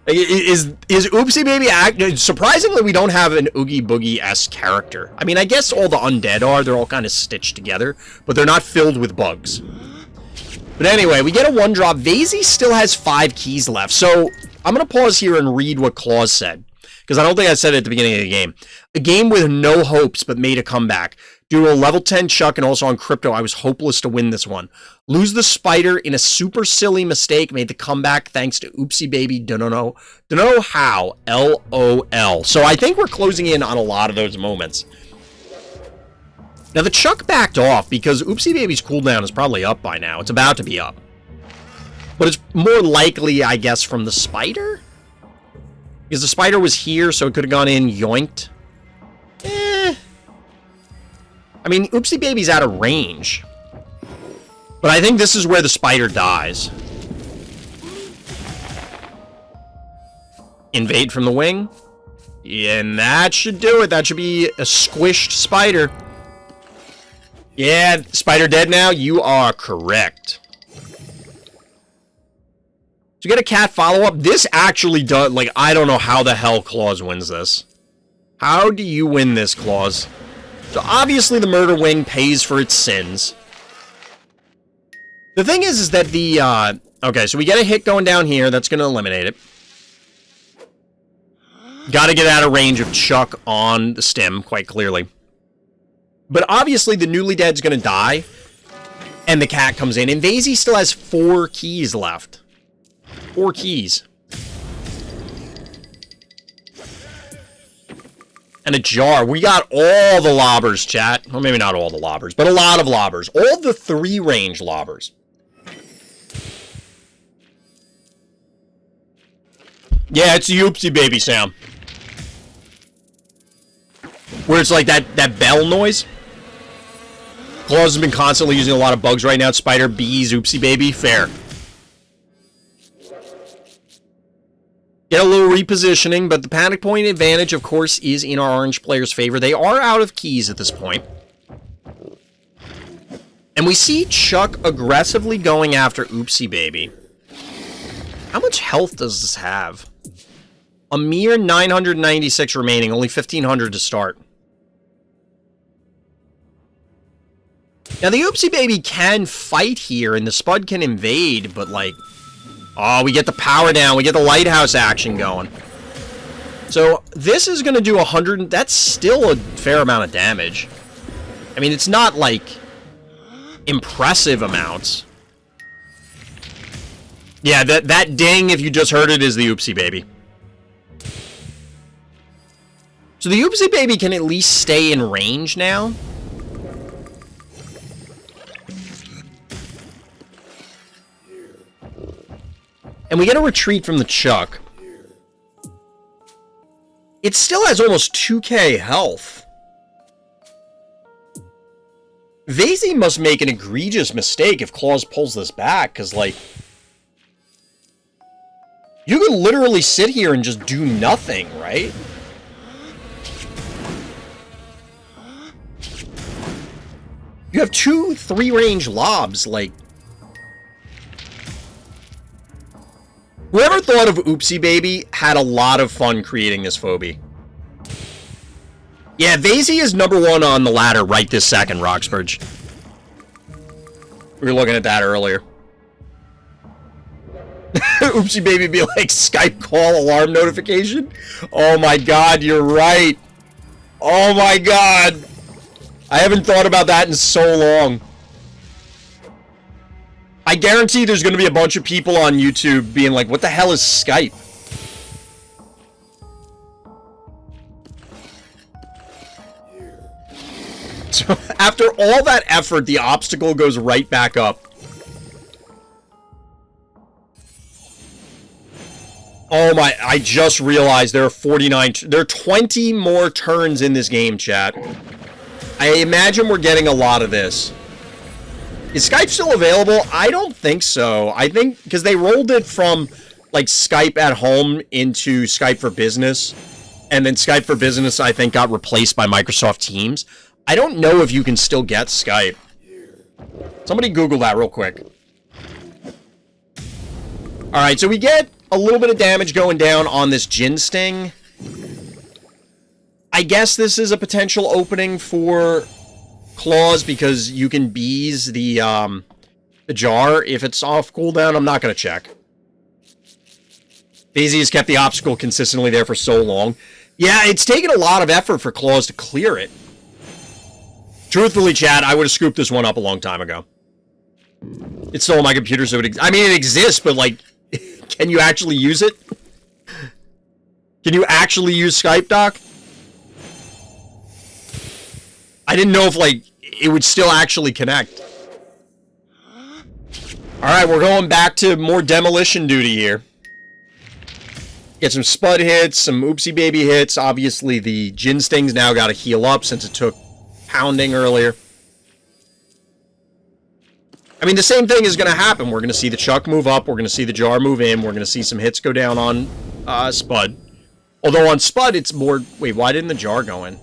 Is Oopsie Baby... Surprisingly, we don't have an Oogie Boogie-esque character. I mean, I guess all the undead are. They're all kind of stitched together. But they're not filled with bugs. But anyway, we get a 1-drop. Vazey still has 5 keys left. So, I'm going to pause here and read what Claus said. Because I don't think I said it at the beginning of the game. A game with no hopes, but made a comeback. Due to a level 10 Chuck and also on Crypto, I was hopeless to win this one. Lose the Spider in a super silly mistake. Made the comeback thanks to Oopsie Baby. Don't know how. LOL. So I think we're closing in on a lot of those moments. Now the Chuck backed off because Oopsie Baby's cooldown is probably up by now. It's about to be up. But it's more likely, I guess, from the Spider? Because the Spider was here, so it could have gone in yoinked. I mean, Oopsie Baby's out of range. But I think this is where the Spider dies. Invade from the wing. Yeah, and that should do it. That should be a squished Spider. Yeah, Spider dead now? You are correct. So you get a cat follow-up. This actually does... Like, I don't know how the hell Claus wins this. How do you win this, Claus? So obviously the Murder Wing pays for its sins. The thing is that the... okay, so we get a hit going down here. That's going to eliminate it. Got to get out of range of Chuck on the stem, quite clearly. But obviously the newly dead's going to die. And the cat comes in. And Vazey still has 4 keys left. 4 keys. And a jar. We got all the lobbers, chat. Well, maybe not all the lobbers, but a lot of lobbers. All the 3-range lobbers. Yeah, it's the Oopsie Baby sound. Where it's like that bell noise. Claws has been constantly using a lot of bugs right now. Spider, bees, oopsie baby. Fair. Get a little repositioning, but the panic point advantage, of course, is in our orange player's favor. They are out of keys at this point. And we see Chuck aggressively going after oopsie baby. How much health does this have? A mere 996 remaining, only 1,500 to start. Now, the oopsie baby can fight here, and the Spud can invade, but, like... Oh, we get the power down. We get the lighthouse action going. So, this is going to do 100... That's still a fair amount of damage. I mean, it's not, like, impressive amounts. Yeah, that ding, if you just heard it, is the oopsie baby. So, the oopsie baby can at least stay in range now. And we get a retreat from the Chuck. It still has almost 2k health. Vasey must make an egregious mistake if Claws pulls this back, because, like... You could literally sit here and just do nothing, right? You have 2 3-range lobs, like... Whoever thought of Oopsie Baby had a lot of fun creating this phobie. Yeah, Vasey is #1 on the ladder right this second, Roxburge. We were looking at that earlier. Oopsie Baby be like, Skype call alarm notification? Oh my god, you're right. Oh my god. I haven't thought about that in so long. I guarantee there's going to be a bunch of people on YouTube being like, what the hell is Skype? So, after all that effort, the obstacle goes right back up. Oh my, I just realized there are 49, there are 20 more turns in this game, chat. I imagine we're getting a lot of this. Is Skype still available? I don't think so. I think, because they rolled it from, like, Skype at home into Skype for Business. And then Skype for Business, I think, got replaced by Microsoft Teams. I don't know if you can still get Skype. Somebody Google that real quick. Alright, so we get a little bit of damage going down on this Gin Sting. I guess this is a potential opening for Claws, because you can bees the jar if it's off cooldown. I'm not going to check. Daisy has kept the obstacle consistently there for so long. Yeah, it's taken a lot of effort for Claws to clear it. Truthfully, chat, I would have scooped this one up a long time ago. It's still on my computer, so I mean, it exists, but, like, can you actually use it? Can you actually use Skype, Doc? I didn't know if, like, it would still actually connect. Alright, we're going back to more demolition duty here. Get some Spud hits, some Oopsie Baby hits. Obviously, the Gin Sting's now got to heal up since it took pounding earlier. I mean, the same thing is going to happen. We're going to see the Chuck move up. We're going to see the Jar move in. We're going to see some hits go down on Spud. Although on Spud, it's more... Wait, why didn't the Jar go in?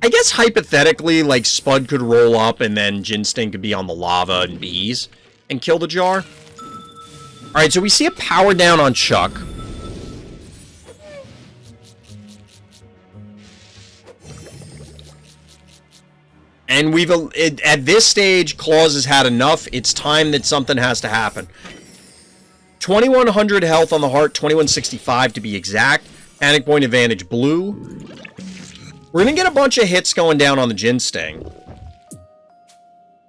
I guess hypothetically, like, Spud could roll up and then Gin Sting could be on the lava and bees and kill the Jar. Alright, so we see a power down on Chuck. And we've, at this stage, Claws has had enough. It's time that something has to happen. 2100 health on the heart, 2165 to be exact. Panic point advantage blue. We're going to get a bunch of hits going down on the Gin Sting.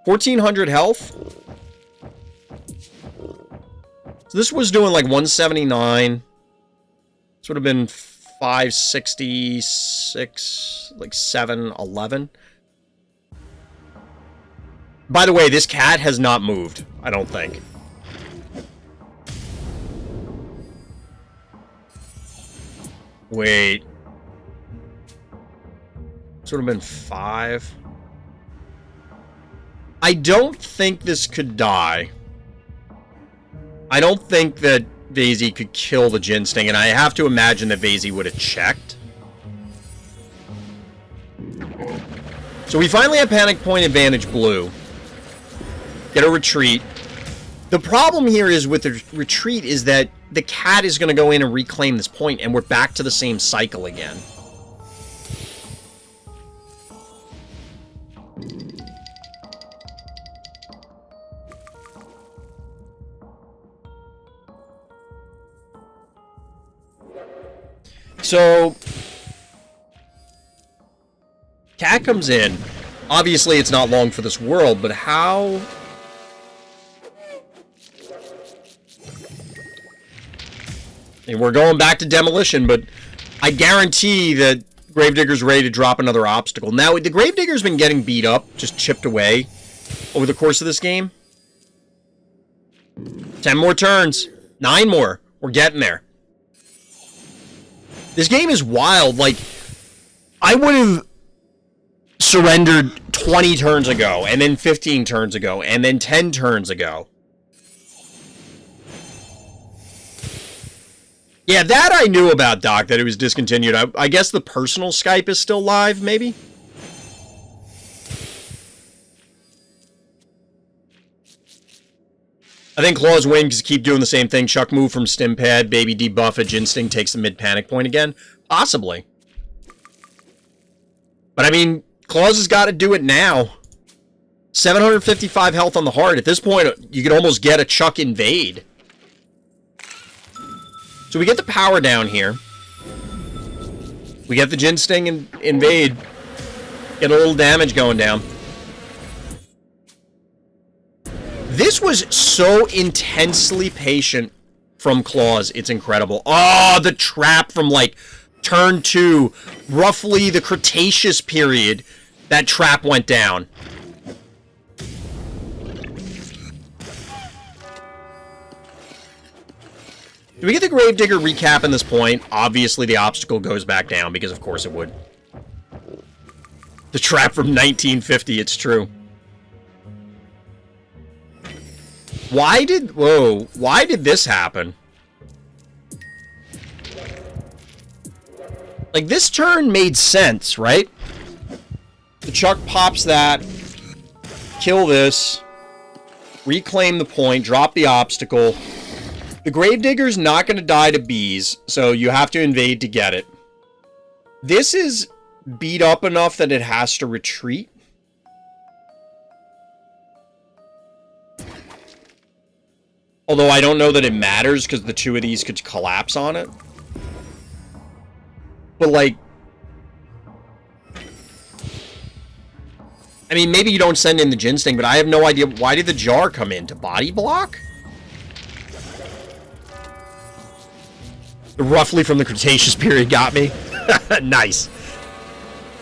1400 health. So this was doing like 179. This would have been 566, like 711. By the way, this cat has not moved, I don't think. Wait. This would have been 5. I don't think this could die. I don't think that Vayze could kill the Ginsting, and I have to imagine that Vayze would have checked. So we finally have Panic Point advantage blue. Get a retreat. The problem here is with the retreat is that the cat is going to go in and reclaim this point, and we're back to the same cycle again. So, cat comes in. Obviously, it's not long for this world, but how... And we're going back to demolition, but I guarantee that Gravedigger's ready to drop another obstacle. Now, the Gravedigger's been getting beat up, just chipped away over the course of this game. 10 more turns. 9 more. We're getting there. This game is wild. Like, I would have surrendered 20 turns ago, and then 15 turns ago, and then 10 turns ago. Yeah, that I knew about, Doc, that it was discontinued. I guess the personal Skype is still live, maybe? I think Claws win because keep doing the same thing. Chuck move from Stim Pad, Baby debuff, Instinct takes the mid-panic point again. Possibly. But I mean, Claws has got to do it now. 755 health on the heart. At this point, you can almost get a Chuck invade. So we get the power down here. We get the Ginsting and invade. Get a little damage going down. This was so intensely patient from Claws. It's incredible. Oh, the trap from like turn 2, roughly the Cretaceous period. That trap went down. Do we get the Gravedigger recap in this point? Obviously, the obstacle goes back down, because of course it would. The trap from 1950, it's true. Why did this happen? Like, this turn made sense, right? The Chuck pops that, kill this, reclaim the point, drop the obstacle. The Gravedigger's not going to die to bees, so you have to invade to get it. This is beat up enough that it has to retreat. Although I don't know that it matters, because the 2 of these could collapse on it. But, like... I mean, maybe you don't send in the Ginsting, but I have no idea. Why did the jar come in? To body block? Roughly from the Cretaceous period got me. Nice.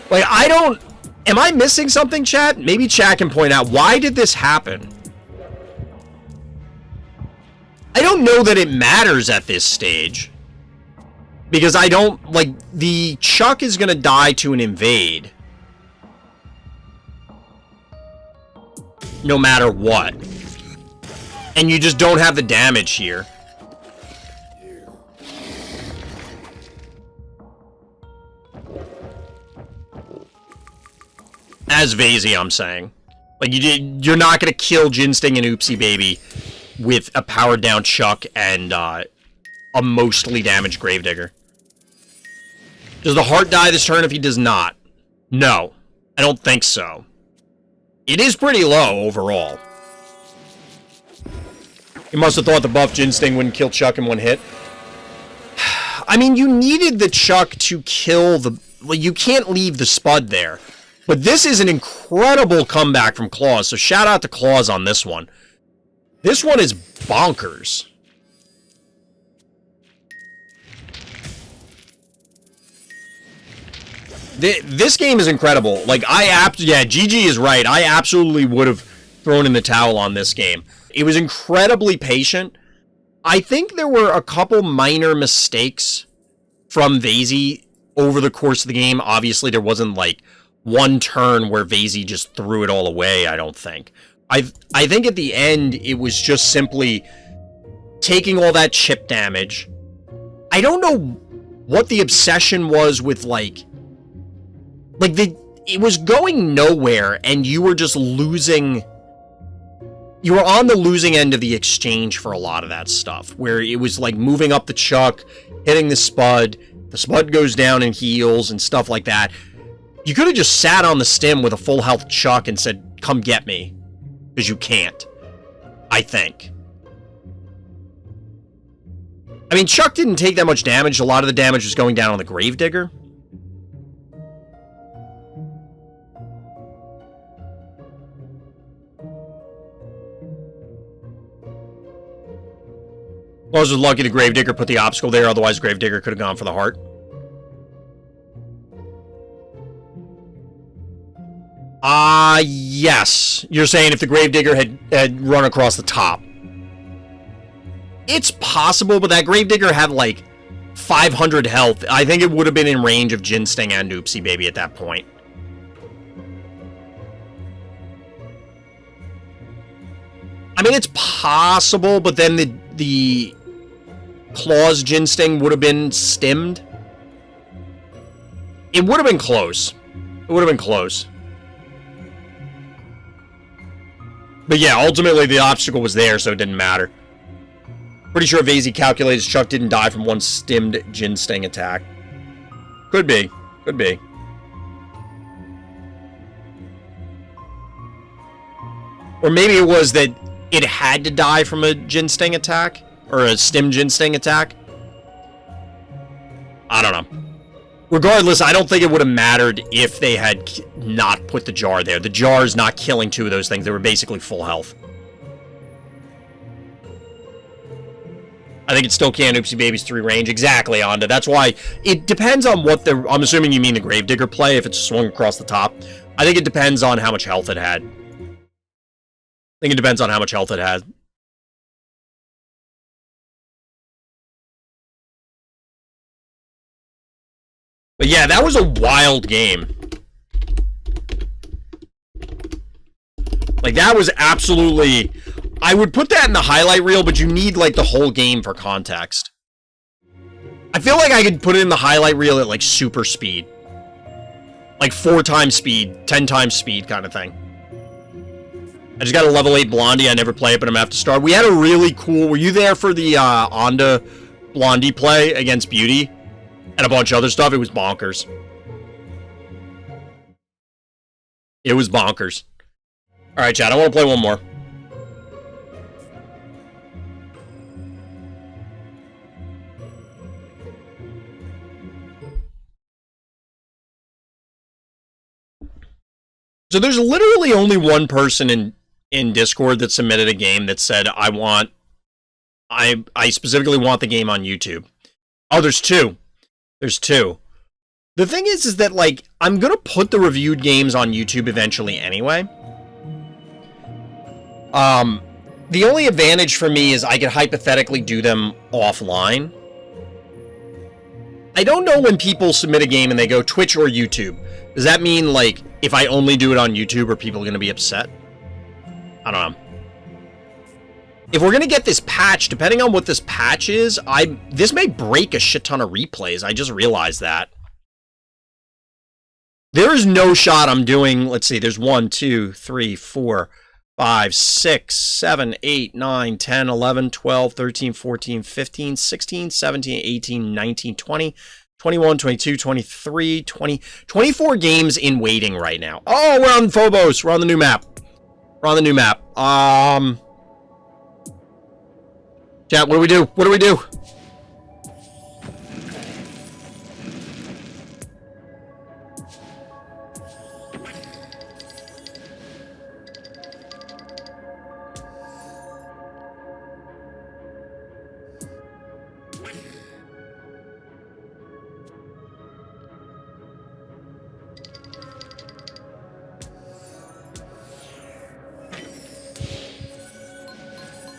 Like, I don't... Am I missing something, chat? Maybe chat can point out. Why did this happen? I don't know that it matters at this stage. Because I don't... Like, the Chuck is going to die to an invade. No matter what. And you just don't have the damage here. As Vayze, I'm saying. Like, you're not going to kill Ginsting and Oopsie Baby with a powered down Chuck and a mostly damaged Gravedigger. Does the heart die this turn if he does not? No. I don't think so. It is pretty low overall. He must have thought the buff Ginsting wouldn't kill Chuck in one hit. I mean, you needed the Chuck to kill the... Well, you can't leave the Spud there. But this is an incredible comeback from Claws, so shout out to Claws on this one. This one is bonkers. This game is incredible. Like, yeah, GG is right. I absolutely would have thrown in the towel on this game. It was incredibly patient. I think there were a couple minor mistakes from Vayze over the course of the game. Obviously, there wasn't, like, one turn where Vazey just threw it all away, I don't think. I think at the end, it was just simply taking all that chip damage. I don't know what the obsession was with, like it was going nowhere, and you were just losing. You were on the losing end of the exchange for a lot of that stuff, where it was like moving up the chuck, hitting the spud goes down and heals and stuff like that. You could have just sat on the stim with a full health chuck and said, come get me. Because you can't. I think. I mean, Chuck didn't take that much damage. A lot of the damage was going down on the Gravedigger. I was lucky the Gravedigger put the obstacle there, otherwise Gravedigger could have gone for the heart. Yes. You're saying if the Gravedigger had run across the top. It's possible, but that Gravedigger had like 500 health. I think it would have been in range of Jin Sting and Oopsie Baby at that point. I mean, it's possible, but then the Claws Jin Sting would have been stimmed. It would have been close. It would have been close. But yeah, ultimately the obstacle was there, so it didn't matter. Pretty sure Vazey calculates Chuck didn't die from one stimmed Jin Sting attack. Could be. Could be. Or maybe it was that it had to die from a Jin Sting attack. Or a stim Jin Sting attack. I don't know. Regardless, I don't think it would have mattered if they had not put the jar there. The jar is not killing two of those things. They were basically full health. I think it still can Oopsie Baby's 3 range. Exactly, Onda. That's why it depends on what the... I'm assuming you mean the Gravedigger play, if it's swung across the top. I think it depends on how much health it had. I think it depends on how much health it had. But yeah, that was a wild game. Like, that was absolutely... I would put that in the highlight reel, but you need, like, the whole game for context. I feel like I could put it in the highlight reel at, like, super speed. Like, 4 times speed, 10 times speed kind of thing. I just got a level 8 Blondie. I never play it, but I'm gonna have to start. We had a really cool... Were you there for the Onda Blondie play against Beauty? And a bunch of other stuff. It was bonkers. It was bonkers. Alright, chat. I want to play one more. So there's literally only one person in Discord that submitted a game that said, I specifically want the game on YouTube. Oh, there's 2. There's 2. The thing is that, like, I'm gonna put the reviewed games on YouTube eventually anyway. The only advantage for me is I could hypothetically do them offline. I don't know when people submit a game and they go Twitch or YouTube. Does that mean, like, if I only do it on YouTube, are people gonna be upset? I don't know. If we're gonna get this patch, depending on what this patch is, this may break a shit ton of replays. I just realized that. There is no shot I'm doing, let's see, there's 1, 2, 3, 4, 5, 6, 7, 8, 9, 10, 11, 12, 13, 14, 15, 16, 17, 18, 19, 20, 21, 22, 23, 20, 24 games in waiting right now. Oh, we're on Phobos. We're on the new map. We're on the new map. Chat, what do we do? What do we do?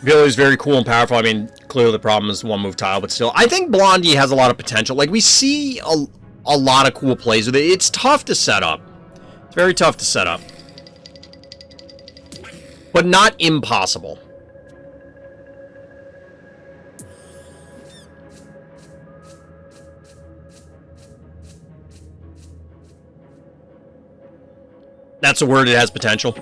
Billy is very cool and powerful. I mean, clearly the problem is one move tile, but still. I think Blondie has a lot of potential. Like, we see a lot of cool plays with it. It's tough to set up. Very tough to set up. But not impossible. That's a word, it has potential.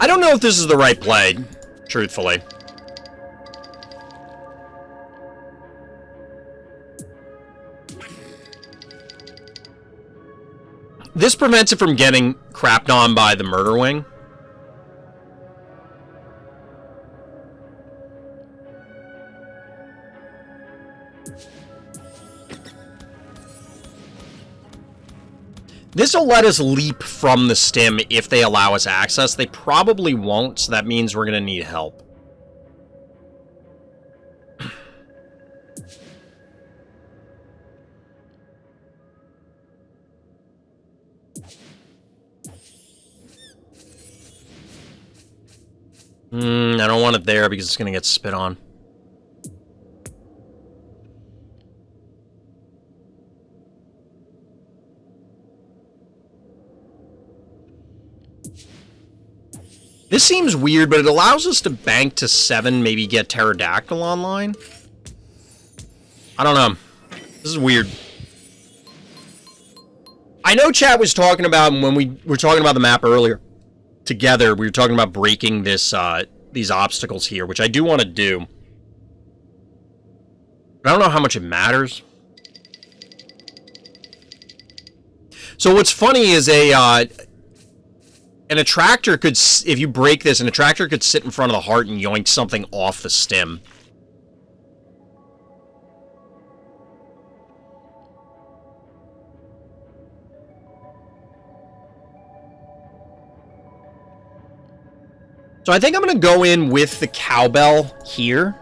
I don't know if this is the right play, truthfully. This prevents it from getting crapped on by the murder wing. This will let us leap from the stim if they allow us access. They probably won't, so that means we're going to need help. I don't want it there because it's going to get spit on. This seems weird, but it allows us to bank to 7, maybe get Pterodactyl online. I don't know. This is weird. I know chat was talking about, when we were talking about the map earlier, together, we were talking about breaking this, these obstacles here, which I do want to do. But I don't know how much it matters. So what's funny is an attractor could, if you break this, an attractor could sit in front of the heart and yoink something off the stem. So I think I'm going to go in with the cowbell here.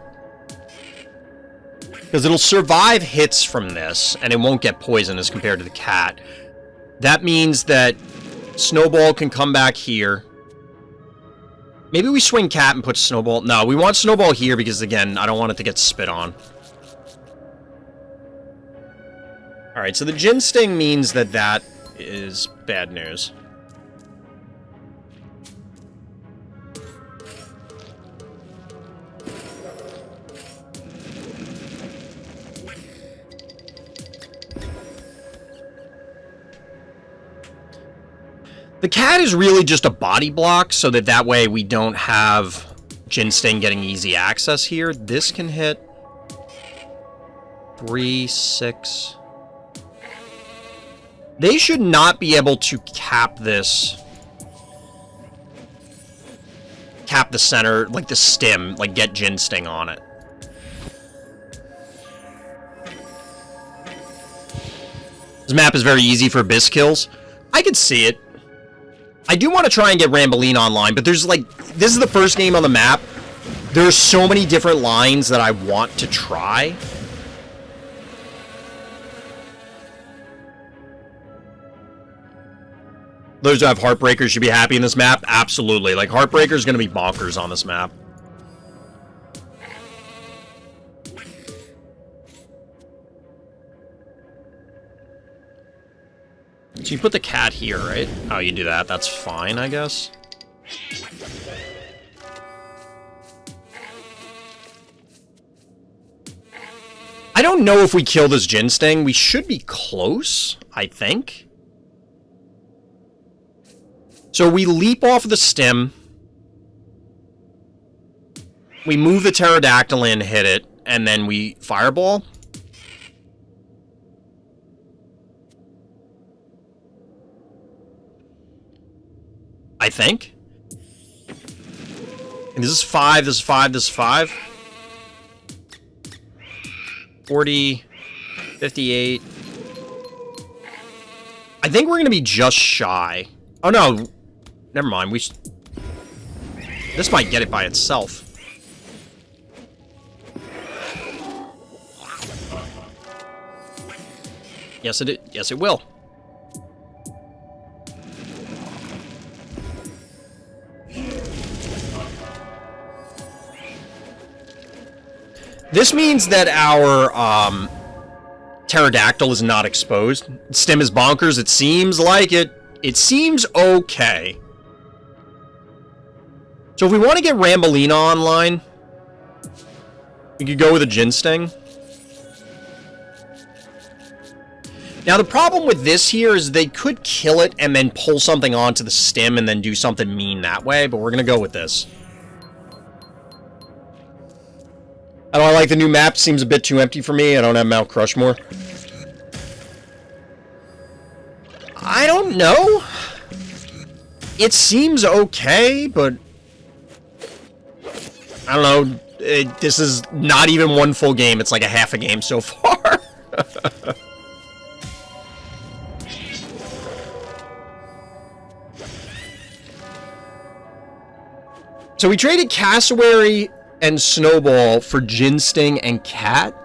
Because it'll survive hits from this, and it won't get poisoned as compared to the cat. That means that Snowball can come back here. Maybe we swing cat and put Snowball. No, we want Snowball here because, again, I don't want it to get spit on. Alright, so the Gin Sting means that that is bad news. The cat is really just a body block, so that way we don't have Gin Sting getting easy access here. This can hit 3, 6. They should not be able to cap this. Cap the center, like the stem, like get Gin Sting on it. This map is very easy for Abyss kills. I could see it. I do want to try and get Ramboline online, but there's like, this is the first game on the map. There's so many different lines that I want to try. Those who have Heartbreakers should be happy in this map. Absolutely. Like, Heartbreaker is going to be bonkers on this map. So you put the cat here, right? Oh, you do that. That's fine, I guess. I don't know if we kill this Gin Sting. We should be close, I think. So we leap off of the stem. We move the Pterodactyl in, hit it, and then we fireball. I think. And this is 5, this is 5, this is 5. 40, 58. I think we're going to be just shy. Oh, no. Never mind. This might get it by itself. Yes, it will. This means that our pterodactyl is not exposed. Stim is bonkers. It seems like it. It seems okay. So if we want to get Rambolina online, we could go with a Gin Sting. Now the problem with this here is they could kill it and then pull something onto the stim and then do something mean that way, but we're going to go with this. I don't like the new map. Seems a bit too empty for me. I don't have Mount Crushmore. I don't know. It seems okay, but I don't know. This is not even one full game. It's like a half a game so far. So we traded Cassowary and Snowball for Gin Sting and Cat.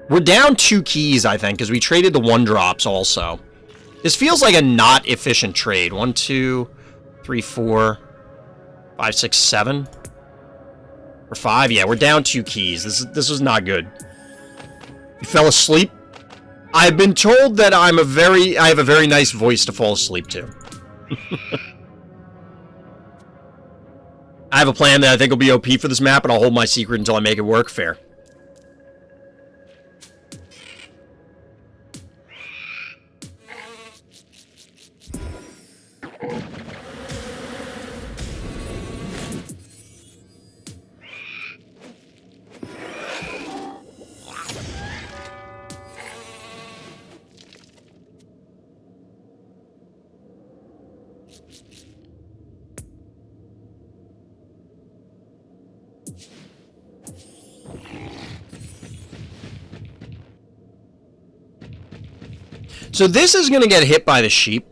We're down 2 keys, I think, because we traded the 1-drops also. This feels like a not efficient trade. 1, 2, 3, 4, 5, 6, 7. Or 5. Yeah, we're down 2 keys. This was not good. You fell asleep? I've been told that I have a very nice voice to fall asleep to. I have a plan that I think will be OP for this map, and I'll hold my secret until I make it work. Fair. So this is going to get hit by the sheep.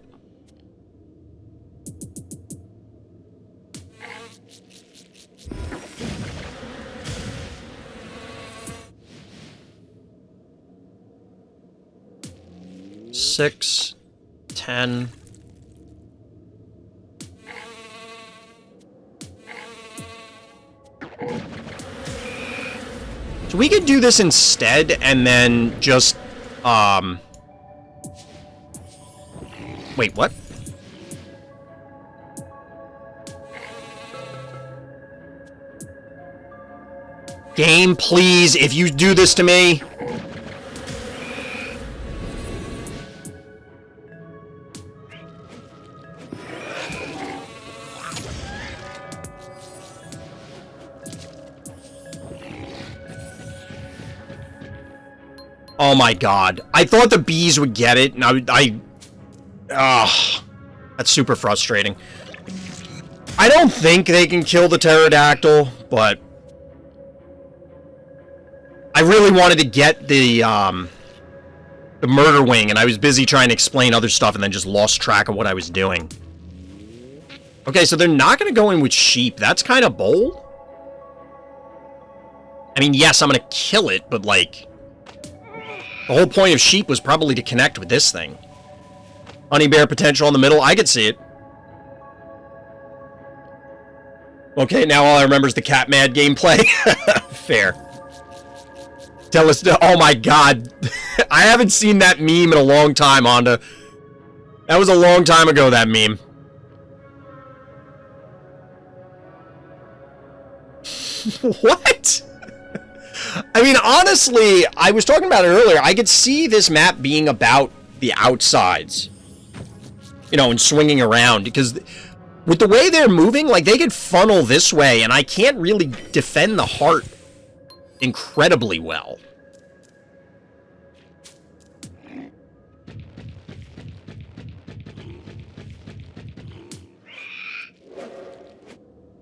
Six, 10. So we could do this instead and then just, wait, what? Game, please, if you do this to me. Oh my god. I thought the bees would get it, and that's super frustrating. I don't think they can kill the pterodactyl, but I really wanted to get the murder wing, and I was busy trying to explain other stuff and then just lost track of what I was doing. Okay, so they're not going to go in with sheep. That's kind of bold. I mean, yes, I'm going to kill it, but, like, the whole point of sheep was probably to connect with this thing. Honey bear potential in the middle. I could see it. Okay, now all I remember is the CATMADD gameplay. Fair. Tell us. Oh my god. I haven't seen that meme in a long time, Honda. That was a long time ago, that meme. What? I mean, honestly, I was talking about it earlier. I could see this map being about the outsides. You know, and swinging around. Because with the way they're moving, like, they could funnel this way. And I can't really defend the heart incredibly well.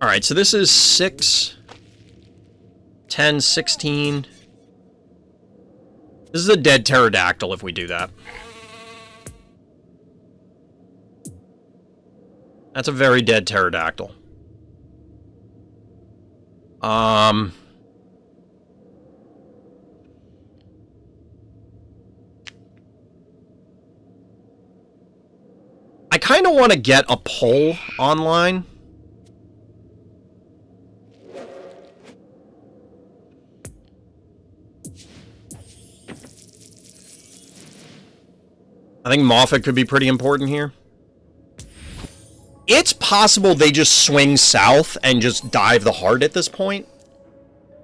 Alright, so this is 6... 10, 16. This is a dead pterodactyl if we do that. That's a very dead pterodactyl. I kind of want to get a poll online. I think Moffat could be pretty important here. It's possible they just swing south and just dive the heart at this point.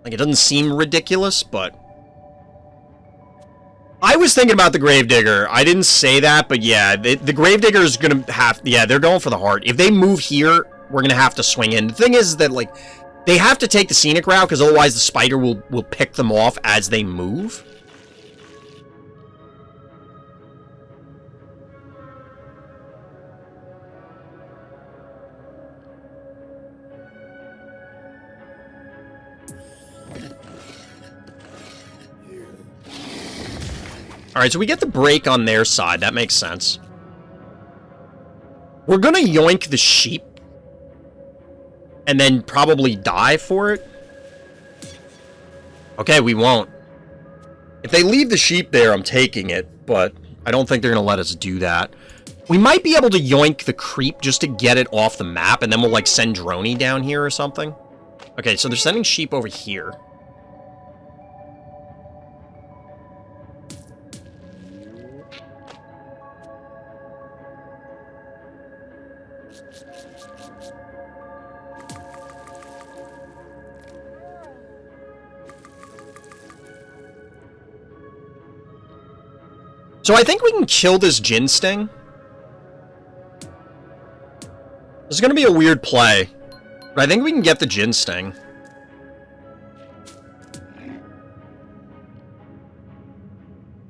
Like, it doesn't seem ridiculous, but... I was thinking about the Gravedigger. I didn't say that, but yeah, the Gravedigger is going to have... Yeah, they're going for the heart. If they move here, we're going to have to swing in. The thing is that, like, they have to take the scenic route, because otherwise the spider will pick them off as they move. Alright, so we get the break on their side. That makes sense. We're gonna yoink the sheep. And then probably die for it. Okay, we won't. If they leave the sheep there, I'm taking it. But I don't think they're gonna let us do that. We might be able to yoink the creep just to get it off the map. And then we'll, like, send Droney down here or something. Okay, so they're sending sheep over here. So I think we can kill this Jin Sting. This is going to be a weird play. But I think we can get the Jin Sting.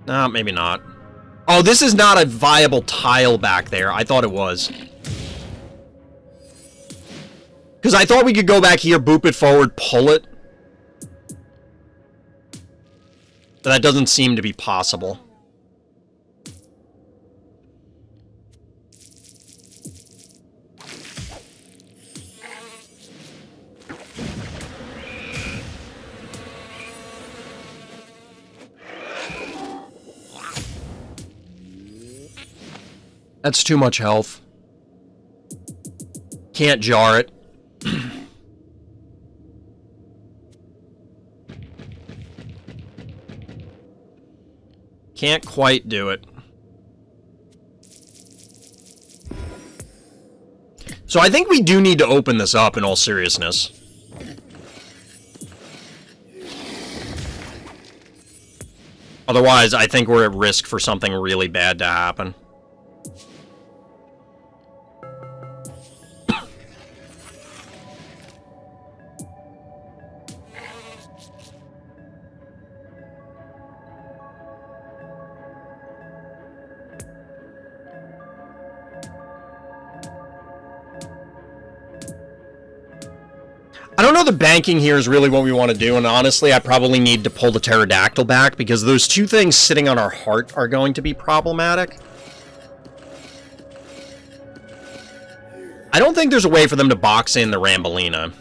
No, maybe not. Oh, this is not a viable tile back there. I thought it was. Because I thought we could go back here, boop it forward, pull it. But that doesn't seem to be possible. That's too much health. Can't jar it. Can't quite do it. So I think we do need to open this up in all seriousness. Otherwise, I think we're at risk for something really bad to happen. I don't know the banking here is really what we want to do, and honestly, I probably need to pull the pterodactyl back, because those two things sitting on our heart are going to be problematic. I don't think there's a way for them to box in the Rambolina.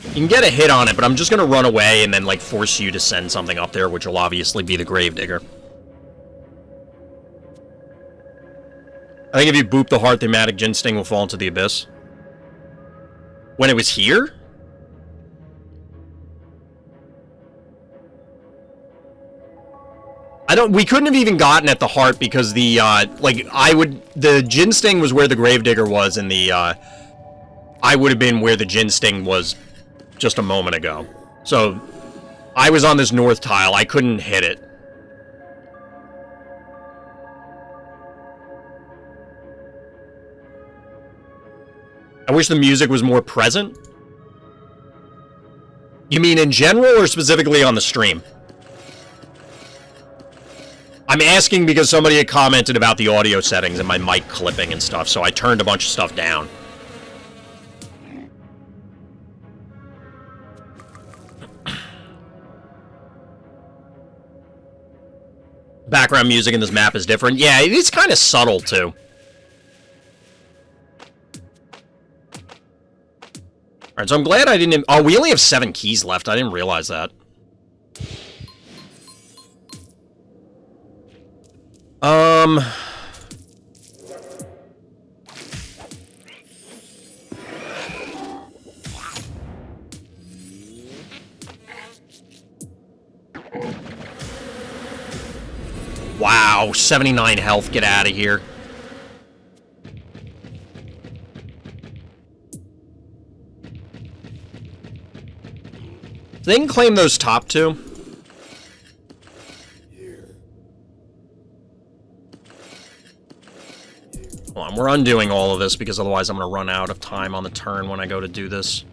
You can get a hit on it, but I'm just going to run away and then, like, force you to send something up there, which will obviously be the Gravedigger. I think if you boop the heart, the Matic Jin Sting will fall into the abyss. When it was here? We couldn't have even gotten at the heart because the, the Jin Sting was where the Gravedigger was, and the, I would have been where the Jin Sting was just a moment ago. So, I was on this north tile, I couldn't hit it. I wish the music was more present. You mean in general or specifically on the stream? I'm asking because somebody had commented about the audio settings and my mic clipping and stuff, so I turned a bunch of stuff down. Background music in this map is different. Yeah, it is kind of subtle, too. Alright, so I'm glad I didn't... Oh, we only have 7 keys left. I didn't realize that. Wow, 79 health. Get out of here. They can claim those top two. Hold on, we're undoing all of this because otherwise I'm going to run out of time on the turn when I go to do this.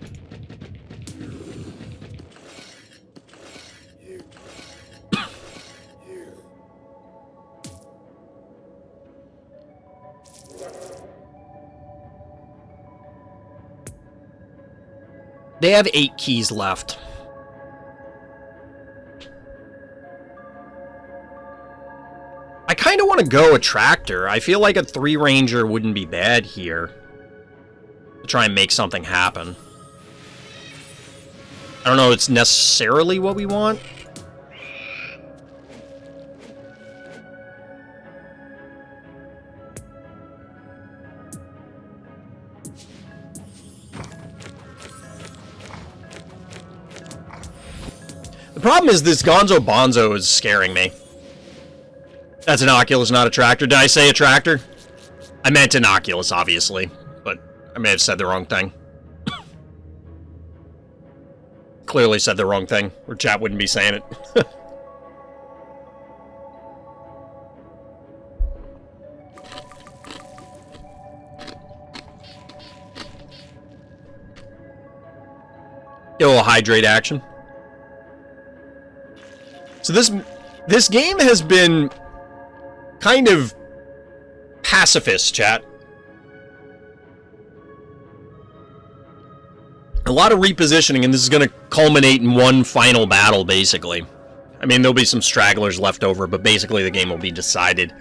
They have 8 keys left. I kind of want to go a tractor. I feel like a 3-ranger wouldn't be bad here. To try and make something happen. I don't know if it's necessarily what we want. The problem is this Gonzo Bonzo is scaring me. That's an Oculus, not a tractor. Did I say a tractor? I meant an Oculus, obviously, but I may have said the wrong thing. Clearly said the wrong thing, or chat wouldn't be saying it. Get a little hydrate action. So this game has been kind of pacifist, chat. A lot of repositioning, and this is going to culminate in one final battle, basically. I mean, there'll be some stragglers left over, but basically the game will be decided.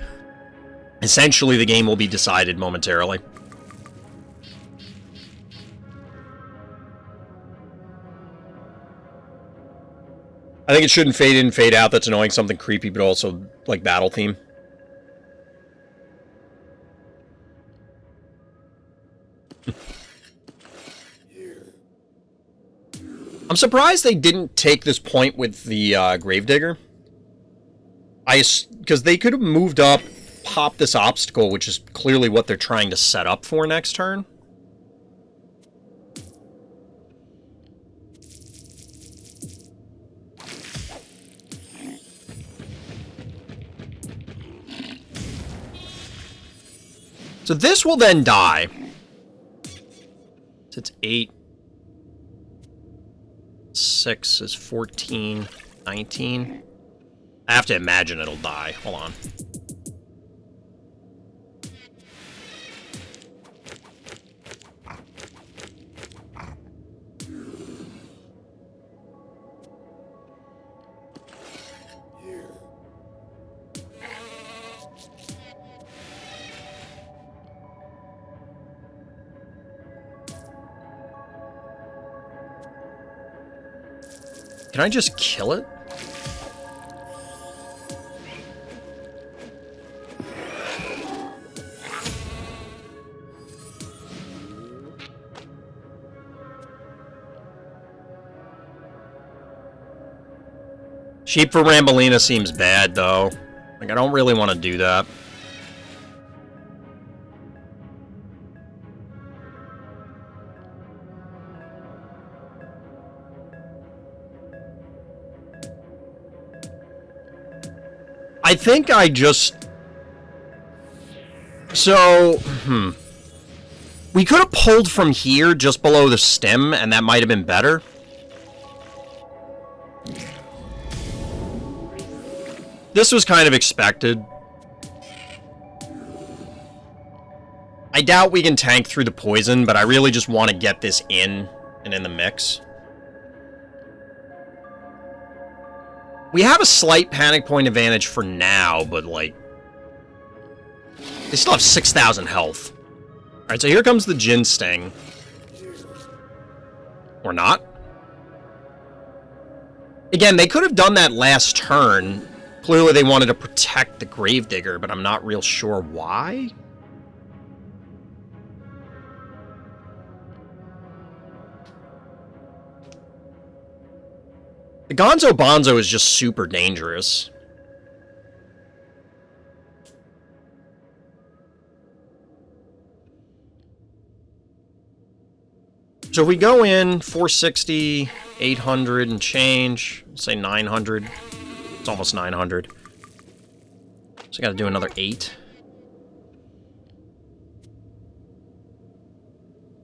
Essentially, the game will be decided momentarily. I think it shouldn't fade in, fade out. That's annoying. Something creepy, but also, like, battle theme. I'm surprised they didn't take this point with the Gravedigger. Because they could have moved up, popped this obstacle, which is clearly what they're trying to set up for next turn. So this will then die. So it's 8. 6 is 14, 19. I have to imagine it'll die. Hold on. Can I just kill it? Sheep for Rambolina seems bad, though. Like, I don't really want to do that. I think I just... So, we could have pulled from here just below the stem, and that might have been better. This was kind of expected. I doubt we can tank through the poison, but I really just want to get this in and in the mix. We have a slight panic point advantage for now, but, like... They still have 6,000 health. Alright, so here comes the Jin Sting. Or not. Again, they could have done that last turn. Clearly they wanted to protect the Gravedigger, but I'm not real sure why. The Gonzo Bonzo is just super dangerous. So if we go in 460, 800 and change, say 900. It's almost 900. So I gotta do another 8.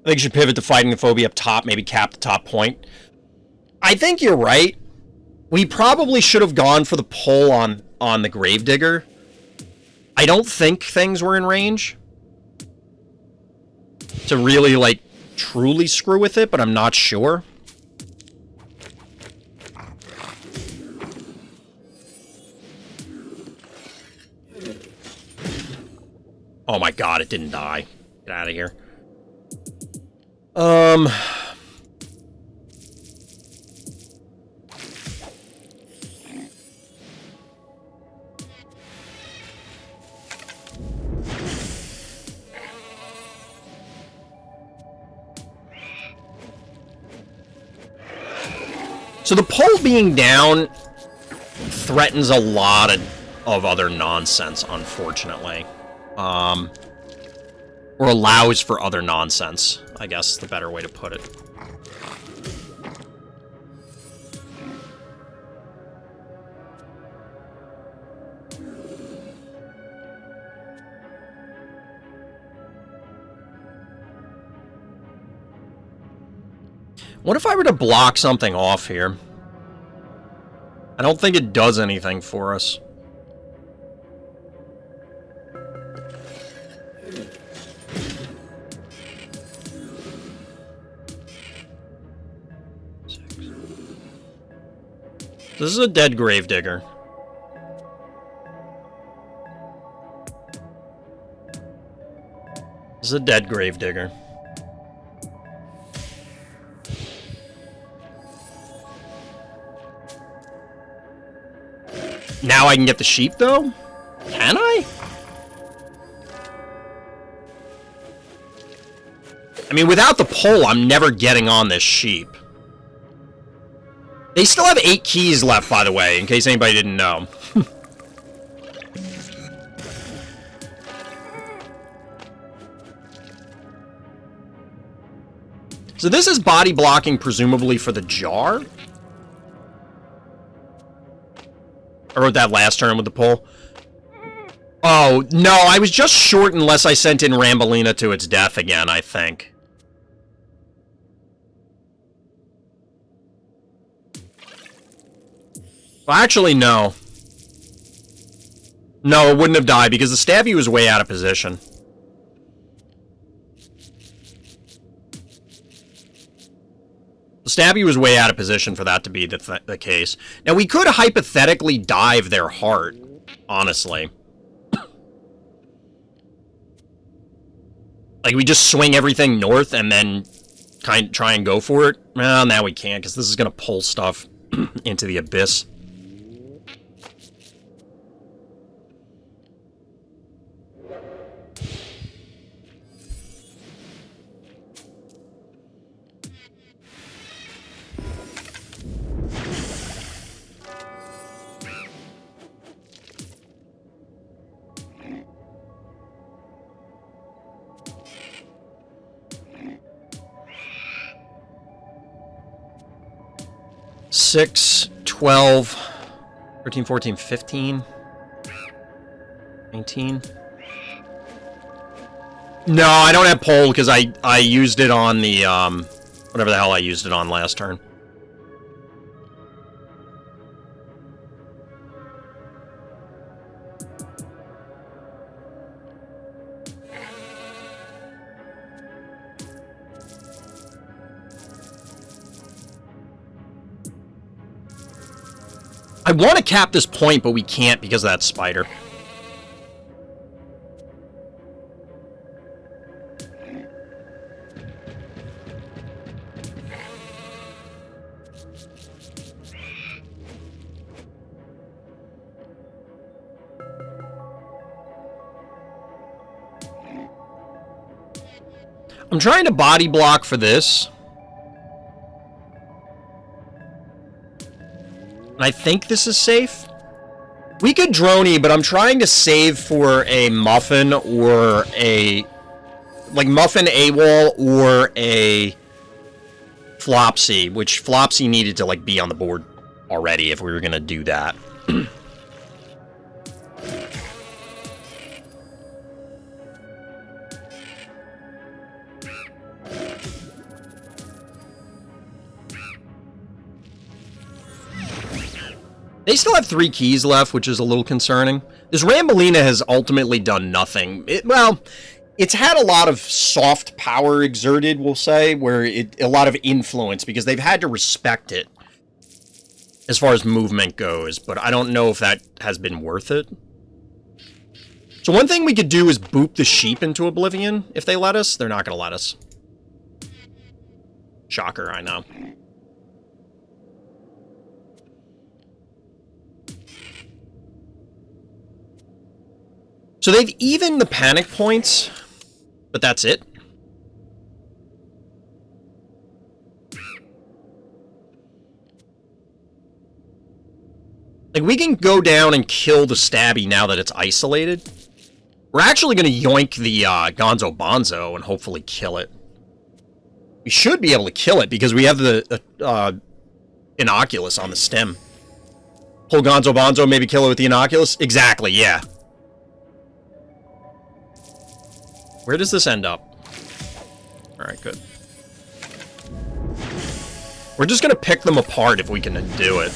I think you should pivot to fighting the phobia up top, maybe cap the top point. I think you're right. We probably should have gone for the pull on the Gravedigger. I don't think things were in range to really, like, truly screw with it, but I'm not sure. Oh my god, it didn't die. Get out of here. So the pole being down threatens a lot of other nonsense, unfortunately. Or allows for other nonsense, I guess is the better way to put it. What if I were to block something off here? I don't think it does anything for us. This is a dead Gravedigger. This is a dead Gravedigger. Now I can get the sheep, though? Can I? I mean, without the pole, I'm never getting on this sheep. They still have 8 keys left, by the way, in case anybody didn't know. So this is body blocking, presumably, for the jar? Or that last turn with the pole? Oh, no, I was just short unless I sent in Rambolina to its death again, I think. Well, actually, no. No, it wouldn't have died because the Stabby was way out of position. The Stabby was way out of position for that to be the case. Now, we could hypothetically dive their heart, honestly. Like, we just swing everything north and then try and go for it? Well, now we can't, because this is going to pull stuff into the abyss. Six, 12, 13, 14, 15, 19. No, I don't have pole because I used it on the, whatever the hell I used it on last turn. I want to cap this point, but we can't because of that spider. I'm trying to body block for this. I think this is safe. We could droney, but I'm trying to save for a muffin or a... like, muffin AWOL or a Flopsy, which Flopsy needed to, like, be on the board already if we were gonna do that. They still have 3 keys left, which is a little concerning. This Rambolina has ultimately done nothing. Well, it's had a lot of soft power exerted, we'll say, where a lot of influence, because they've had to respect it as far as movement goes, but I don't know if that has been worth it. So one thing we could do is boop the sheep into oblivion, if they let us. They're not going to let us. Shocker, I know. So they've evened the panic points, but that's it. Like, we can go down and kill the Stabby now that it's isolated. We're actually going to yoink the Gonzo Bonzo and hopefully kill it. We should be able to kill it because we have the Inoculus on the stem. Pull Gonzo Bonzo, maybe kill it with the Inoculus? Exactly, yeah. Where does this end up? Alright, good. We're just gonna pick them apart if we can do it.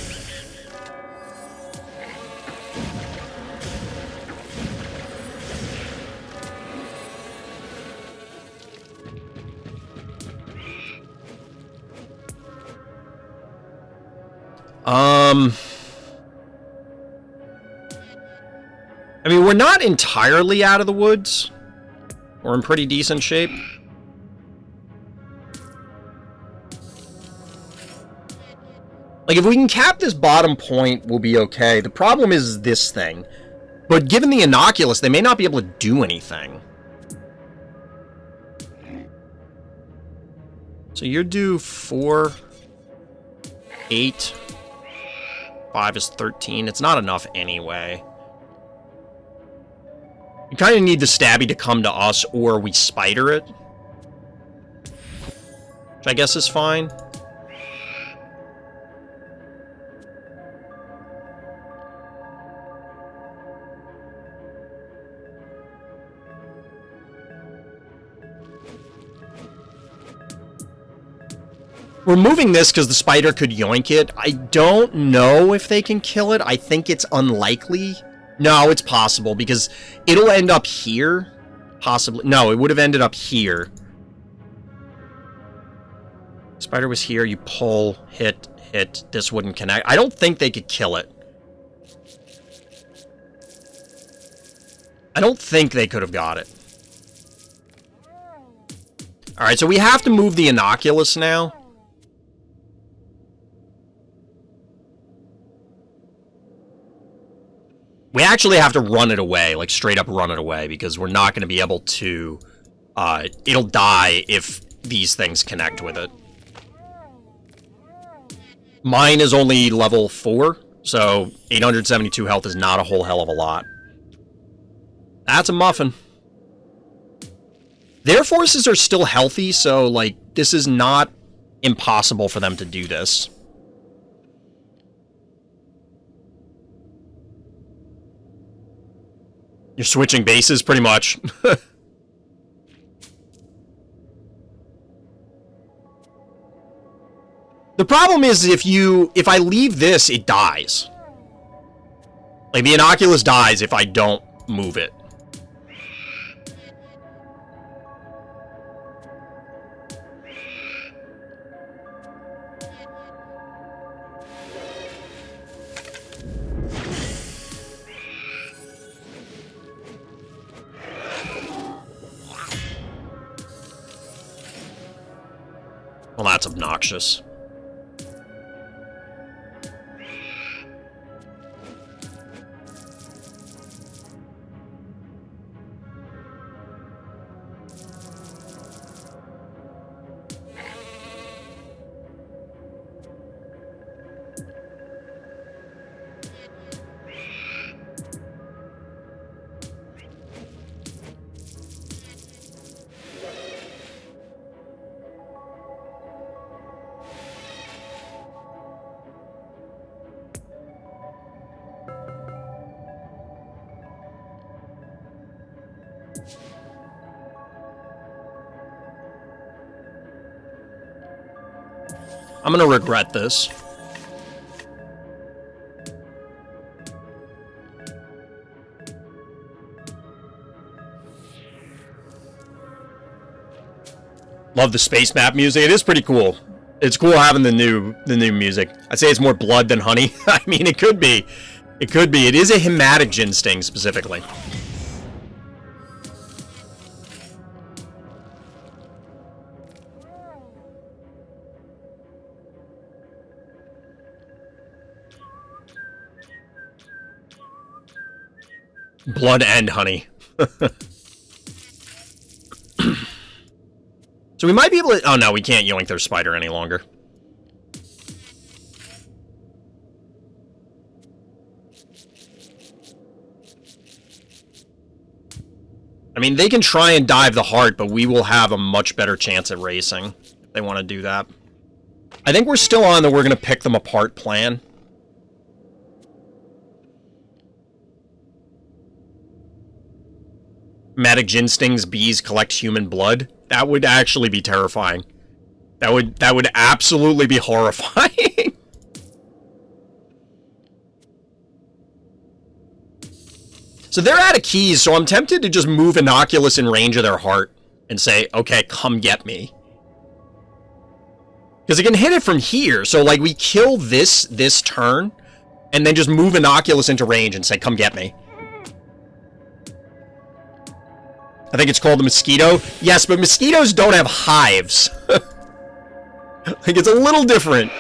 I mean, we're not entirely out of the woods. We're in pretty decent shape. Like, if we can cap this bottom point, we'll be okay. The problem is this thing. But given the Inoculus, they may not be able to do anything. So you're due 4, 8, 5 is 13. It's not enough anyway. You kind of need the Stabby to come to us, or we spider it. Which I guess is fine. We're moving this because the spider could yoink it. I don't know if they can kill it. I think it's unlikely. No, it's possible, because it'll end up here. Possibly. No, it would have ended up here. Spider was here, you pull, hit, hit. This wouldn't connect. I don't think they could kill it. I don't think they could have got it. Alright, so we have to move the Inoculus now. We actually have to run it away, like straight up run it away, because we're not going to be able to, it'll die if these things connect with it. Mine is only level 4, so 872 health is not a whole hell of a lot. That's a muffin. Their forces are still healthy, so, like, this is not impossible for them to do this. You're switching bases, pretty much. The problem is if I leave this, it dies. Like, the Inoculus dies if I don't move it. Well, that's obnoxious. I'm gonna regret this. Love the space map music. It is pretty cool. It's cool having the new music. I'd say it's more blood than honey. I mean, it could be. It could be. It is a hematic sting specifically. Blood and honey. So we might be able to... Oh, no, we can't yoink their spider any longer. I mean, they can try and dive the heart, but we will have a much better chance at racing if they want to do that. I think we're still on the we're going to pick them apart plan. Hematic instincts, bees collect human blood. That would actually be terrifying. That would absolutely be horrifying. So they're out of keys, so I'm tempted to just move Innocuous in range of their heart and say, okay, come get me. Because it can hit it from here, so like we kill this turn, and then just move Innocuous into range and say, come get me. I think it's called the mosquito. Yes, but mosquitoes don't have hives. Like, it's a little different.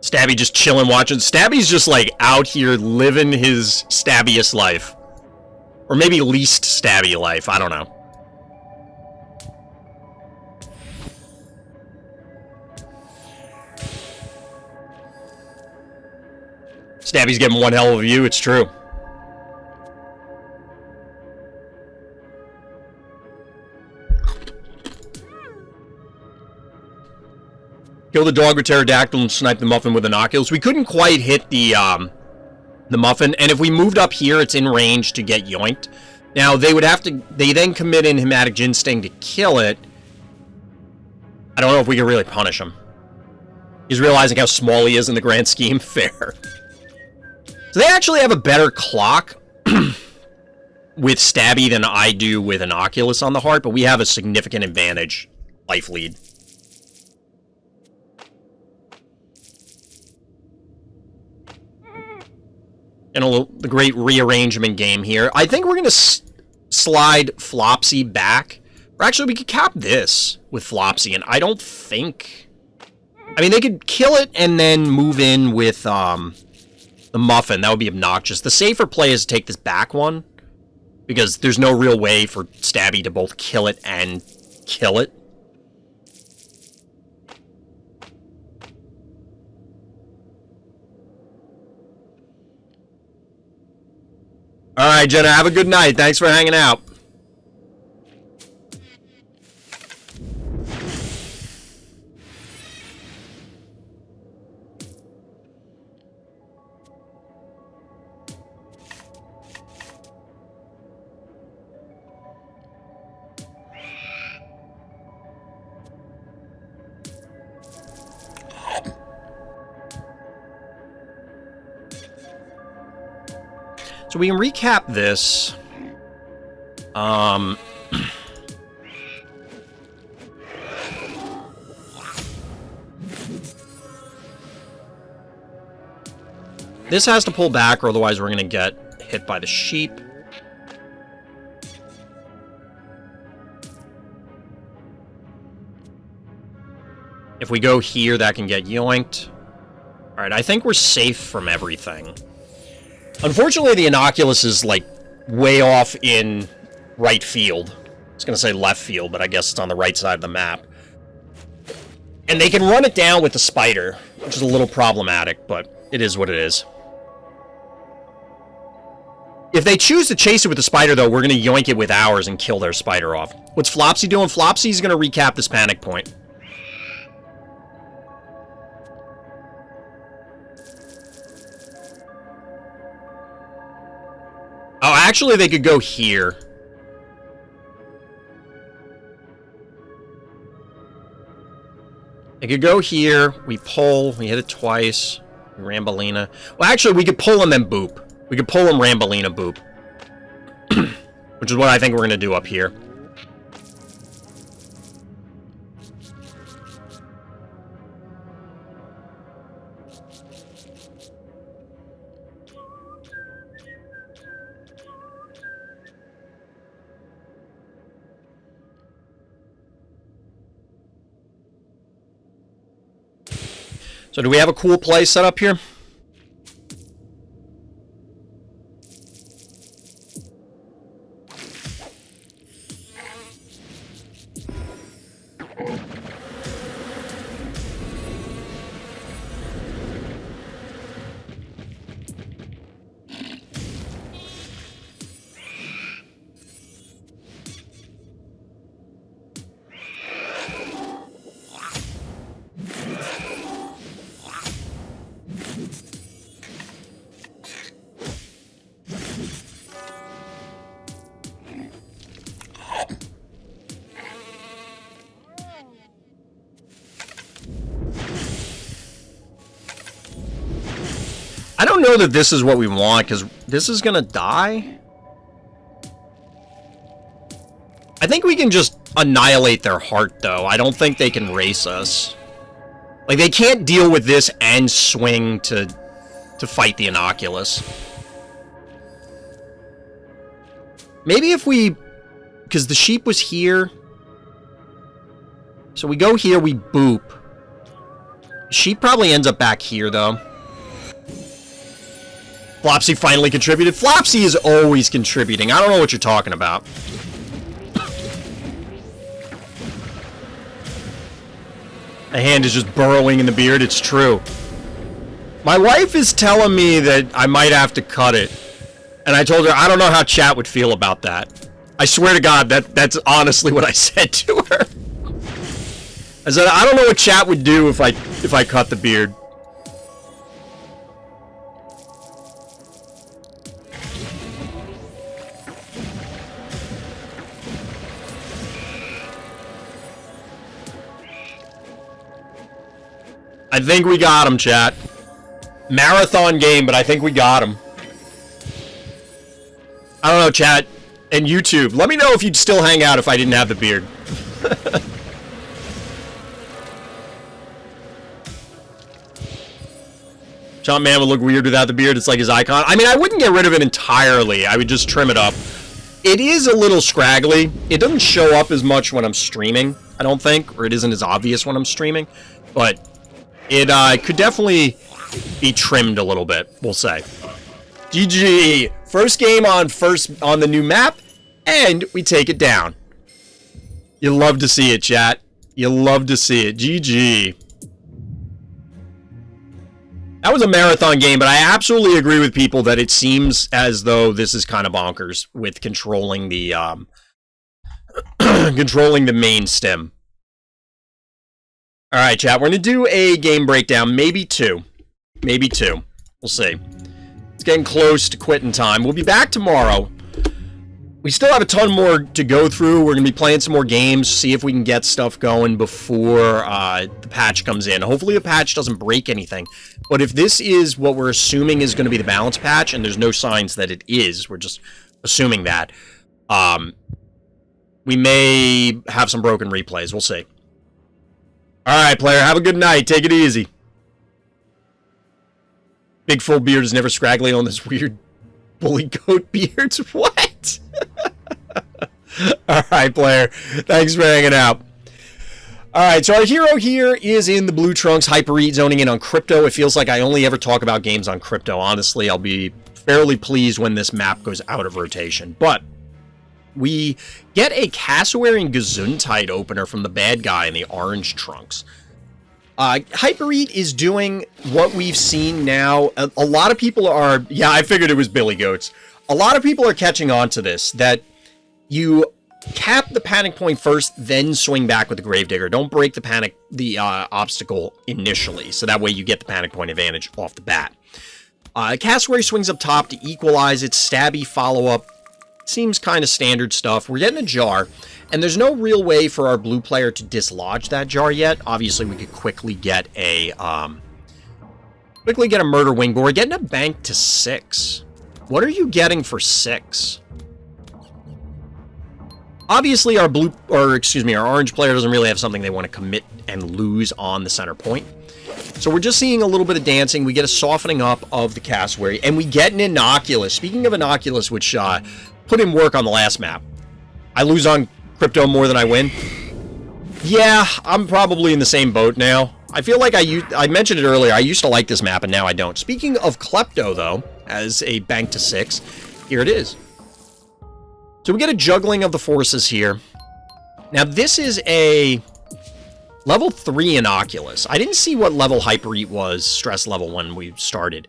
Stabby just chilling, watching. Stabby's just, like, out here living his stabbiest life. Or maybe least stabby life, I don't know. Stabby's getting one hell of a view, it's true. Kill the dog with pterodactyl and snipe the muffin with Innocuous. We couldn't quite hit the muffin, and if we moved up here, it's in range to get yoinked. Now, they would have to... They then commit in Hematic Instinct to kill it. I don't know if we can really punish him. He's realizing how small he is in the grand scheme. Fair. So they actually have a better clock with Stabby than I do with Innocuous on the heart, but we have a significant advantage. Life lead. And the great rearrangement game here. I think we're going to slide Flopsy back. Or actually, we could cap this with Flopsy, and I don't think... I mean, they could kill it and then move in with the Muffin. That would be obnoxious. The safer play is to take this back one, because there's no real way for Stabby to both kill it and kill it. Alright, Jenna, have a good night. Thanks for hanging out. So we can recap this. This has to pull back, or otherwise we're going to get hit by the sheep. If we go here, that can get yoinked. Alright, I think we're safe from everything. Unfortunately, the Inoculus is, like, way off in right field. I was gonna say left field, but I guess it's on the right side of the map. And they can run it down with the spider, which is a little problematic, but it is what it is. If they choose to chase it with the spider, though, we're gonna yoink it with ours and kill their spider off. What's Flopsy doing? Flopsy's gonna recap this panic point. Oh, actually, they could go here. They could go here. We pull. We hit it twice. Rambolina. Well, actually, we could pull and then boop. We could pull and Rambolina boop. Which is what I think we're going to do up here. So do we have a cool play set up here? I don't know that this is what we want, because this is going to die. I think we can just annihilate their heart, though. I don't think they can race us. Like, they can't deal with this and swing to fight the Inoculus. Maybe if we... Because the sheep was here. So we go here, we boop. Sheep probably ends up back here, though. Flopsy finally contributed. Flopsy is always contributing. I don't know what you're talking about. The hand is just burrowing in the beard. It's true. My wife is telling me that I might have to cut it. And I told her, I don't know how chat would feel about that. I swear to God, that's honestly what I said to her. I said, I don't know what chat would do if I cut the beard. I think we got him, chat. Marathon game, but I think we got him. I don't know, chat. And YouTube, let me know if you'd still hang out if I didn't have the beard. Chomp Man would look weird without the beard. It's like his icon. I mean, I wouldn't get rid of it entirely. I would just trim it up. It is a little scraggly. It doesn't show up as much when I'm streaming, I don't think. Or it isn't as obvious when I'm streaming. But it could definitely be trimmed a little bit, we'll say. GG. First game on the new map, and we take it down. You love to see it, chat. You love to see it. GG. That was a marathon game, but I absolutely agree with people that it seems as though this is kind of bonkers with controlling the controlling the main stem. All right, chat. We're gonna do a game breakdown, maybe two. Maybe two. We'll see. It's getting close to quitting time. We'll be back tomorrow. We still have a ton more to go through. We're going to be playing some more games, see if we can get stuff going before the patch comes in. Hopefully the patch doesn't break anything. But if this is what we're assuming is going to be the balance patch, and there's no signs that it is, we're just assuming that, we may have some broken replays. We'll see. All right, player. Have a good night. Take it easy. Big full beard is never scraggly on this weird bully goat beards. What? All right, player. Thanks for hanging out. Alright, so our hero here is in the blue trunks, Hypereat, zoning in on crypto. It feels like I only ever talk about games on crypto. Honestly, I'll be fairly pleased when this map goes out of rotation. But we get a cassowary and Gesundheit opener from the bad guy in the orange trunks. Hypereat is doing what we've seen now. A lot of people are... Yeah, I figured it was Billy Goats. A lot of people are catching on to this, that you cap the panic point first, then swing back with the Gravedigger. Don't break the obstacle initially, so that way you get the panic point advantage off the bat. Cassowary swings up top to equalize its stabby follow-up. Seems kind of standard stuff. We're getting a jar, and there's no real way for our blue player to dislodge that jar yet. Obviously, we could quickly get a murder wing, but we're getting a bank to 6. What are you getting for 6? Obviously, our orange player doesn't really have something they want to commit and lose on the center point. So we're just seeing a little bit of dancing. We get a softening up of the cassowary, and we get an innocuous. Speaking of innocuous, which put in work on the last map. I lose on crypto more than I win. Yeah, I'm probably in the same boat now. I feel like I mentioned it earlier. I used to like this map, and now I don't. Speaking of klepto, though, as a bank to 6, here it is. So we get a juggling of the forces here. Now, this is a level 3 innocuous. I didn't see what level Hypereat was, stress level, when we started.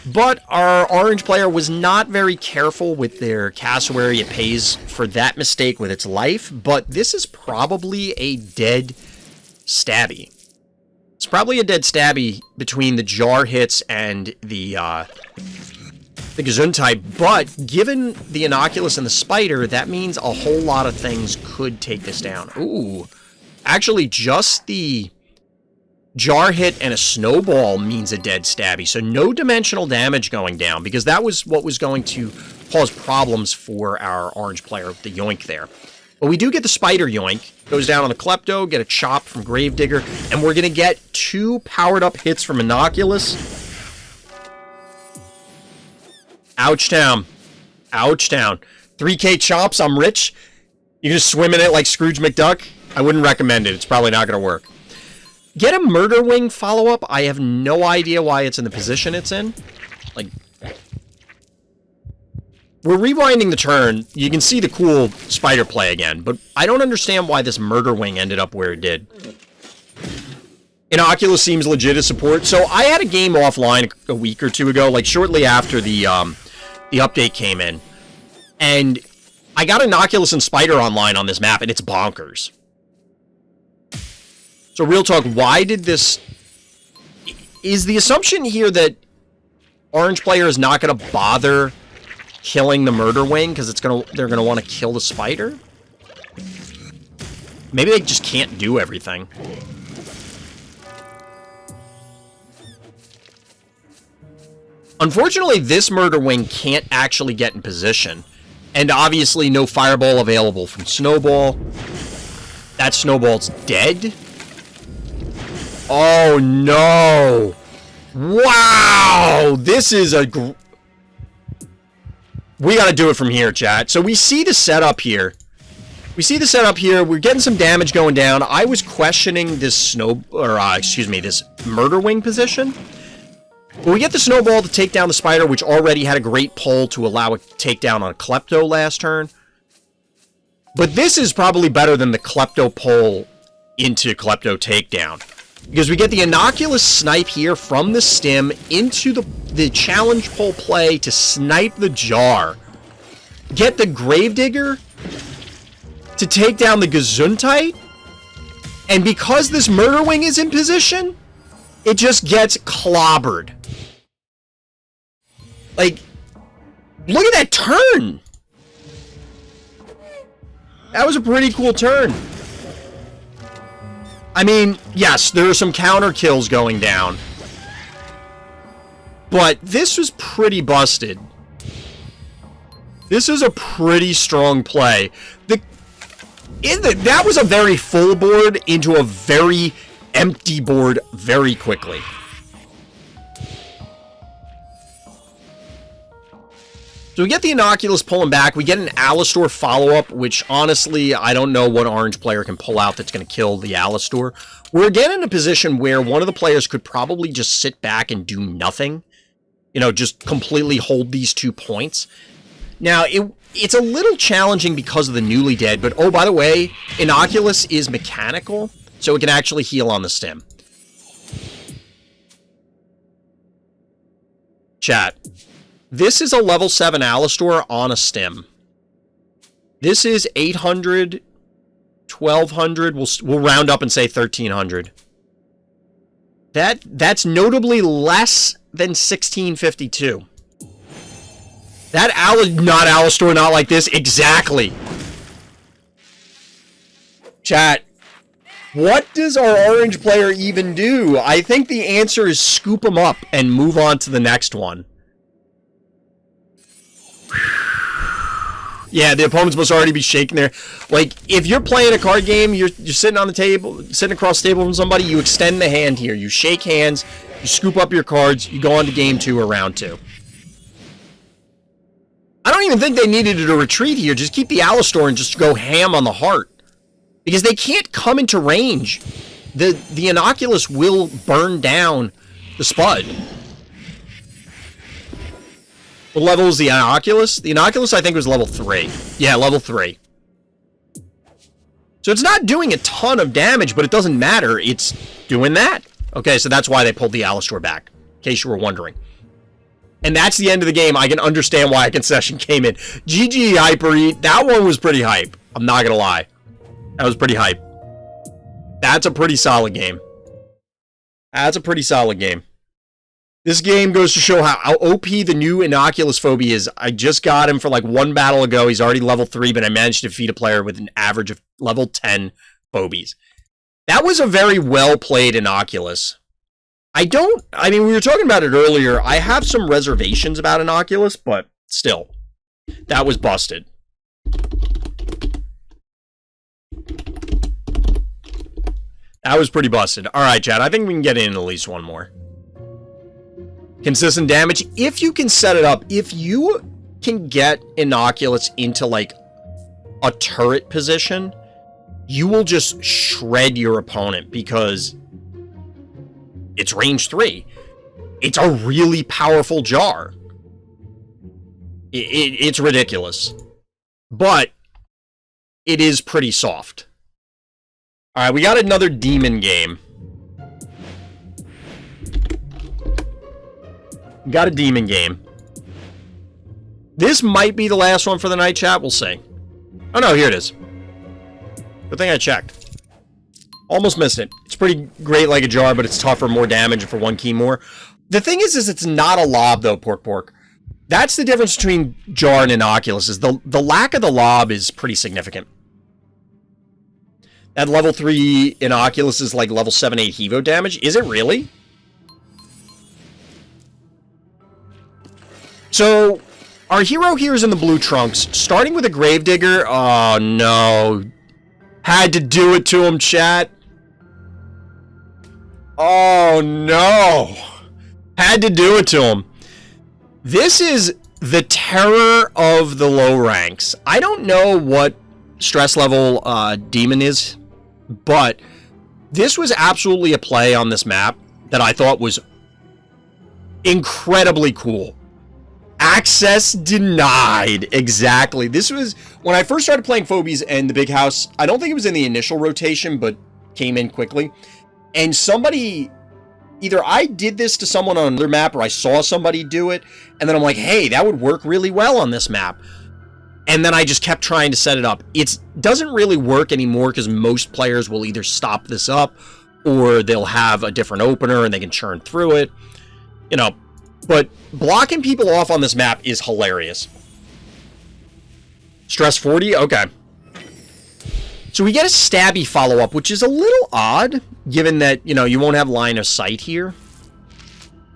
But our orange player was not very careful with their cassowary. It pays for that mistake with its life, but this is probably a dead stabby. It's probably a dead stabby between the jar hits and the Gesundheit, but given the innocuous and the spider, that means a whole lot of things could take this down. Ooh, actually just the jar hit and a snowball means a dead stabby, so no dimensional damage going down, because that was what was going to cause problems for our orange player with the yoink there. But we do get the spider yoink, goes down on the klepto, get a chop from Gravedigger, and we're going to get 2 powered up hits from innocuous. Ouchtown. Ouchtown. 3K chops, I'm rich. You can just swim in it like Scrooge McDuck. I wouldn't recommend it. It's probably not going to work. Get a murder wing follow-up. I have no idea why it's in the position it's in. Like, we're rewinding the turn. You can see the cool spider play again, but I don't understand why this murder wing ended up where it did. Innocuous seems legit as support. So I had a game offline a week or two ago, like shortly after the update came in, and I got Innocuous and Spider online on this map, and it's bonkers. So real talk, why did this... Is the assumption here that orange player is not going to bother killing the murder wing because they're going to want to kill the spider? Maybe they just can't do everything. Unfortunately, this murder wing can't actually get in position. And obviously, no fireball available from Snowball. That Snowball's dead. Oh, no. Wow. This is a... We gotta do it from here, chat. So we see the setup here. We're getting some damage going down. I was questioning this this murder wing position. But we get the snowball to take down the spider, which already had a great pull to allow a takedown on Klepto last turn. But this is probably better than the Klepto pull into Klepto takedown. Because we get the innocuous snipe here from the stim into the challenge pull play to snipe the jar. Get the Gravedigger to take down the Gesundheit. And because this murder wing is in position, it just gets clobbered. Like, look at that turn! That was a pretty cool turn. I mean, yes, there are some counter kills going down. But this was pretty busted. This is a pretty strong play. That was a very full board into a very empty board very quickly. So we get the Inoculus pulling back. We get an Alistor follow-up, which honestly, I don't know what orange player can pull out that's going to kill the Alistor. We're again in a position where one of the players could probably just sit back and do nothing. You know, just completely hold these 2 points. Now, it's a little challenging because of the newly dead, but oh, by the way, Inoculus is mechanical, so it can actually heal on the stim. Chat. This is a level 7 Alistor on a stim. This is 800, 1200, we'll round up and say 1300. That's notably less than 1652. That not Alistor, not like this. Exactly. Chat. What does our orange player even do? I think the answer is scoop him up and move on to the next one. Yeah, the opponents must already be shaking there. Like, if you're playing a card game, you're sitting on the table, sitting across the table from somebody, you extend the hand here. You shake hands, you scoop up your cards, you go on to game 2 or round 2. I don't even think they needed to retreat here. Just keep the Alistor and just go ham on the heart. Because they can't come into range. The Inoculus will burn down the Spud. What level is the Inoculus? The Inoculus, I think, was level 3. Yeah, level 3. So it's not doing a ton of damage, but it doesn't matter. It's doing that. Okay, so that's why they pulled the Alistor back, in case you were wondering. And that's the end of the game. I can understand why a concession came in. GG, Hypereat. That one was pretty hype. I'm not going to lie. That was pretty hype. That's a pretty solid game. That's a pretty solid game. This game goes to show how OP the new Inoculus Phobie is. I just got him for like 1 battle ago. He's already level 3, but I managed to defeat a player with an average of level 10 Phobies. That was a very well-played Inoculus. I mean, we were talking about it earlier. I have some reservations about Inoculus, but still, that was busted. That was pretty busted. All right, chat. I think we can get in at least one more. Consistent damage. If you can set it up, if you can get Inoculus into, like, a turret position, you will just shred your opponent because it's range 3. It's a really powerful jar. It's ridiculous. But it is pretty soft. Alright, we got another demon game. Got a demon game. This might be the last one for the night, chat. We'll see. Oh no, here it is. Good thing I checked. Almost missed it. It's pretty great like a jar, but it's tougher, more damage for 1 key more. The thing is it's not a lob, though, Pork. That's the difference between jar and Inoculus, is the lack of the lob is pretty significant. That level 3 Inoculus is like level 7, 8 Hevo damage. Is it really? So, our hero here is in the blue trunks, starting with a Gravedigger. Oh, no. Had to do it to him, chat. Oh, no. Had to do it to him. This is the terror of the low ranks. I don't know what stress level Demon is, but this was absolutely a play on this map that I thought was incredibly cool. Access denied. Exactly. This was when I first started playing Phobies and the Big House. I don't think it was in the initial rotation, but came in quickly. And somebody, either I did this to someone on another map or I saw somebody do it. And then I'm like, hey, that would work really well on this map. And then I just kept trying to set it up. It doesn't really work anymore because most players will either stop this up or they'll have a different opener and they can churn through it. You know. But blocking people off on this map is hilarious. Stress 40? Okay. So we get a stabby follow-up, which is a little odd, given that, you know, you won't have line of sight here.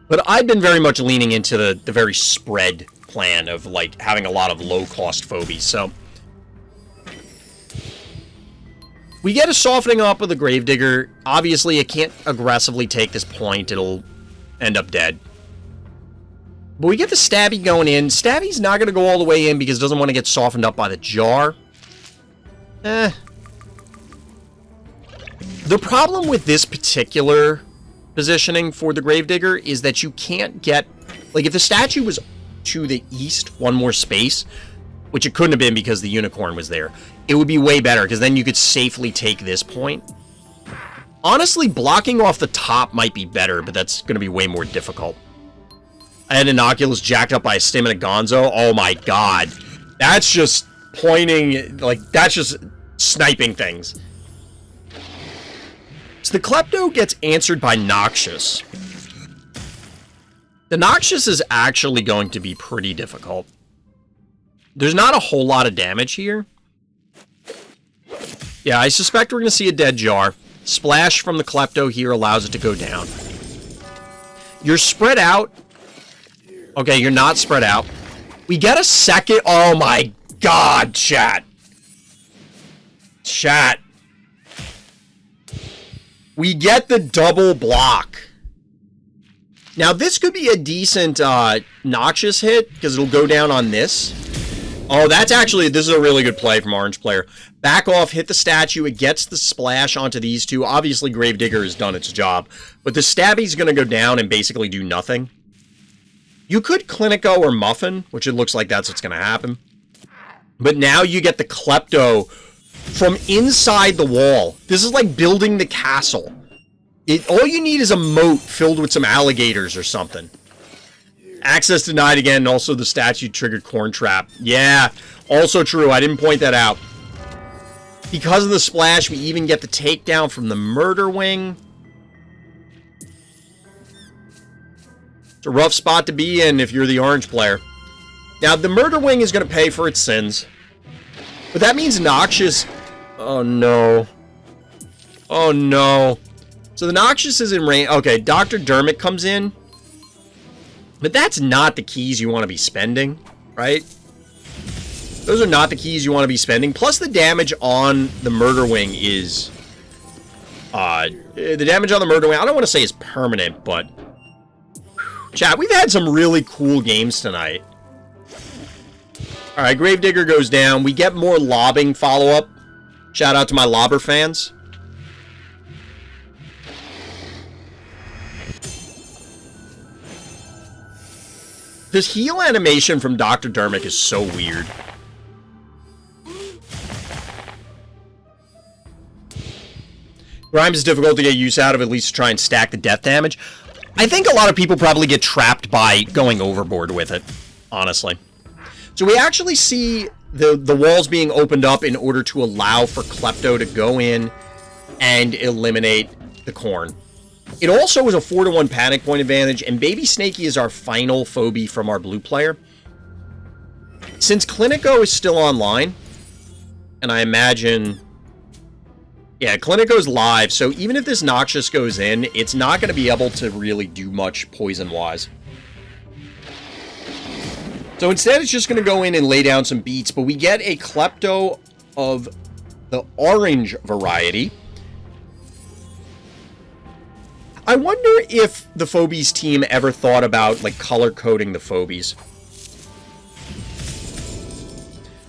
But I've been very much leaning into the very spread plan of, like, having a lot of low-cost phobies, so. We get a softening up of the Gravedigger. Obviously, it can't aggressively take this point. It'll end up dead. But we get the Stabby going in. Stabby's not going to go all the way in because it doesn't want to get softened up by the jar. The problem with this particular positioning for the Gravedigger is that you can't get... Like, if the statue was to the east, one more space, which it couldn't have been because the unicorn was there, it would be way better, because then you could safely take this point. Honestly, blocking off the top might be better, but that's going to be way more difficult. I had Inoculus jacked up by a Stim and a Gonzo. Oh my god. That's just pointing, like, that's just sniping things. So the Klepto gets answered by Noxious. The Noxious is actually going to be pretty difficult. There's not a whole lot of damage here. Yeah, I suspect we're going to see a dead jar. Splash from the Klepto here allows it to go down. You're spread out. Okay, you're not spread out. We get a second. Oh my god, chat. Chat. We get the double block. Now, this could be a decent Noxious hit, because it'll go down on this. Oh, that's actually, this is a really good play from Orange player. Back off, hit the statue, it gets the splash onto these two. Obviously, Gravedigger has done its job, but the Stabby's going to go down and basically do nothing. You could Clinico or Muffin, which it looks like that's what's going to happen. But now you get the Klepto from inside the wall. This is like building the castle. All you need is a moat filled with some alligators or something. Access denied again, and also the statue triggered Corn Trap. Yeah, also true. I didn't point that out. Because of the splash, we even get the takedown from the Murder Wing. It's a rough spot to be in if you're the Orange player. Now, the Murder Wing is going to pay for its sins. But that means Noxious... Oh, no. Oh, no. So the Noxious is in range... Okay, Dr. Dermot comes in. But that's not the keys you want to be spending, right? Those are not the keys you want to be spending. Plus, the damage on the Murder Wing is... the damage on the Murder Wing, I don't want to say is permanent, but... Chat, we've had some really cool games tonight. Alright, Gravedigger goes down. We get more lobbing follow-up. Shout out to my lobber fans. This heal animation from Dr. Dermot is so weird. Grimes is difficult to get use out of, at least to try and stack the death damage. I think a lot of people probably get trapped by going overboard with it, honestly. So we actually see the walls being opened up in order to allow for Klepto to go in and eliminate the corn. It also is a 4-to-1 panic point advantage, and Baby Snakey is our final Phobie from our blue player. Since Clinico is still online, and I imagine... Yeah, Clinico's live, so even if this Noxious goes in, it's not going to be able to really do much poison-wise. So instead, it's just going to go in and lay down some beats, but we get a Klepto of the orange variety. I wonder if the Phobies team ever thought about, like, color-coding the Phobies.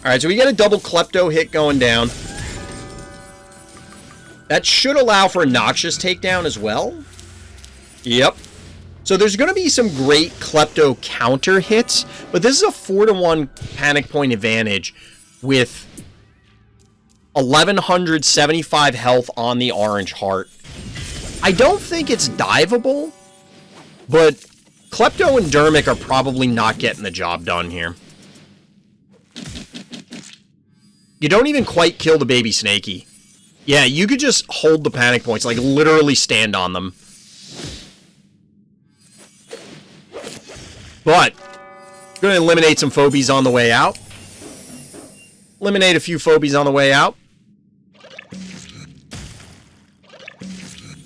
Alright, so we get a double Klepto hit going down. That should allow for a Noxious takedown as well. Yep. So there's going to be some great Klepto counter hits, but this is a 4-to-1 panic point advantage with 1175 health on the orange heart. I don't think it's diveable, but Klepto and Dermot are probably not getting the job done here. You don't even quite kill the Baby Snakey. Yeah, you could just hold the panic points, like literally stand on them. But, going to eliminate some Phobies on the way out. Eliminate a few Phobies on the way out.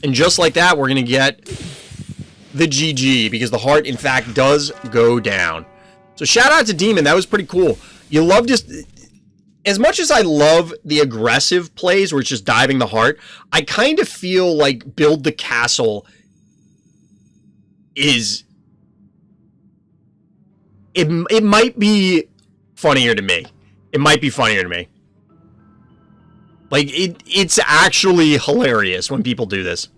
And just like that, we're going to get the GG, because the heart, in fact, does go down. So shout out to Demon, that was pretty cool. You love just... As much as I love the aggressive plays where it's just diving the heart, I kind of feel like Build the Castle is it might be funnier to me. It might be funnier to me. Like, it's actually hilarious when people do this.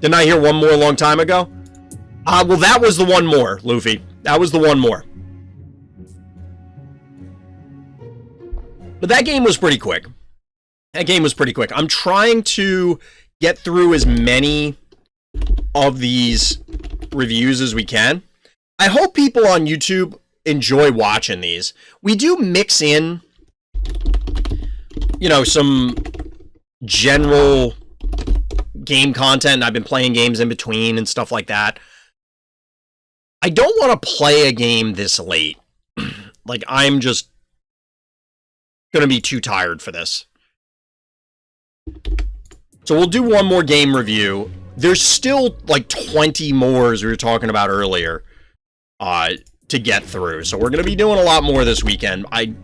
Didn't I hear one more a long time ago? Well, that was the one more, Lufee. That was the one more. But that game was pretty quick. That game was pretty quick. I'm trying to get through as many of these reviews as we can. I hope people on YouTube enjoy watching these. We do mix in, you know, some general game content. I've been playing games in between and stuff like that. I don't want to play a game this late. Like, I'm just gonna be too tired for this. So we'll do one more game review. There's still like 20 more, as we were talking about earlier, to get through. So we're gonna be doing a lot more this weekend. I'm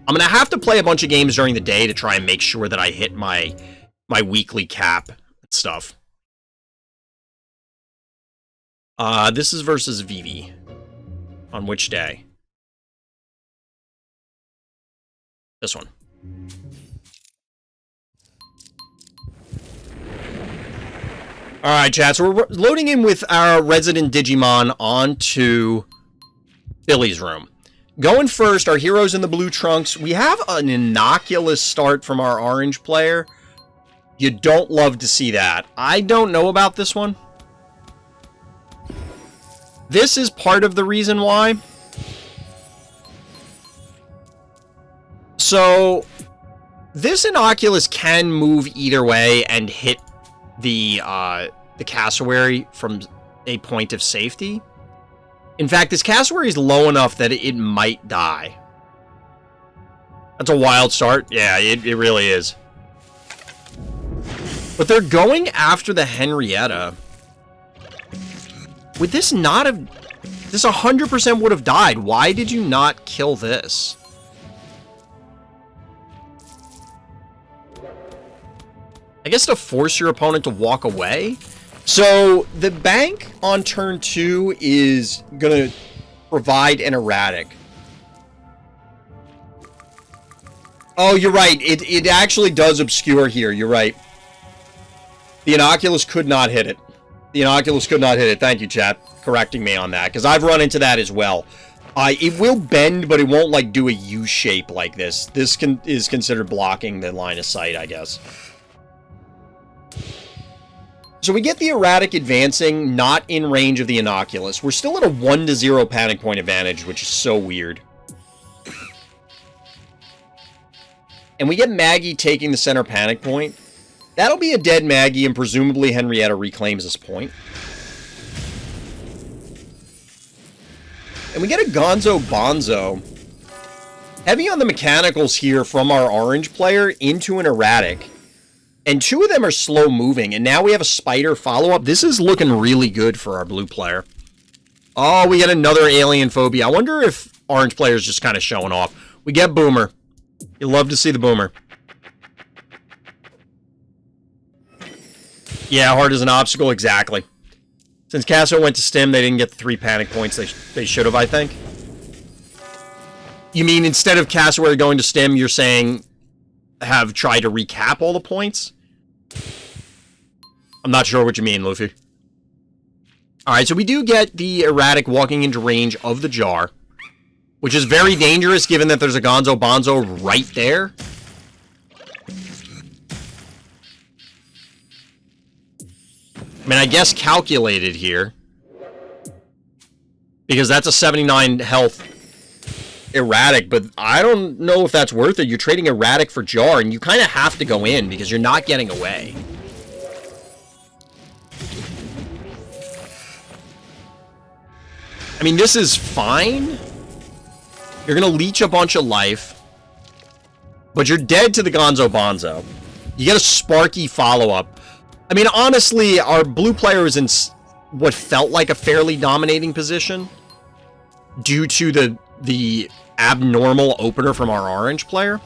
gonna have to play a bunch of games during the day to try and make sure that I hit my weekly cap and stuff. This is versus Vivi. On which day? This one. Alright, chat, so we're loading in with our resident Digimon onto Billy's room. Going first, our heroes in the blue trunks. We have an innocuous start from our orange player. You don't love to see that. I don't know about this one. This is part of the reason why. So, this Innocuous can move either way and hit the cassowary from a point of safety. In fact, this cassowary is low enough that it might die. That's a wild start. Yeah, it really is. But they're going after the Henrietta. Would this not have... This 100% would have died. Why did you not kill this? I guess to force your opponent to walk away? So, the bank on turn 2 is going to provide an erratic. Oh, you're right. It actually does obscure here. You're right. The Innocuous could not hit it. The Innocuous could not hit it. Thank you, chat, correcting me on that, because I've run into that as well. It will bend, but it won't, like, do a U shape like this. This is considered blocking the line of sight, I guess. So we get the erratic advancing, not in range of the Innocuous. We're still at a 1-0 panic point advantage, which is so weird. And we get Maggie taking the center panic point. That'll be a dead Maggie, and presumably Henrietta reclaims this point. And we get a Gonzo Bonzo. Heavy on the mechanicals here from our orange player into an erratic. And 2 of them are slow moving, and now we have a spider follow-up. This is looking really good for our blue player. Oh, we get another alien phobia. I wonder if orange player is just kind of showing off. We get Boomer. You love to see the Boomer. Yeah, hard as an obstacle, exactly. Since Casso went to Stim, they didn't get the 3 panic points they should have, I think. You mean instead of Cassowary going to Stim, you're saying have tried to recap all the points? I'm not sure what you mean, Lufee. Alright, so we do get the erratic walking into range of the jar, which is very dangerous given that there's a Gonzo Bonzo right there. I mean, I guess calculated here, because that's a 79 health erratic, but I don't know if that's worth it. You're trading erratic for jar, and you kind of have to go in because you're not getting away. I mean, this is fine. You're going to leech a bunch of life, but you're dead to the Gonzo Bonzo. You get a Sparky follow-up. I mean, honestly, our blue player is in what felt like a fairly dominating position due to the abnormal opener from our orange player.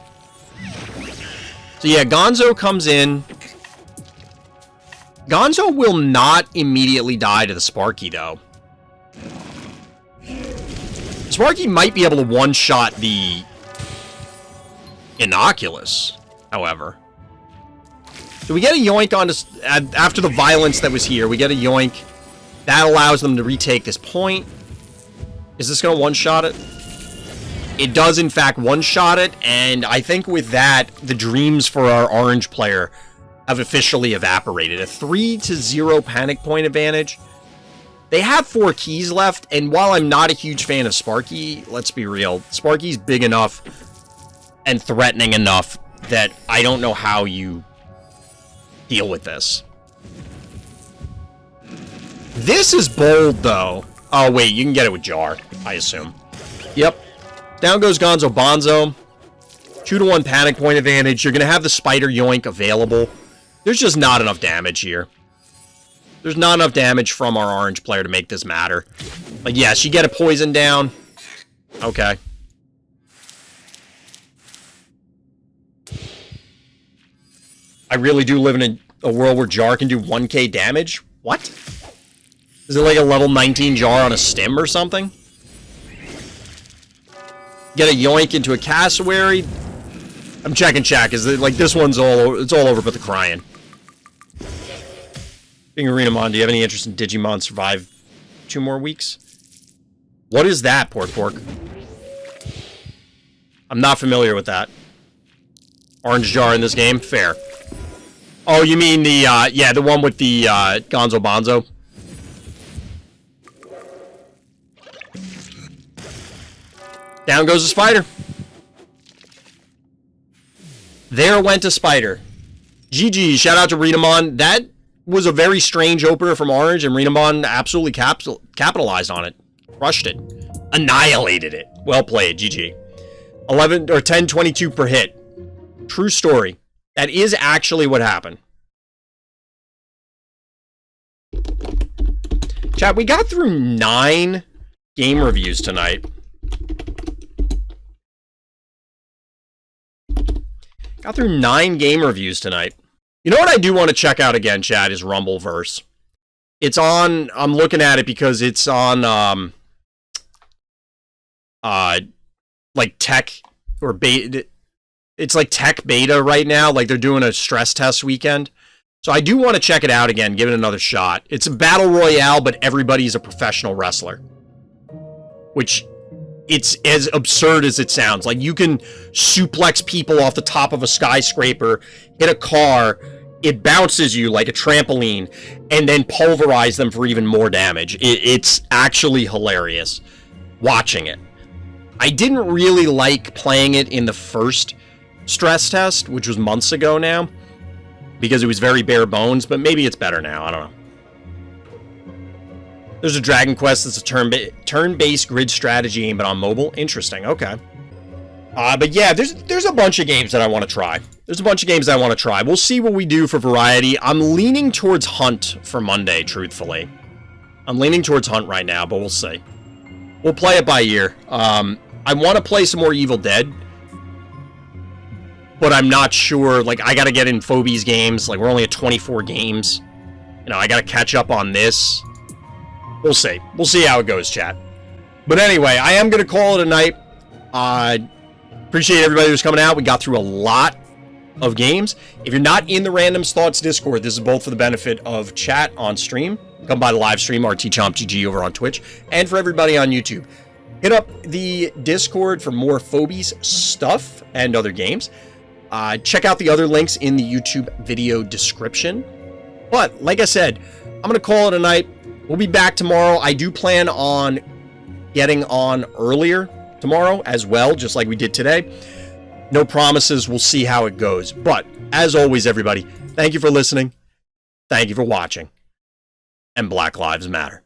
So yeah, Gonzo comes in. Gonzo will not immediately die to the Sparky, though. Sparky might be able to one-shot the Innocuous, however. So we get a yoink on this, after the violence that was here. We get a yoink. That allows them to retake this point. Is this going to one-shot it? It does, in fact, one-shot it. And I think with that, the dreams for our orange player have officially evaporated. A 3-0 panic point advantage. They have 4 keys left. And while I'm not a huge fan of Sparky, let's be real. Sparky's big enough and threatening enough that I don't know how you deal with this. This is bold, though. Oh, wait, you can get it with Jar, I assume. Yep. Down goes Gonzo Bonzo. 2-1 panic point advantage. You're going to have the Spider Yoink available. There's just not enough damage here. There's not enough damage from our orange player to make this matter. Like, yes, you get a poison down. Okay. I really do live in a world where Jar can do 1k damage? What? Is it like a level 19 Jar on a stim or something? Get a yoink into a cassowary. I'm checking chat, because like this one's it's all over but the crying. Being Renamon, do you have any interest in Digimon survive 2 more weeks? What is that, Pork? I'm not familiar with that. Orange Jar in this game? Fair. Oh, you mean the, yeah, the one with the, Gonzo Bonzo? Down goes the Spider. There went a Spider. GG, shout out to Renamon. That was a very strange opener from Orange, and Renamon absolutely capitalized on it. Crushed it. Annihilated it. Well played, GG. 11 or 10-22 per hit. True story. That is actually what happened. Chat, we got through 9 game reviews tonight. Got through 9 game reviews tonight. You know what I do want to check out again, chat, is Rumbleverse. It's on, I'm looking at it because it's on, like tech or beta. It's like tech beta right now. Like they're doing a stress test weekend. So I do want to check it out again, give it another shot. It's a battle royale, but everybody's a professional wrestler. Which, it's as absurd as it sounds. Like you can suplex people off the top of a skyscraper, hit a car, it bounces you like a trampoline, and then pulverize them for even more damage. It's actually hilarious watching it. I didn't really like playing it in the first stress test, which was months ago now, because it was very bare bones, but maybe it's better now. I don't know. There's a Dragon Quest that's a turn-based grid strategy game, but on mobile. Interesting. Okay. But yeah, there's a bunch of games that I want to try. There's a bunch of games that I want to try. We'll see what we do for variety. I'm leaning towards Hunt for Monday, truthfully. I'm leaning towards Hunt right now, but we'll see. We'll play it by ear. I want to play some more Evil Dead, but I'm not sure. Like, I got to get in Phobies games. Like, we're only at 24 games. You know, I got to catch up on this. We'll see. We'll see how it goes, chat. But anyway, I am going to call it a night. Appreciate everybody who's coming out. We got through a lot of games. If you're not in the Randoms Thoughts Discord, this is both for the benefit of chat on stream. Come by the live stream, RTChompGG over on Twitch, and for everybody on YouTube. Hit up the Discord for more Phobies stuff and other games. Check out the other links in the YouTube video description. But, like I said, I'm going to call it a night. We'll be back tomorrow. I do plan on getting on earlier tomorrow as well, just like we did today. No promises. We'll see how it goes. But, as always, everybody, thank you for listening. Thank you for watching. And Black Lives Matter.